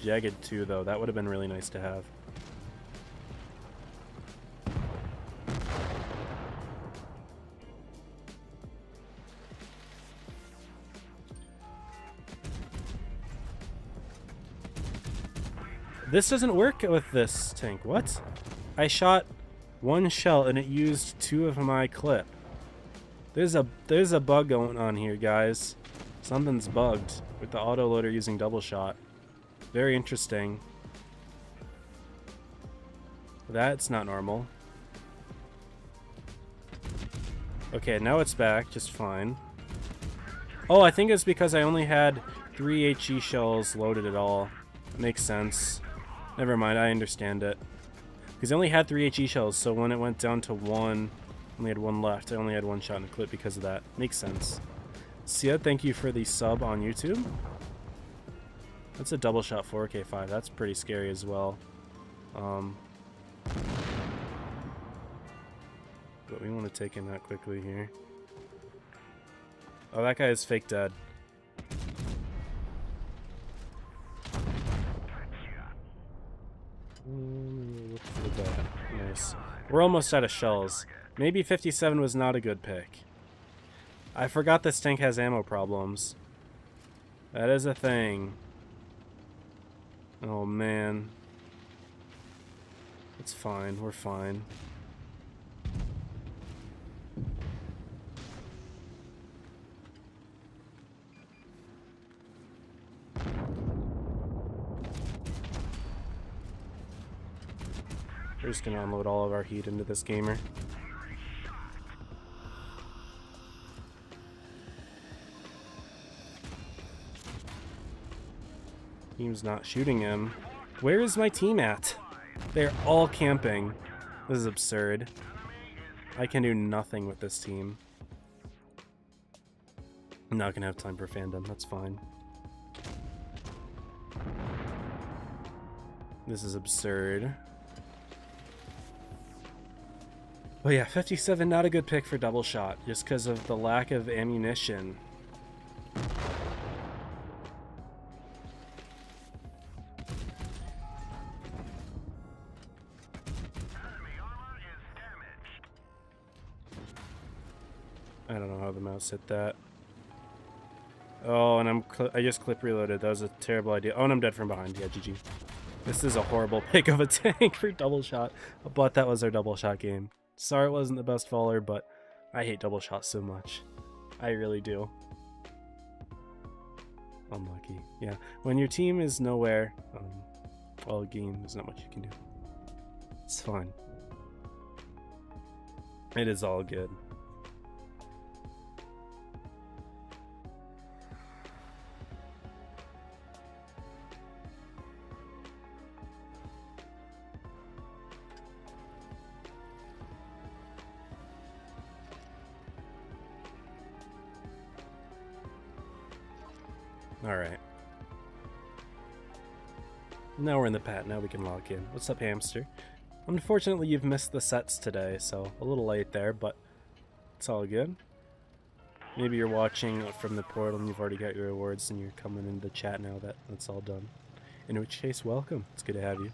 Jagged too, though. That would have been really nice to have. This doesn't work with this tank. What? I shot one shell and it used 2 of my clip. There's a bug going on here, guys. Something's bugged with the autoloader using double shot. Very interesting. That's not normal. Okay, now it's back just fine. Oh, I think it's because I only had 3 HE shells loaded at all. That makes sense. Never mind, I understand it. Because I only had 3 HE shells, so when it went down to 1, I only had 1 left. I only had 1 shot in a clip because of that. Makes sense. Sia, thank you for the sub on YouTube. That's a double shot 4K5. That's pretty scary as well. But we want to take him out quickly here. Oh, that guy is fake dead. Look for that. Nice. We're almost out of shells. Maybe 57 was not a good pick. I forgot this tank has ammo problems. That is a thing. Oh man. It's fine. We're fine. We're just gonna unload all of our heat into this gamer. Team's not shooting him. Where is my team at? They're all camping. This is absurd. I can do nothing with this team. I'm not gonna have time for fandom, that's fine. This is absurd. Oh yeah, 57, not a good pick for double shot, just because of the lack of ammunition. I don't know how the mouse hit that. Oh, and I just clip reloaded. That was a terrible idea. Oh, and I'm dead from behind. Yeah, GG. This is a horrible pick of a tank for double shot, but that was our double shot game. Sorry it wasn't the best faller, but I hate double shots so much. I really do. Unlucky. Yeah, when your team is nowhere, all game, there's not much you can do. It's fine. It is all good. Alright. Now we're in the pat, now we can log in. What's up, hamster? Unfortunately, you've missed the sets today, so a little late there, but it's all good. Maybe you're watching from the portal and you've already got your rewards and you're coming into the chat now that that's all done. In which case, welcome. It's good to have you.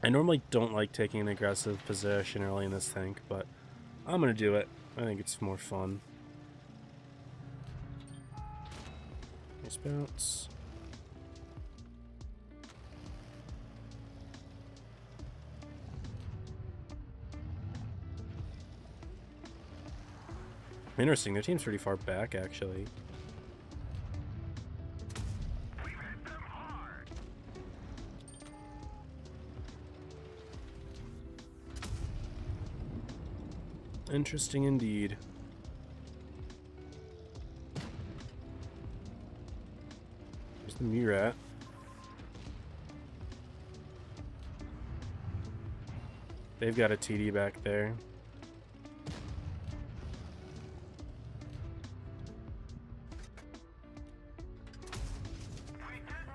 I normally don't like taking an aggressive position early in this tank, but I'm gonna do it. I think it's more fun. Nice bounce. Interesting, their team's pretty far back, actually. Interesting indeed. There's the Murat. They've got a TD back there.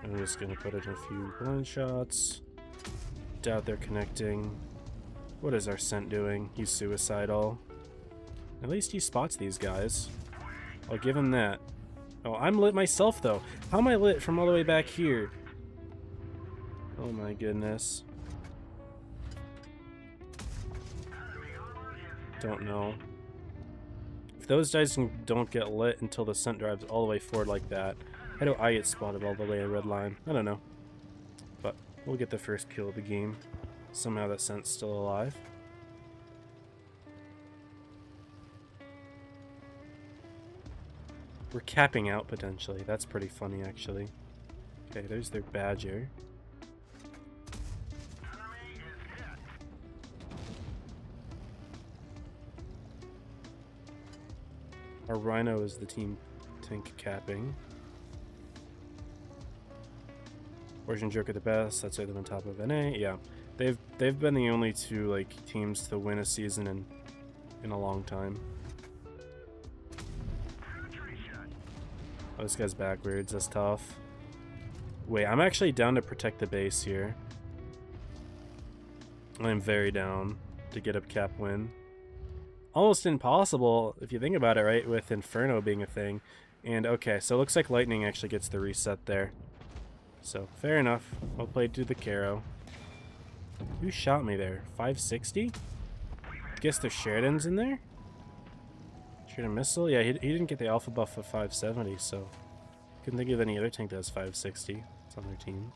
I'm just gonna put in a few blind shots. Doubt they're connecting. What is our scent doing? He's suicidal. At least he spots these guys. I'll give him that. Oh, I'm lit myself, though. How am I lit from all the way back here? Oh my goodness. Don't know. If those guys don't get lit until the scent drives all the way forward like that, how do I get spotted all the way in red line? I don't know. But we'll get the first kill of the game. Somehow that scent's still alive. We're capping out potentially. That's pretty funny actually. Okay, there's their badger. Our rhino is the team tank capping. Origin joke at the best. That's them on top of NA. Yeah, they've been the only two like teams to win a season in a long time. Oh, this guy's backwards. That's tough. Wait, I'm actually down to protect the base here. I'm very down to get a cap win. Almost impossible if you think about it, right? With Inferno being a thing. And okay, so it looks like Lightning actually gets the reset there. So fair enough. Well played to the Caro. Who shot me there? 560? Guess there's Sheridan's in there? Sheridan missile? Yeah, he didn't get the alpha buff of 570, so couldn't think of any other tank that has 560. It's on their team.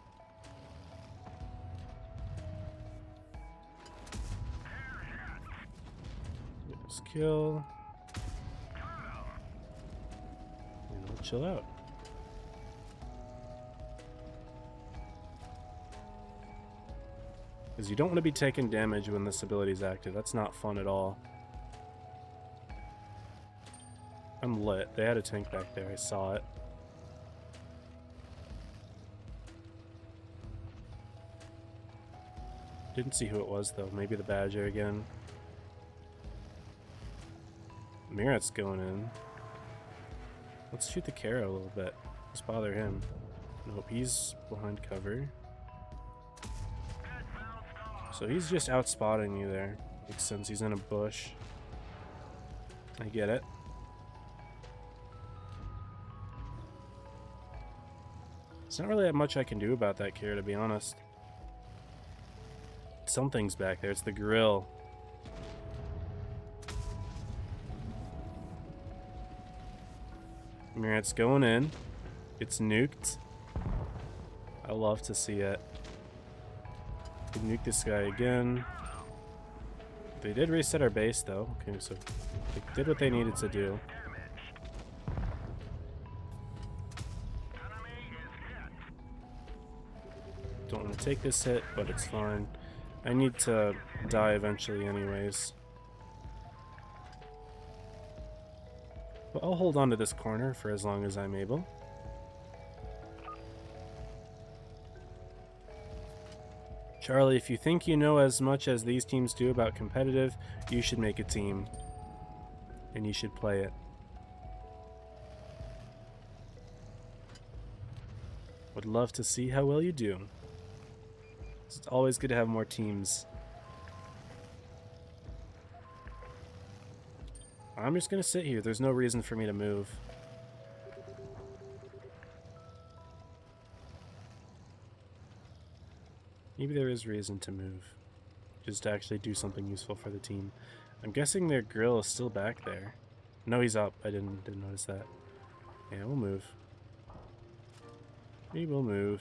Let's kill. And we'll chill out. Because you don't want to be taking damage when this ability is active. That's not fun at all. I'm lit. They had a tank back there. I saw it. Didn't see who it was, though. Maybe the Badger again. Mirat's going in. Let's shoot the Caro a little bit. Let's bother him. Nope, he's behind cover. So he's just outspotting you there. Makes sense. He's in a bush. I get it. There's not really that much I can do about that Caro, to be honest. Something's back there. It's the grill. Mirat's going in. It's nuked. I love to see it. We nuke this guy again. They did reset our base, though. Okay, so they did what they needed to do. Don't want to take this hit, but it's fine. I need to die eventually anyways. But I'll hold on to this corner for as long as I'm able. Charlie, if you think you know as much as these teams do about competitive, you should make a team. And you should play it. Would love to see how well you do. It's always good to have more teams. I'm just gonna sit here. There's no reason for me to move. Maybe there is reason to move. Just to actually do something useful for the team. I'm guessing their grill is still back there. No, he's up. I didn't notice that. Yeah, we'll move. We will move.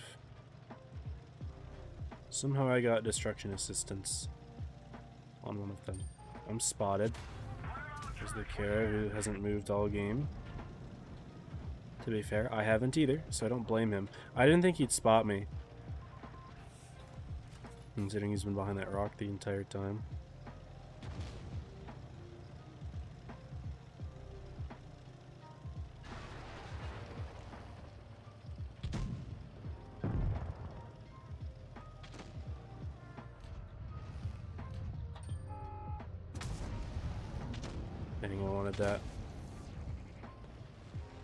Somehow I got destruction assistance on one of them. I'm spotted. There's the Caro who hasn't moved all game. To be fair, I haven't either, so I don't blame him. I didn't think he'd spot me, considering he's been behind that rock the entire time. Anyone wanted that.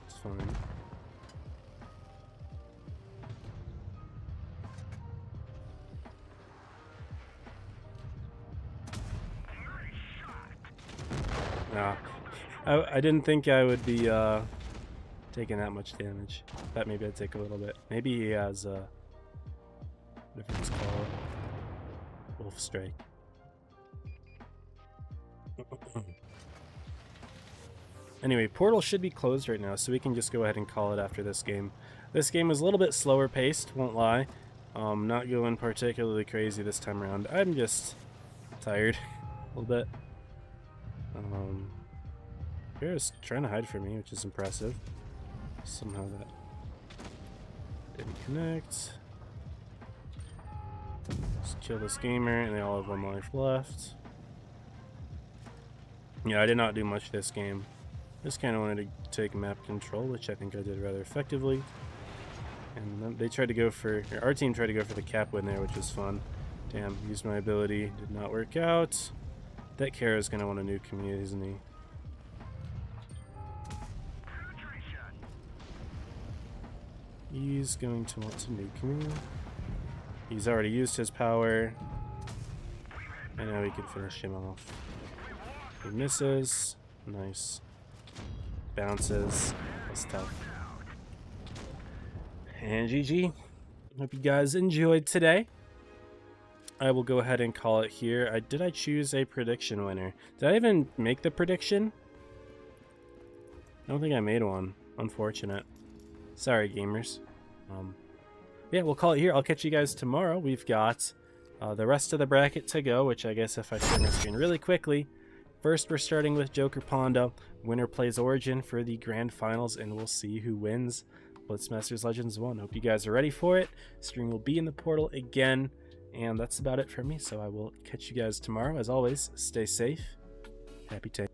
It's fine. I didn't think I would be taking that much damage. Thought maybe I'd take a little bit. Maybe he has whatever it's called, Wolf Strike. Anyway, portal should be closed right now, so we can just go ahead and call it after this game. This game was a little bit slower paced, won't lie. Not going particularly crazy this time around. I'm just tired a little bit. Bear's trying to hide from me, which is impressive. Somehow that didn't connect. Just kill this gamer, and they all have 1 life left. Yeah, I did not do much this game. Just kind of wanted to take map control, which I think I did rather effectively. And then they tried to go for, or our team tried to go for the cap win there, which was fun. Damn, used my ability, did not work out. That Kara's gonna want to nuke me, isn't he? He's going to want to nuke me. He's already used his power. I know he can finish him off. He misses. Nice. Bounces. That's tough. And GG. Hope you guys enjoyed today. I will go ahead and call it here. Did I choose a prediction winner? Did I even make the prediction? I don't think I made one. Unfortunate. Sorry, gamers. Yeah, we'll call it here. I'll catch you guys tomorrow. We've got the rest of the bracket to go, which I guess if I share my screen really quickly. First, we're starting with Joker Ponda. Winner plays Origin for the grand finals, and we'll see who wins Blitz Masters Legends 1. Hope you guys are ready for it. Stream will be in the portal again, and that's about it for me. So I will catch you guys tomorrow. As always, stay safe. Happy time.